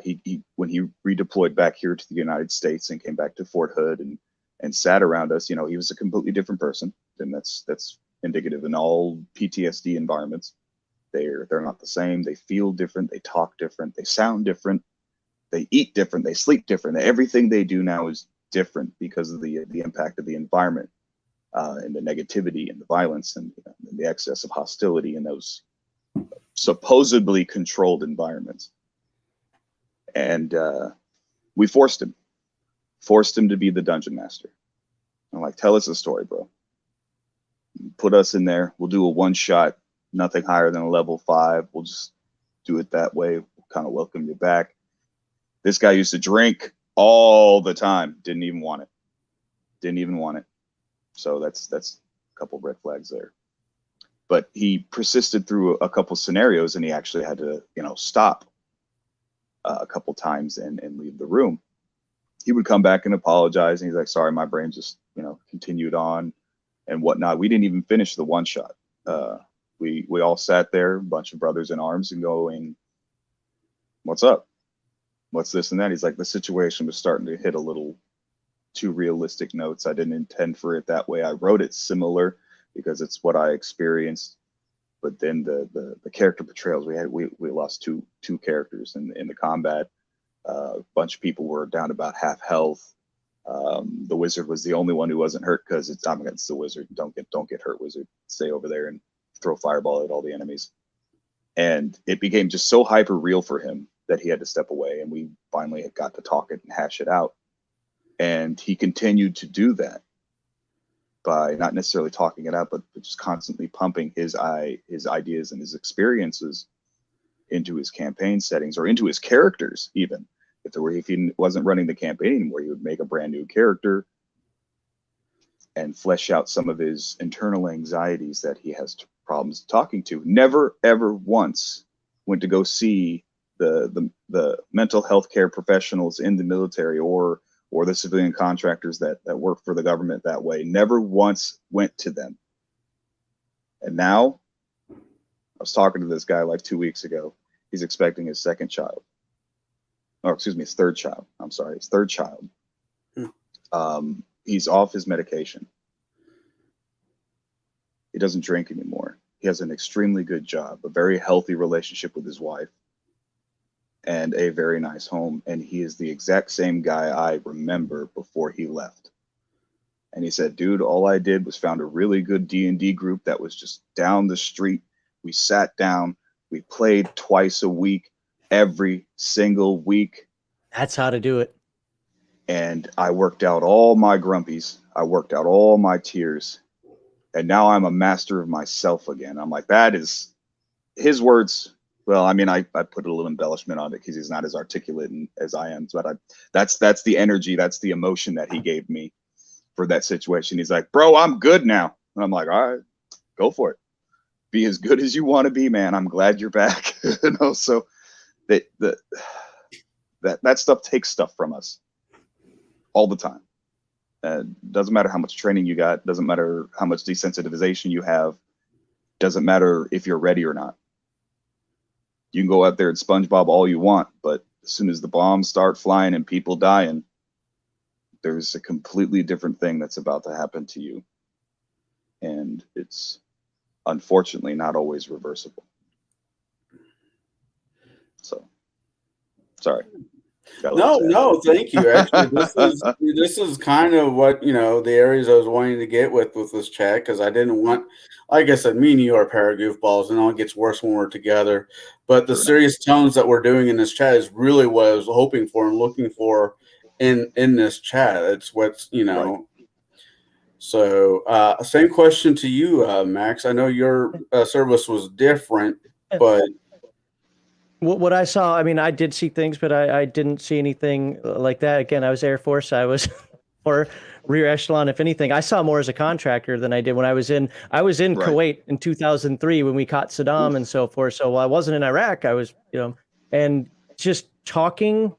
he when he redeployed back here to the United States and came back to Fort Hood and sat around us, he was a completely different person. And that's indicative in all PTSD environments. They're not the same. They feel different. They talk different. They sound different. They eat different. They sleep different. Everything they do now is different because of the impact of the environment and the negativity and the violence and the excess of hostility in those supposedly controlled environments. And we forced him to be the dungeon master. I'm like, tell us a story, bro. Put us in there. We'll do a one shot, nothing higher than a level 5. We'll just do it that way. We'll kind of welcome you back. This guy used to drink all the time. Didn't even want it. Didn't even want it. So that's a couple red flags there. But he persisted through a couple scenarios, and he actually had to, stop a couple times and leave the room. He would come back and apologize, and he's like, "Sorry, my brain just, continued on and whatnot." We didn't even finish the one shot. We all sat there, a bunch of brothers in arms, and going, "What's up? What's this and that?" He's like, "The situation was starting to hit a little too realistic notes. I didn't intend for it that way. I wrote it similar because it's what I experienced. But then the character portrayals we lost two characters in the combat. A bunch of people were down about half health. The wizard was the only one who wasn't hurt because I'm against the wizard. Don't get hurt, wizard. Stay over there and throw fireball at all the enemies." And it became just so hyper real for him that he had to step away, and we finally got to talk it and hash it out. And he continued to do that by not necessarily talking it out, but just constantly pumping his ideas and his experiences into his campaign settings or into his characters. Even if he wasn't running the campaign anymore, he would make a brand new character and flesh out some of his internal anxieties that he has problems talking to. Never ever once went to go see the mental health care professionals in the military or the civilian contractors that work for the government that way. Never once went to them. And now was talking to this guy like 2 weeks ago. He's expecting his second child. Or excuse me, his third child. I'm sorry, his third child. He's off his medication. He doesn't drink anymore. He has an extremely good job, a very healthy relationship with his wife, and a very nice home. And he is the exact same guy I remember before he left. And he said, dude, all I did was found a really good D&D group that was just down the street. We sat down, we played twice a week, every single week. That's how to do it. And I worked out all my grumpies. I worked out all my tears. And now I'm a master of myself again. I'm like, that is his words. Well, I mean, I put a little embellishment on it because he's not as articulate as I am. But that's the energy, that's the emotion that he gave me for that situation. He's like, bro, I'm good now. And I'm like, all right, go for it. Be as good as you want to be, man. I'm glad you're back. So that stuff takes stuff from us all the time. Doesn't matter how much training you got. Doesn't matter how much desensitization you have. Doesn't matter if you're ready or not. You can go out there and SpongeBob all you want, but as soon as the bombs start flying and people dying, there's a completely different thing that's about to happen to you. And it's unfortunately not always reversible. So, sorry. No, thank you. Actually, this is kind of what, the areas I was wanting to get with this chat, because I didn't want, like I said, me and you are a pair of goofballs, and it all gets worse when we're together. But the serious tones that we're doing in this chat is really what I was hoping for and looking for in this chat. It's what's, Right. So same question to you, Max. I know your service was different, but What I saw, I mean, I did see things, but I didn't see anything like that. Again, I was Air Force. I was more rear echelon, if anything. I saw more as a contractor than I did when I was in Right. Kuwait in 2003 when we caught Saddam and so forth. So while I wasn't in Iraq, I was, and just talking.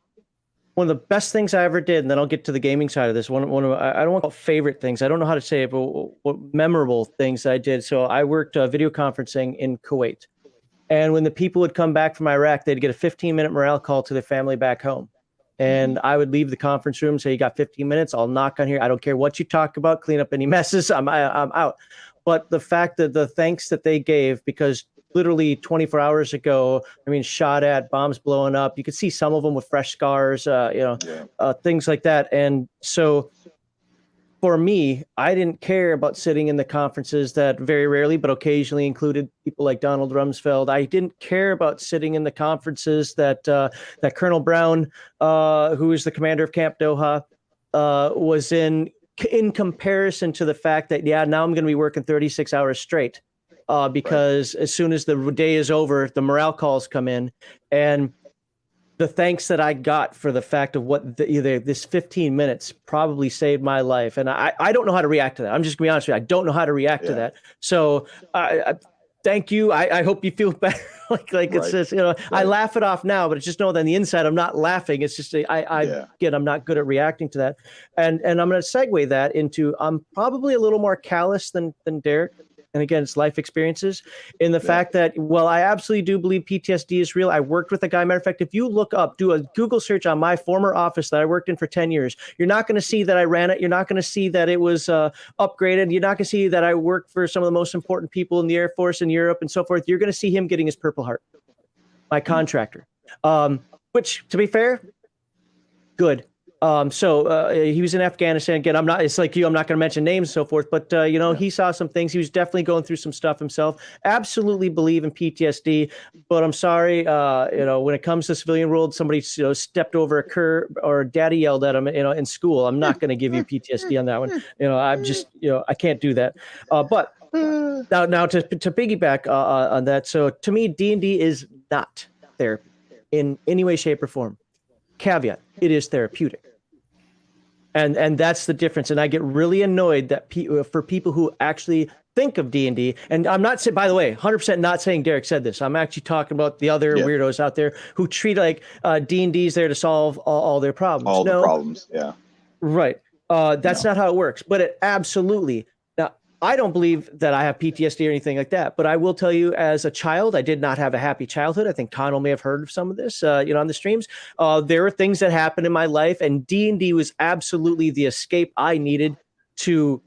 One of the best things I ever did, and then I'll get to the gaming side of this. One of I don't want to call it favorite things. I don't know how to say it, but what memorable things I did. So I worked video conferencing in Kuwait. And when the people would come back from Iraq, they'd get a 15-minute morale call to their family back home. And I would leave the conference room, say, you got 15 minutes, I'll knock on here. I don't care what you talk about, clean up any messes, I'm out. But the fact that the thanks that they gave, because literally 24 hours ago, I mean, shot at, bombs blowing up, you could see some of them with fresh scars, things like that. And so for me, I didn't care about sitting in the conferences that very rarely, but occasionally included people like Donald Rumsfeld. I didn't care about sitting in the conferences that Colonel Brown, who is the commander of Camp Doha, was in comparison to the fact that, now I'm going to be working 36 hours straight because as soon as the day is over, the morale calls come in. And the thanks that I got for the fact of what this 15 minutes probably saved my life. And I don't know how to react to that. I'm just gonna be honest with you. I don't know how to react to that. So thank you. I hope you feel better. like it's just, I laugh it off now, but it's just know that on the inside, I'm not laughing. It's just, again, I'm not good at reacting to that. And I'm going to segue that into, I'm probably a little more callous than Derek. And again, it's life experiences in the fact that, I absolutely do believe PTSD is real. I worked with a guy. Matter of fact, if you look up, do a Google search on my former office that I worked in for 10 years, you're not going to see that I ran it. You're not going to see that it was upgraded. You're not going to see that I worked for some of the most important people in the Air Force in Europe and so forth. You're going to see him getting his Purple Heart, my contractor, which, to be fair, good. So he was in Afghanistan. Again, it's like you, I'm not going to mention names and so forth, but he saw some things. He was definitely going through some stuff himself. Absolutely believe in PTSD, but I'm sorry, when it comes to civilian world, somebody, stepped over a curb or daddy yelled at him, in school. I'm not going to give you PTSD on that one. I'm just, I can't do that. But now to piggyback on that. So to me, D&D is not therapy in any way, shape or form. Caveat, it is therapeutic. And that's the difference. And I get really annoyed that for people who actually think of D&D, and I'm not saying, by the way, 100% not saying Derek said this. I'm actually talking about the other weirdos out there who treat like D&D is there to solve all their problems. The problems, yeah. Right. That's not how it works. But it absolutely. Now, I don't believe that I have PTSD or anything like that, but I will tell you, as a child, I did not have a happy childhood. I think Connell may have heard of some of this, on the streams. There were things that happened in my life, and D&D was absolutely the escape I needed to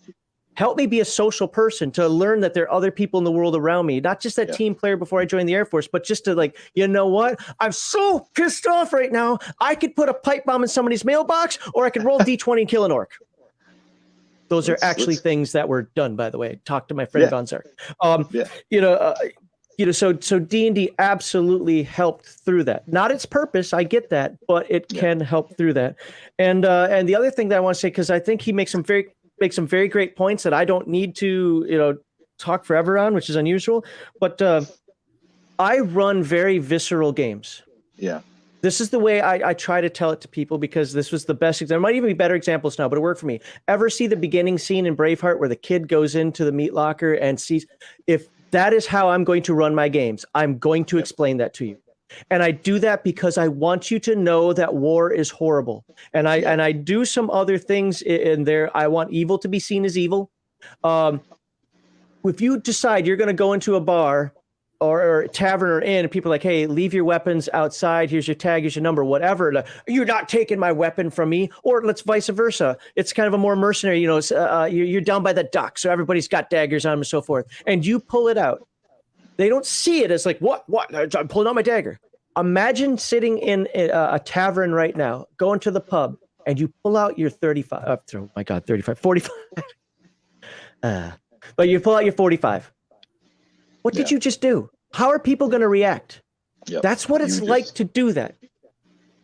help me be a social person, to learn that there are other people in the world around me, not just that team player before I joined the Air Force, but just to like, you know what? I'm so pissed off right now. I could put a pipe bomb in somebody's mailbox, or I could roll D20 and kill an orc. Those are actually things that were done, by the way. Talk to my friend Gonzar. So D&D absolutely helped through that. Not its purpose, I get that, but it can help through that. And the other thing that I want to say, because I think he makes some very great points that I don't need to talk forever on, which is unusual. But I run very visceral games. Yeah. This is the way I try to tell it to people, because this was the best. There might even be better examples now, but it worked for me. Ever see the beginning scene in Braveheart where the kid goes into the meat locker and sees? If that is how I'm going to run my games, I'm going to explain that to you. And I do that because I want you to know that war is horrible. And I do some other things in there. I want evil to be seen as evil. If you decide you're going to go into a bar or a tavern or inn, and people are like, hey, leave your weapons outside. Here's your tag, here's your number, whatever. You're not taking my weapon from me. Or let's vice versa. It's kind of a more mercenary, you're down by the dock, so everybody's got daggers on them and so forth. And you pull it out. They don't see it as like, what? I'm pulling out my dagger. Imagine sitting in a tavern right now, going to the pub, and you pull out your 35. Oh my God, 35, 45. But you pull out your 45. What did you just do? How are people going to react? Yep. That's what it's like to do that.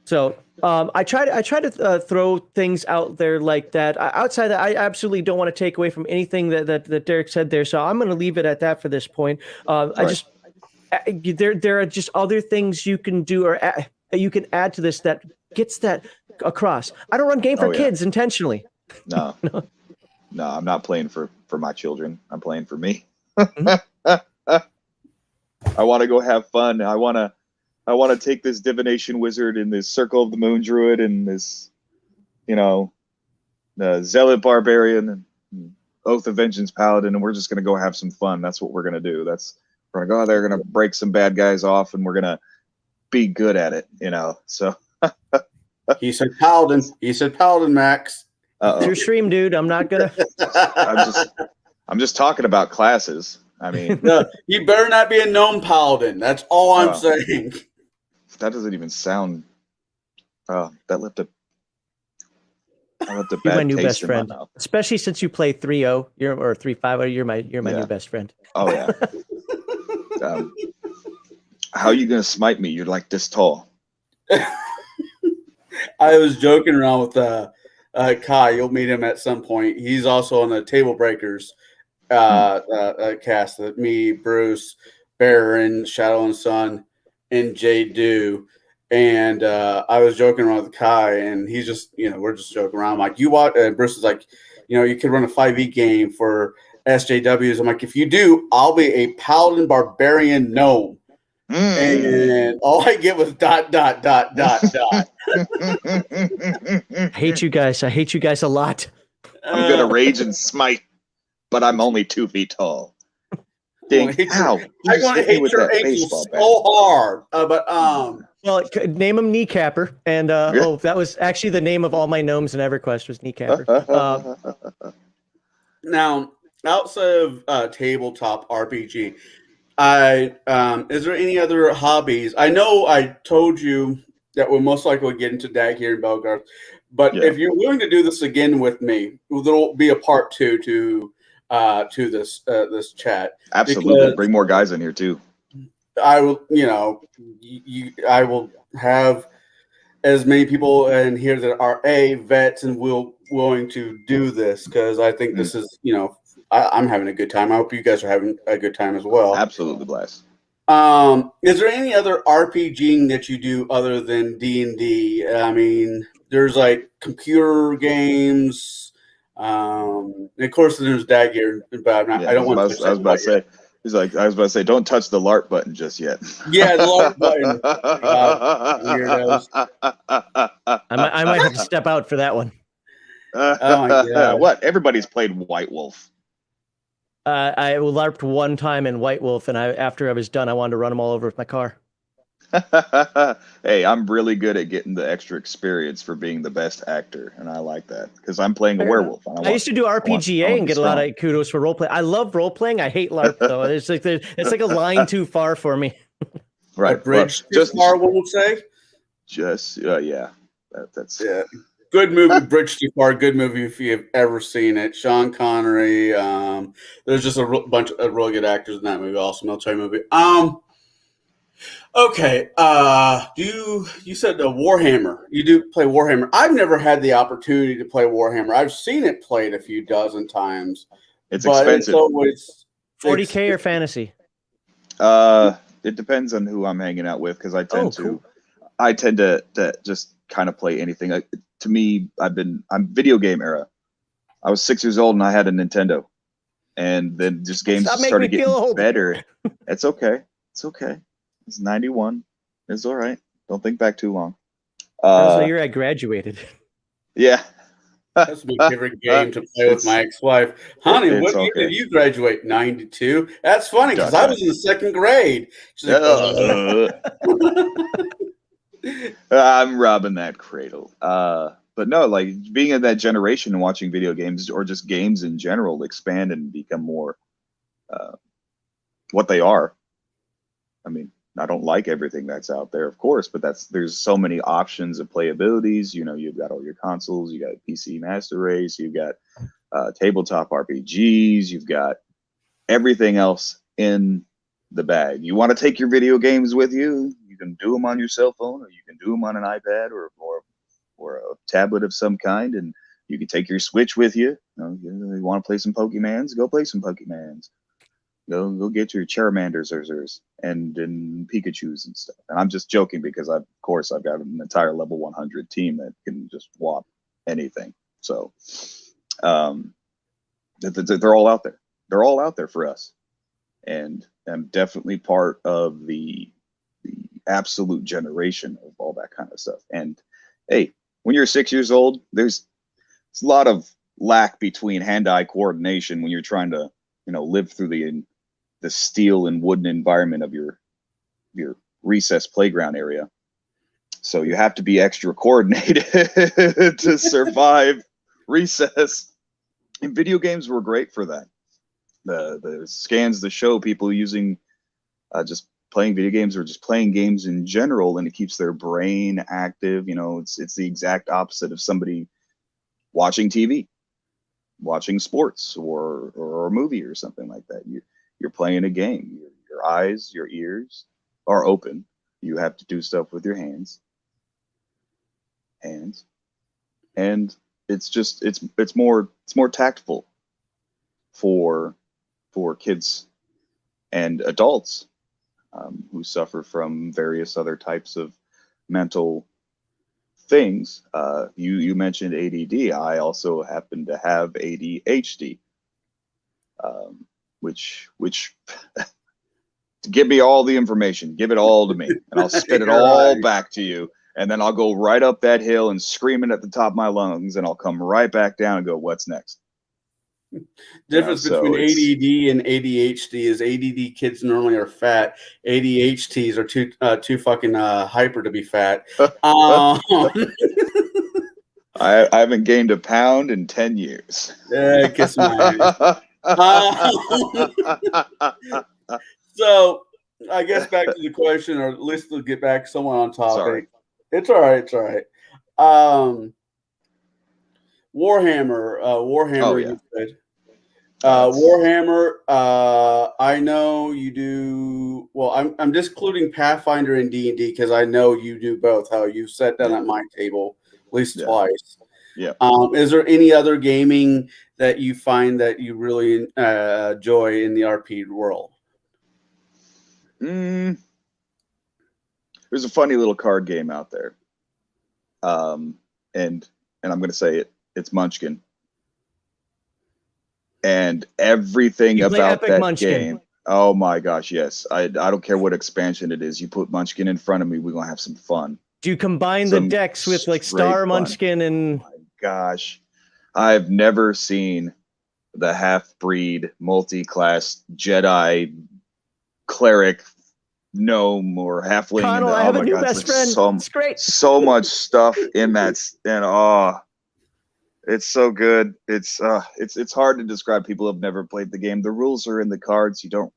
So I try to throw things out there like that. Outside that, I absolutely don't want to take away from anything that Derek said there. So I'm going to leave it at that for this point. There are just other things you can do or you can add to this that gets that across. I don't run game for kids intentionally. No, I'm not playing for my children. I'm playing for me. I want to go have fun. I want to take this divination wizard and this circle of the moon druid and this, the zealot barbarian and oath of vengeance paladin, and we're just going to go have some fun. That's what we're going to do. We're going to go out there, going to break some bad guys off, and we're going to be good at it, So he said paladin, Max. It's your stream, dude. I'm not gonna. I'm just talking about classes. I mean, no, you better not be a gnome paladin. That's all I'm saying. That doesn't even sound. That left a bad You're my new taste best in friend, my mouth. especially since you play 3-0. Or 3-5. You're my new best friend. Oh yeah. How are you gonna smite me? You're like this tall. I was joking around with Kai. You'll meet him at some point. He's also on the Table Breakers cast that me, Bruce, Baron, Shadow and Sun, and Jay do. And I was joking around with Kai, and he's just, we're just joking around. I'm like, you watch, and Bruce is like, you could run a 5e game for SJWs. I'm like, if you do, I'll be a paladin barbarian gnome. And all I get was ... I hate you guys. I hate you guys a lot. I'm gonna rage and smite, but I'm only 2 feet tall. Dang! Ow! I'm gonna hate your ankles so hard. Well, name him Kneecapper, and that was actually the name of all my gnomes in EverQuest was Kneecapper. Now, outside of tabletop RPG, is there any other hobbies? I know I told you that we'll most likely get into Dag here in Belgarth, but if you're willing to do this again with me, there'll be a part 2 to this chat. Absolutely, bring more guys in here too. I will, I will have as many people in here that are vets and willing to do this, because I think this is, I'm having a good time. I hope you guys are having a good time as well. Absolutely blessed. Is there any other RPGing that you do other than D&D? I mean, there's like computer games. Of course, there's Dagger, but I don't want to. I was about to say. He's like, I was about to say, don't touch the LARP button just yet. Yeah, the LARP button. Weirdos. I might have to step out for that one. Oh my God. What? Everybody's played White Wolf. I LARPed one time in White Wolf, and after I was done, I wanted to run them all over with my car. Hey, I'm really good at getting the extra experience for being the best actor, and I like that because I'm playing a Fair enough. werewolf. And I used to do I want RPGA to and be get a lot strong. of kudos for role play. I love role playing. I hate LARP though. It's like a line too far for me. A Right. Well, bridge too far, one would say. yeah. That's Yeah. Good movie, Bridge Too Far. Good movie if you've ever seen it. Sean Connery. There's just a bunch of really good actors in that movie. Also, military movie. Okay. You said Warhammer? You do play Warhammer? I've never had the opportunity to play Warhammer. I've seen it played a few dozen times, it's but it's expensive. always 40K or fantasy? It depends on who I'm hanging out with because Oh, cool. I tend to just kind of play anything. To me, I'm video game era. I was 6 years old and I had a Nintendo, and then just games Stop just making started me feel getting old. better. It's okay. It's okay. It's 91. It's all right. Don't think back too long. That was the year I graduated. Yeah. That's my favorite game to play with my ex-wife. Honey, it's what year okay. did you graduate? 92. That's funny because I Gotcha. was in the second grade. She's like, I'm robbing that cradle. But no, like being in that generation and watching video games or just games in general expand and become more what they are. I mean, I don't like everything that's out there, of course, but there's so many options of playabilities. You know, you've got all your consoles, you got PC Master Race, you've got tabletop RPGs, you've got everything else in the bag. You want to take your video games with you? You can do them on your cell phone, or you can do them on an iPad or a tablet of some kind, and you can take your Switch with you. You want to play some Pokemans? Go play some Pokemans. Go get your Charmanders and Pikachus and stuff. And I'm just joking because of course I've got an entire level 100 team that can just whop anything. So they're all out there. They're all out there for us, and I'm definitely part of the absolute generation of all that kind of stuff. And hey, when you're 6 years old, there's a lot of lack between hand-eye coordination when you're trying to live through the steel and wooden environment of your recess playground area. So you have to be extra coordinated to survive recess. And video games were great for that. The scans that show people using just playing video games or just playing games in general, and it keeps their brain active. It's the exact opposite of somebody watching TV, watching sports or a movie or something like that. You're playing a game. Your eyes, your ears are open. You have to do stuff with your hands, and it's more tactful for kids and adults who suffer from various other types of mental things. You mentioned ADD. I also happen to have ADHD, which give me all the information, give it all to me, and I'll spit it all back to you. And then I'll go right up that hill and scream it at the top of my lungs, and I'll come right back down and go, what's next? Difference between ADD and ADHD is ADD kids normally are fat. ADHDs are too fucking hyper to be fat. I haven't gained a pound in 10 years. Yeah, kiss my ass. So I guess back to the question, or at least we'll get back somewhat on topic. Sorry. It's all right. It's all right. Warhammer. Oh, yeah. You said. Warhammer. I know you do. Well, I'm just including Pathfinder and D&D because I know you do both. How you sat down at my table at least twice. Yeah. Is there any other gaming that you find that you really enjoy in the RP world? There's a funny little card game out there, and I'm going to say it. It's Munchkin. And everything about that Munchkin game. Oh my gosh, yes. I don't care what expansion it is. You put Munchkin in front of me, we're gonna have some fun. Do you combine the decks with like Star Munchkin and oh my gosh. I've never seen the half-breed, multi-class Jedi cleric gnome or halfling. Connell, I have a new best friend. It's great. So much stuff in that, and it's so good. It's hard to describe. People have never played the game. The rules are in the cards. You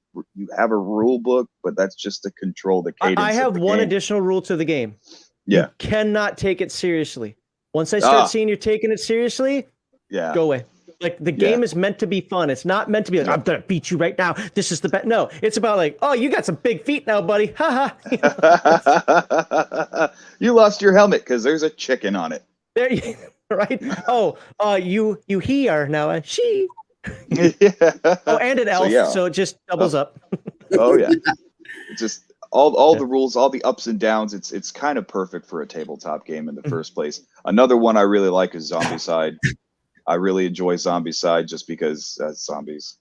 have a rule book, but that's just to control the cadence. I have one game. Additional rule to the game. Yeah. You cannot take it seriously. Once I start seeing you're taking it seriously, go away. Like the game is meant to be fun. It's not meant to be like, I'm gonna beat you right now. This is the best. No, it's about like, oh, you got some big feet now, buddy. Ha ha. You lost your helmet because there's a chicken on it. There you right? Oh, he are now a she. Oh, and an elf, so it just doubles up. Oh yeah. It's just all the rules, all the ups and downs. It's kind of perfect for a tabletop game in the first place. Another one I really like is Zombicide. I really enjoy Zombicide just because zombies.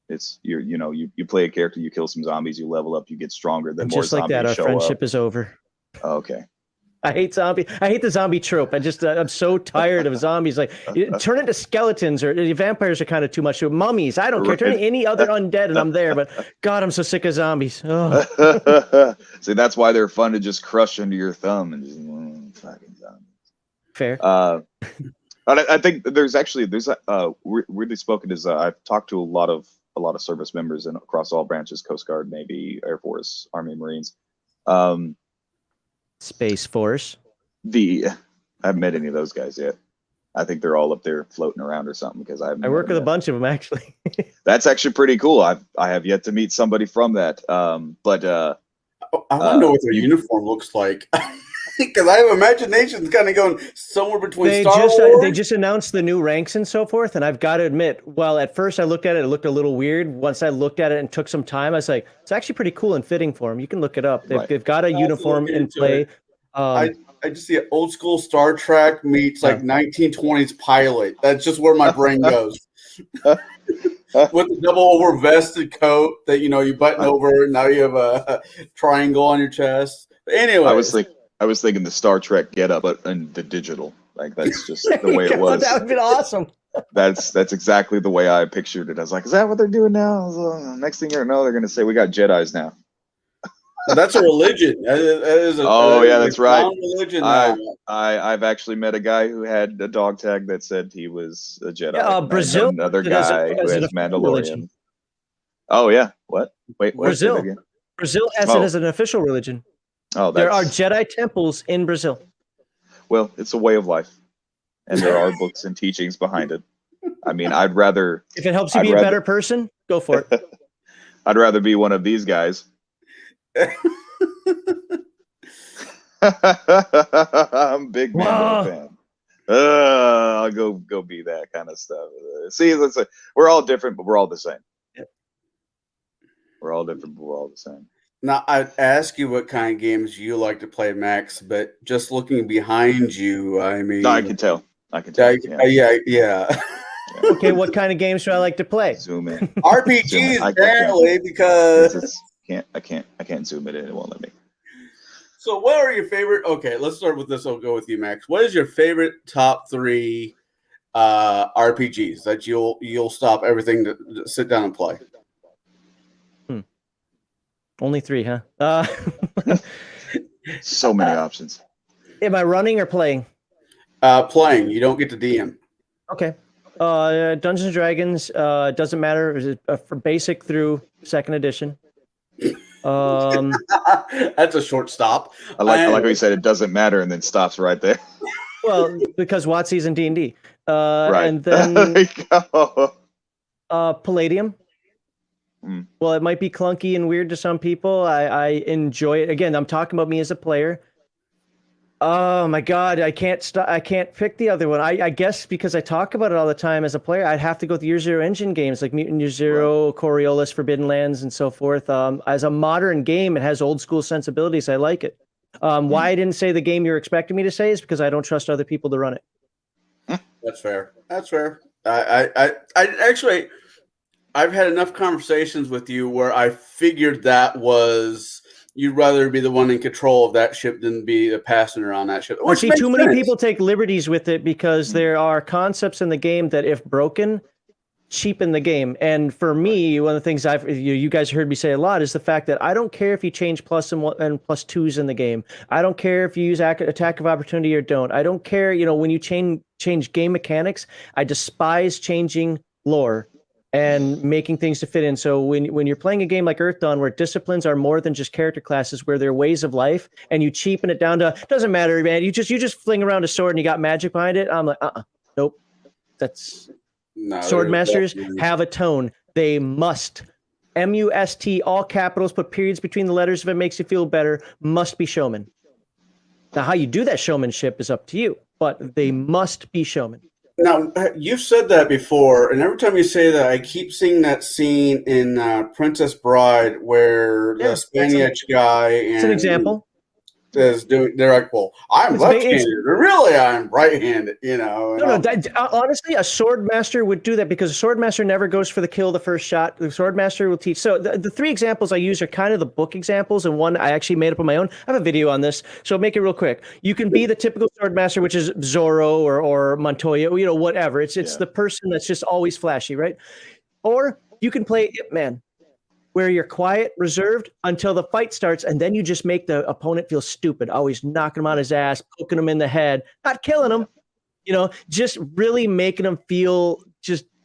It's you play a character, you kill some zombies, you level up, you get stronger. Then more just like zombies that, our show friendship up. is over. Okay. I hate the zombie trope. I'm so tired of zombies. Like, turn into skeletons, or vampires are kind of too much. Mummies, I don't care. Turn into any other undead and I'm there. But God, I'm so sick of zombies. Oh. See, that's why they're fun to just crush under your thumb and just fucking zombies. Fair. I think there's weirdly spoken is I've talked to a lot of service members and across all branches: Coast Guard, Navy, Air Force, Army, Marines. Space Force. I haven't met any of those guys yet. I think they're all up there floating around or something because I work with a bunch of them actually. That's actually pretty cool. I have yet to meet somebody from that. I want to know what their uniform looks like. Because I have imaginations kind of going somewhere between Star Wars. They just announced the new ranks and so forth, and I've got to admit, well, at first I looked at it, it looked a little weird. Once I looked at it and took some time, I was like, it's actually pretty cool and fitting for them. You can look it up. They've got a uniform in play. I just see an old school Star Trek meets like 1920s pilot. That's just where my brain goes. With the double over vested coat that you button over, and now you have a triangle on your chest. But anyway, I was thinking the Star Trek getup, but in the digital. Like that's just the way it was. That would be awesome. That's exactly the way I pictured it. I was like, is that what they're doing now? Next thing you know, they're going to say we got Jedis now. That's a religion. That is that's right. Religion now. I've actually met a guy who had a dog tag that said he was a Jedi. Yeah, Brazil. Another guy who has Mandalorian. Religion. Oh yeah. What? Wait. Brazil. Brazil has it as an official religion. Oh, there are Jedi temples in Brazil. Well, it's a way of life, and there are books and teachings behind it. I mean, I'd rather. If it helps you be a better person, go for it. I'd rather be one of these guys. I'm a big Mando fan. I'll go be that kind of stuff. See, we're all different, but we're all the same. We're all different, but we're all the same. Now, I'd ask you what kind of games you like to play, Max, but just looking behind you, I mean... No, I can tell. Yeah. Okay, what kind of games do I like to play? Zoom in. RPGs, apparently, because... I can't zoom it in. It won't let me. So what are your favorite... Okay, let's start with this. I'll go with you, Max. What is your favorite top 3 RPGs that you'll stop everything to sit down and play? Only 3, huh? So many options. Am I running or playing? Playing. You don't get to DM. Okay. Dungeons and Dragons. Doesn't matter. Is it for basic through 2nd edition? That's a short stop. I like how you said it doesn't matter and then stops right there. Well, because WotC's in D&D. Right. And then there you go. Palladium. Well, it might be clunky and weird to some people. I enjoy it. Again, I'm talking about me as a player. Oh my God, I can't pick the other one. I guess because I talk about it all the time as a player, I'd have to go with Year Zero engine games like Mutant Year Zero, Coriolis, Forbidden Lands, and so forth. As a modern game, it has old school sensibilities. I like it. Why I didn't say the game you're expecting me to say is because I don't trust other people to run it. That's fair. I actually, I've had enough conversations with you where I figured that was you'd rather be the one in control of that ship than be a passenger on that ship. See, many people take liberties with it because there are concepts in the game that, if broken, cheapen the game. And for me, one of the things you guys heard me say a lot is the fact that I don't care if you change plus and plus twos in the game. I don't care if you use attack of opportunity or don't. I don't care, when you change game mechanics. I despise changing lore and making things to fit in. So when you're playing a game like Earth Dawn, where disciplines are more than just character classes, where they're ways of life, and you cheapen it down to doesn't matter, man. You just fling around a sword and you got magic behind it. I'm like, nope. That's sword masters have a tone. They must. MUST, all capitals, put periods between the letters if it makes you feel better, must be showmen. Now, how you do that showmanship is up to you, but they must be showmen. Now, you've said that before, and every time you say that, I keep seeing that scene in Princess Bride where the Spanish guy It's an example. is doing. They're like, "Well, I'm left-handed, but really, I'm right-handed." Honestly, a sword master would do that because a sword master never goes for the kill the first shot. The sword master will teach. So the three examples I use are kind of the book examples, and one I actually made up on my own. I have a video on this, so I'll make it real quick. You can be the typical sword master, which is Zorro or Montoya, whatever. It's the person that's just always flashy, right? Or you can play Ip Man, where you're quiet, reserved until the fight starts, and then you just make the opponent feel stupid, always knocking him on his ass, poking him in the head, not killing him, just really making him feel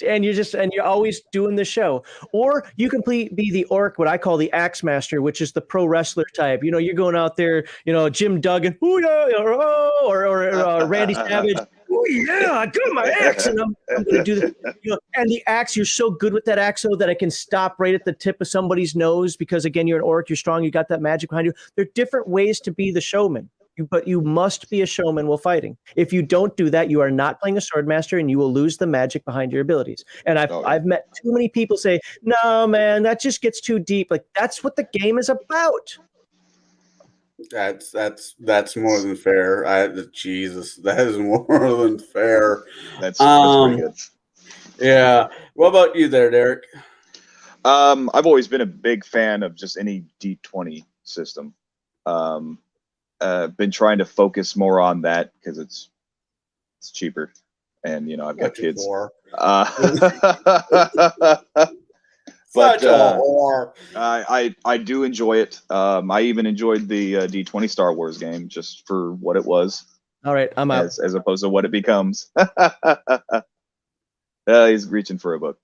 and you're always doing the show. Or you can be the orc, what I call the axe master, which is the pro wrestler type. You're going out there, Jim Duggan, or Randy Savage. Oh yeah, I got my axe, and I'm going to do this. And the axe, you're so good with that axe, that I can stop right at the tip of somebody's nose because, again, you're an orc, you're strong, you got that magic behind you. There are different ways to be the showman, but you must be a showman while fighting. If you don't do that, you are not playing a sword master, and you will lose the magic behind your abilities. And I've met too many people say, "No, man, that just gets too deep." Like, that's what the game is about. That's more than fair. Jesus, that is more than fair. That's pretty good. Yeah. What about you there, Derek? I've always been a big fan of just any D20 system. Been trying to focus more on that because it's cheaper, and I've got kids. But I do enjoy it. I even enjoyed the D20 Star Wars game just for what it was. All right, I'm out. As opposed to what it becomes. He's reaching for a book.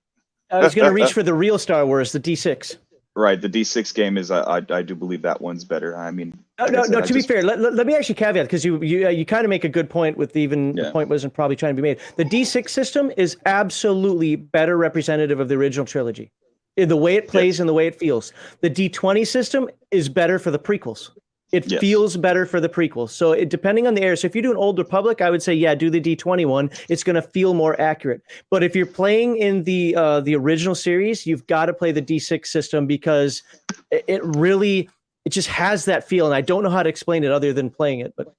I was going to reach for the real Star Wars, the D6. Right, the D6 game is I do believe that one's better. I mean, no. To be fair, let me actually caveat, because you kind of make a good point with the point wasn't probably trying to be made. The D6 system is absolutely better representative of the original trilogy, in the way it plays and the way it feels. The D20 system is better for the prequels. It feels better for the prequels. So depending on the era. So if you do an Old Republic, I would say, do the D20 one. It's going to feel more accurate. But if you're playing in the original series, you've got to play the D6 system, because it just has that feel. And I don't know how to explain it other than playing it. But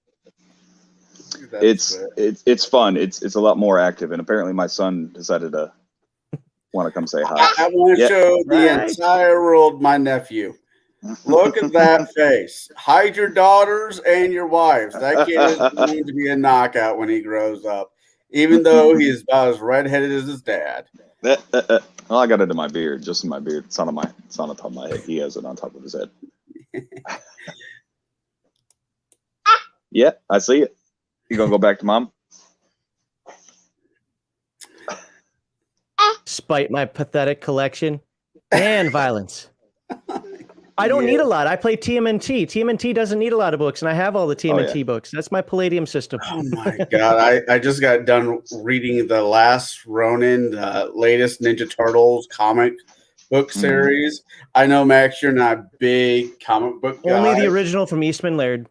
it's fun. It's a lot more active. And apparently my son decided to want to come say hi. I want to show the entire world my nephew. Look at that face. Hide your daughters and your wives. That kid is going to be a knockout when he grows up, even though he's about as redheaded as his dad. Well, I got it in my beard, just in my beard. It's not on top of my head. He has it on top of his head. Yeah, I see it. You gonna go back to mom? Despite my pathetic collection and violence. I don't need a lot. I play TMNT. TMNT doesn't need a lot of books, and I have all the TMNT books. That's my Palladium system. Oh my God. I just got done reading the last Ronin, the latest Ninja Turtles comic book series. I know, Max, you're not a big comic book guy. Only the original from Eastman Laird.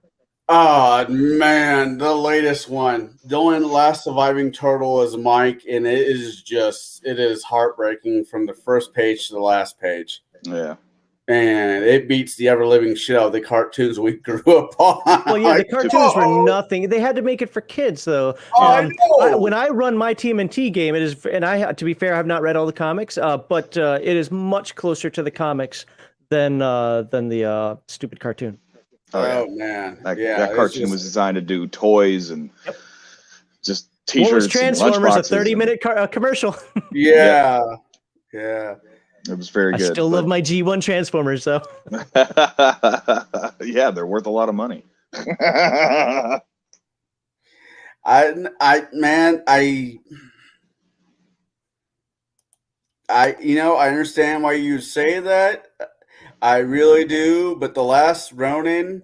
Oh, man, the latest one. The only last surviving turtle is Mike, and it is heartbreaking from the first page to the last page. Yeah. And it beats the ever-living shit out of the cartoons we grew up on. Well, yeah, the cartoons were nothing. They had to make it for kids, though. I know. When I run my TMNT game, it is, and to be fair, I have not read all the comics, but it is much closer to the comics than the stupid cartoon. Oh man, that cartoon was designed to do toys and just was T-shirts and Transformers? A lunchboxes. 30-minute commercial. Yeah. Yeah. It was very good. I still love my G1 Transformers, though. Yeah, they're worth a lot of money. I understand why you say that. I really do, but The Last Ronin,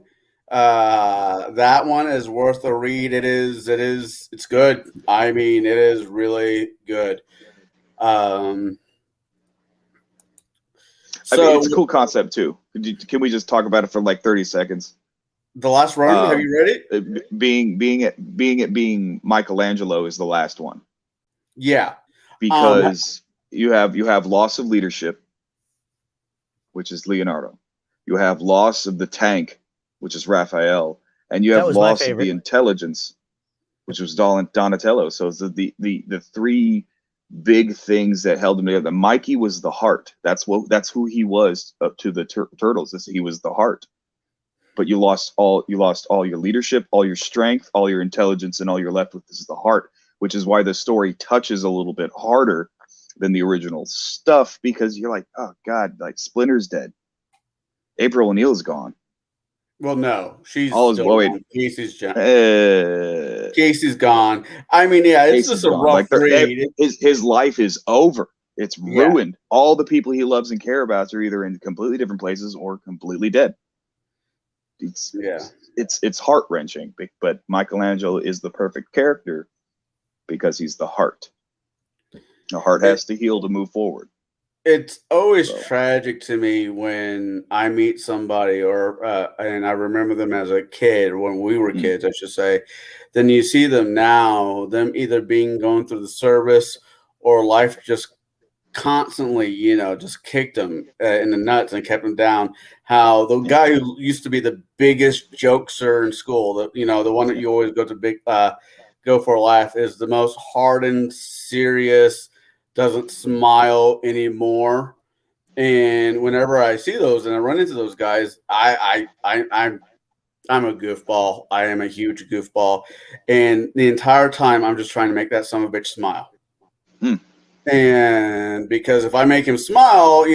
that one is worth a read. It's good. I mean, it is really good. Um, I mean, so it's a cool concept too. Can we just talk about it for like 30 seconds? The Last Ronin, have you read it? Being Michelangelo is the last one. Yeah. Because you have loss of leadership, which is Leonardo. You have loss of the tank, which is Raphael, and you have loss of the intelligence, which was Donatello. So it's the three big things that held him together. Mikey was the heart. That's who he was up to the turtles. He was the heart. But you lost all your leadership, all your strength, all your intelligence, and all you're left with is the heart, which is why the story touches a little bit harder than the original stuff, because you're like, oh God, like Splinter's dead. April O'Neil's gone. Well, no, she's all is still gone. Casey's gone. I mean, yeah, it's Casey's just a gone. rough read. His life is over. It's ruined. Yeah. All the people he loves and care about are either in completely different places or completely dead. It's heart wrenching, but Michelangelo is the perfect character because he's the heart. The heart has to heal to move forward. It's always tragic to me when I meet somebody, and I remember them as a kid, when we were kids, I should say. Then you see them now, them either going through the service or life just constantly, just kicked them in the nuts and kept them down. How the guy who used to be the biggest jokester in school, the one that you always go for a laugh, is the most hardened, serious, doesn't smile anymore. And whenever I see those and I run into those guys, I'm a goofball. I am a huge goofball, and the entire time I'm just trying to make that son of a bitch smile. And because if I make him smile,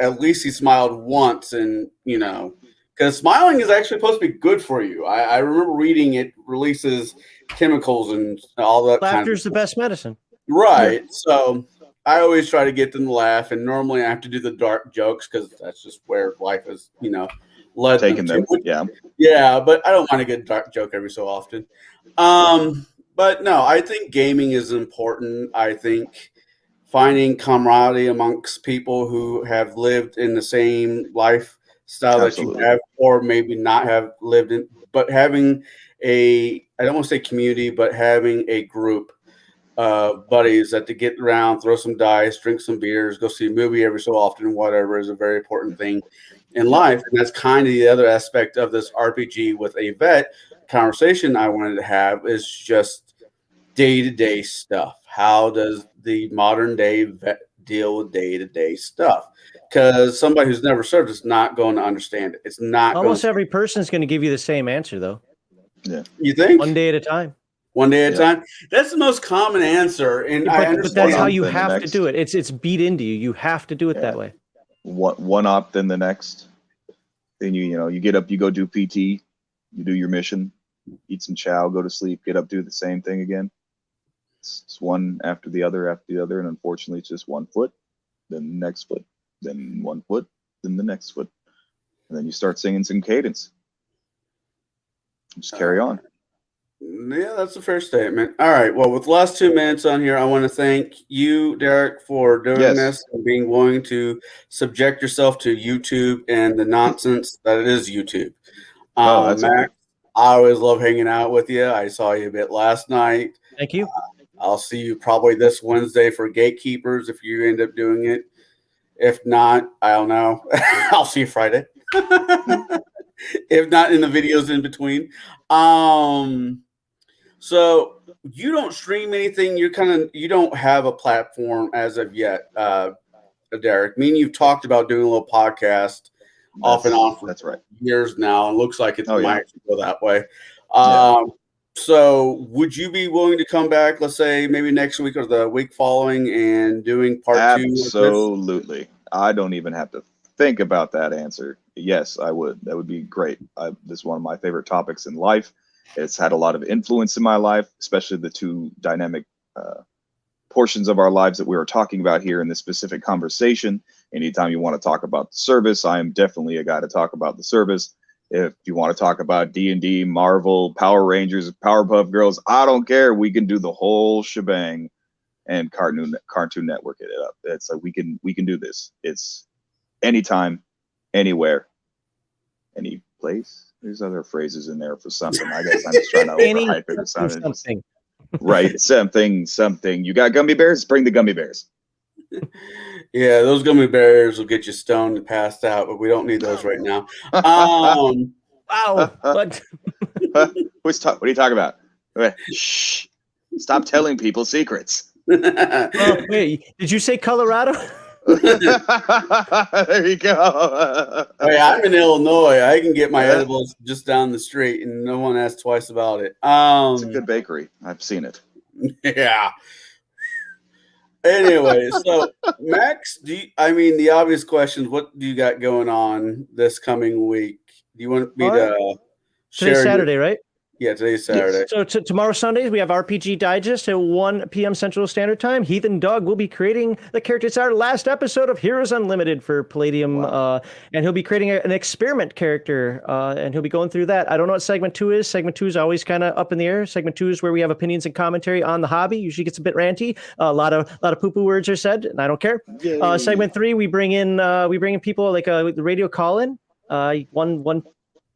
at least he smiled once, and because smiling is actually supposed to be good for you. I remember reading it releases chemicals and all that. Laughter's the best medicine. Right. Yeah. So I always try to get them to laugh, and normally I have to do the dark jokes because that's just where life is, led taking them to. Yeah. Yeah, but I don't want to get a dark joke every so often. But no, I think gaming is important. I think finding camaraderie amongst people who have lived in the same lifestyle that you have, or maybe not have lived in, but having I don't want to say community, but having a group of buddies that to get around, throw some dice, drink some beers, go see a movie every so often, whatever, is a very important thing in life. And that's kind of the other aspect of this RPG with a vet conversation I wanted to have, is just day-to-day stuff. How does the modern day vet deal with day-to-day stuff? Because somebody who's never served is not going to understand it. It's not almost every person is going to give you the same answer, though. Yeah. You think? One day at a time. One day at a time. That's the most common answer, and I understand. But that's how you have to do it. It's beat into you. You have to do it that way. One op, then the next. Then you get up, you go do PT, you do your mission, eat some chow, go to sleep, get up, do the same thing again. It's one after the other, and unfortunately, it's just 1 foot, then the next foot, then 1 foot, then the next foot, and then you start singing some cadence. Just carry on. Yeah, that's a fair statement. All right. Well, with the last 2 minutes on here, I want to thank you, Derek, for doing this and being willing to subject yourself to YouTube and the nonsense that it is YouTube. Max, I always love hanging out with you. I saw you a bit last night. Thank you. I'll see you probably this Wednesday for Gatekeepers if you end up doing it. If not, I don't know. I'll see you Friday. If not in the videos in between. So you don't stream anything. You don't have a platform as of yet, Derek. I mean, you've talked about doing a little podcast off and on for years now, and looks like it might actually go that way. So, would you be willing to come back, let's say maybe next week or the week following, and doing part two of this? Absolutely. I don't even have to think about that answer. Yes, I would. That would be great. This is one of my favorite topics in life. It's had a lot of influence in my life, especially the two dynamic portions of our lives that we were talking about here in this specific conversation. Anytime you want to talk about the service, I am definitely a guy to talk about the service. If you want to talk about D&D, Marvel, Power Rangers, Powerpuff Girls, I don't care. We can do the whole shebang and Cartoon Network it up. It's like we can do this. It's anytime, anywhere, any place. There's other phrases in there for something. I guess I'm just trying to overhype it or something. Right, something. You got gummy bears? Bring the gummy bears. Yeah, those gummy bears will get you stoned and passed out, but we don't need those right now. Wow. What? What are you talking about? Shh. Stop telling people secrets. Oh, wait, did you say Colorado? There you go. Hey, I'm in Illinois. I can get my edibles just down the street, and no one asks twice about it. It's a good bakery. I've seen it. Yeah. Anyway, so Max, the obvious questions, what do you got going on this coming week? Do you want me to share? Today's Saturday, right? Yeah, today's Saturday. Yes. So tomorrow, Sundays, we have RPG Digest at 1 p.m. Central Standard Time. Heathen Dog will be creating the character. It's our last episode of Heroes Unlimited for Palladium, and he'll be creating an experiment character, and he'll be going through that. I don't know what Segment 2 is. Segment 2 is always kind of up in the air. Segment 2 is where we have opinions and commentary on the hobby. Usually gets a bit ranty. A lot of poo-poo words are said, and I don't care. Segment 3, we bring in people like the radio call-in. One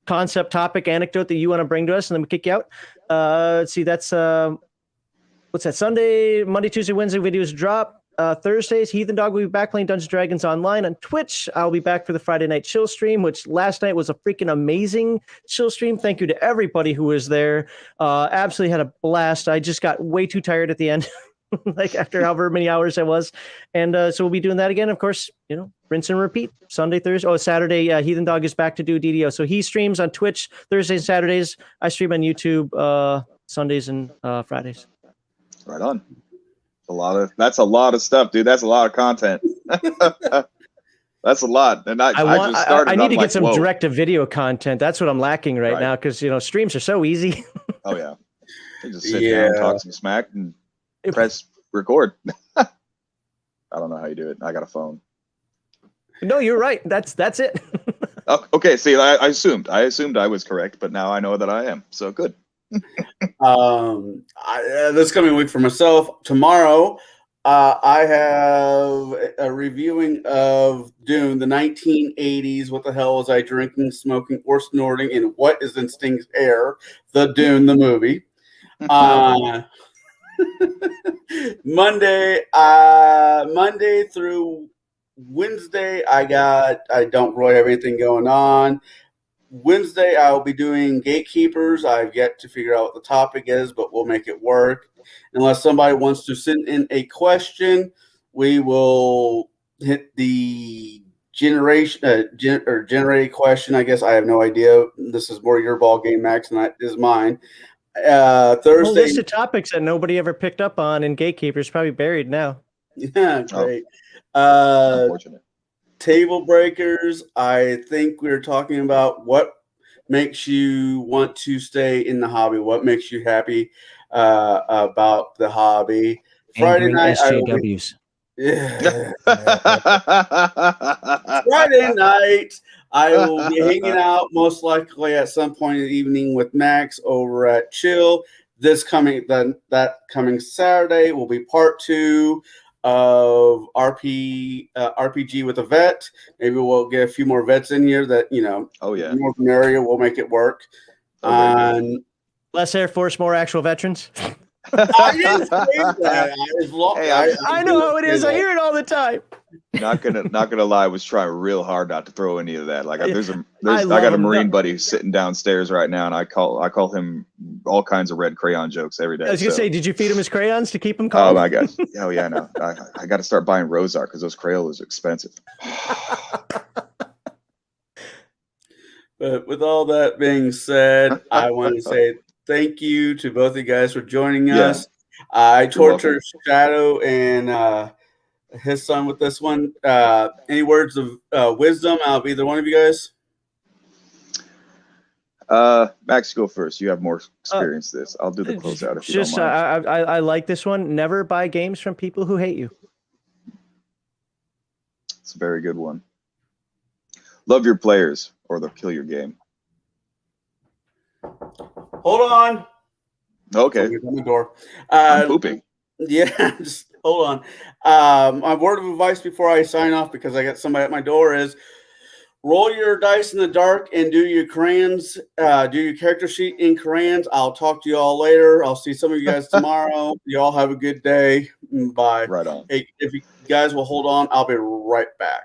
concept, topic, anecdote that you want to bring to us, and then we kick you out. Let's see, that's what's that? Sunday, Monday, Tuesday, Wednesday videos drop. Thursdays, Heathen Dog will be back playing Dungeons & Dragons online on Twitch. I'll be back for the Friday night chill stream, which last night was a freaking amazing chill stream. Thank you to everybody who was there. Absolutely had a blast. I just got way too tired at the end. Like after however many hours I was. And so we'll be doing that again. Of course, rinse and repeat. Sunday, Thursday. Saturday, Heathen Dog is back to do DDO. So he streams on Twitch Thursdays and Saturdays. I stream on YouTube Sundays and Fridays. Right on. That's a lot of stuff, dude. That's a lot of content. That's a lot. And I just started. I need to get some direct-to-video content. That's what I'm lacking right now because, streams are so easy. Oh, yeah. You just sit down, talk some smack, and press record. I don't know how you do it. I got a phone. No, you're right. That's it. Oh, okay. See, I assumed I was correct, but now I know that I am. So good. This coming week for myself, tomorrow, I have a reviewing of Dune, the 1980s. What the hell was I drinking, smoking, or snorting? And what is in Sting's hair? The Dune, the movie. Monday through Wednesday, I don't really have anything going on. Wednesday, I'll be doing Gatekeepers. I've yet to figure out what the topic is, but we'll make it work. Unless somebody wants to send in a question, we will hit the generate question. I guess I have no idea. This is more your ball game, Max, and that is mine. Thursday, list of topics that nobody ever picked up on in Gatekeepers, probably buried now. Yeah, great. Unfortunate. Table breakers. I think we were talking about what makes you want to stay in the hobby. What makes you happy about the hobby? Friday night, SJWs. Friday night, I will be hanging out most likely at some point in the evening with Max over at Chill. That coming Saturday will be part 2 of RPG with a vet. Maybe we'll get a few more vets in here that, oh yeah, more from area will make it work. Less Air Force, more actual veterans. I didn't say that. I know how it is. I hear it all the time. Not gonna lie, I was trying real hard not to throw any of that. Like I got a Marine buddy who's sitting downstairs right now, and I call him all kinds of red crayon jokes every day. I was gonna say, did you feed him his crayons to keep him calm? Oh my gosh. Oh yeah, no. I got to start buying Rosar because those Crayolas are expensive. But with all that being said, I want to say thank you to both of you guys for joining Yeah, us. I you're welcome. tortured Shadow and his son with this one. Any words of wisdom out of either one of you guys? Max, go first. You have more experience this. I'll do the closeout if you don't Just mind. I like this one. Never buy games from people who hate you. It's a very good one. Love your players or they'll kill your game. Hold on. Okay, Somebody's on the door. I'm pooping. Yeah, just hold on. My word of advice before I sign off, because I got somebody at my door, is roll your dice in the dark and do your crayons, do your character sheet in crayons. I'll talk to you all later. I'll see some of you guys tomorrow. You all have a good day. Bye. Right on. Hey, if you guys will hold on, I'll be right back.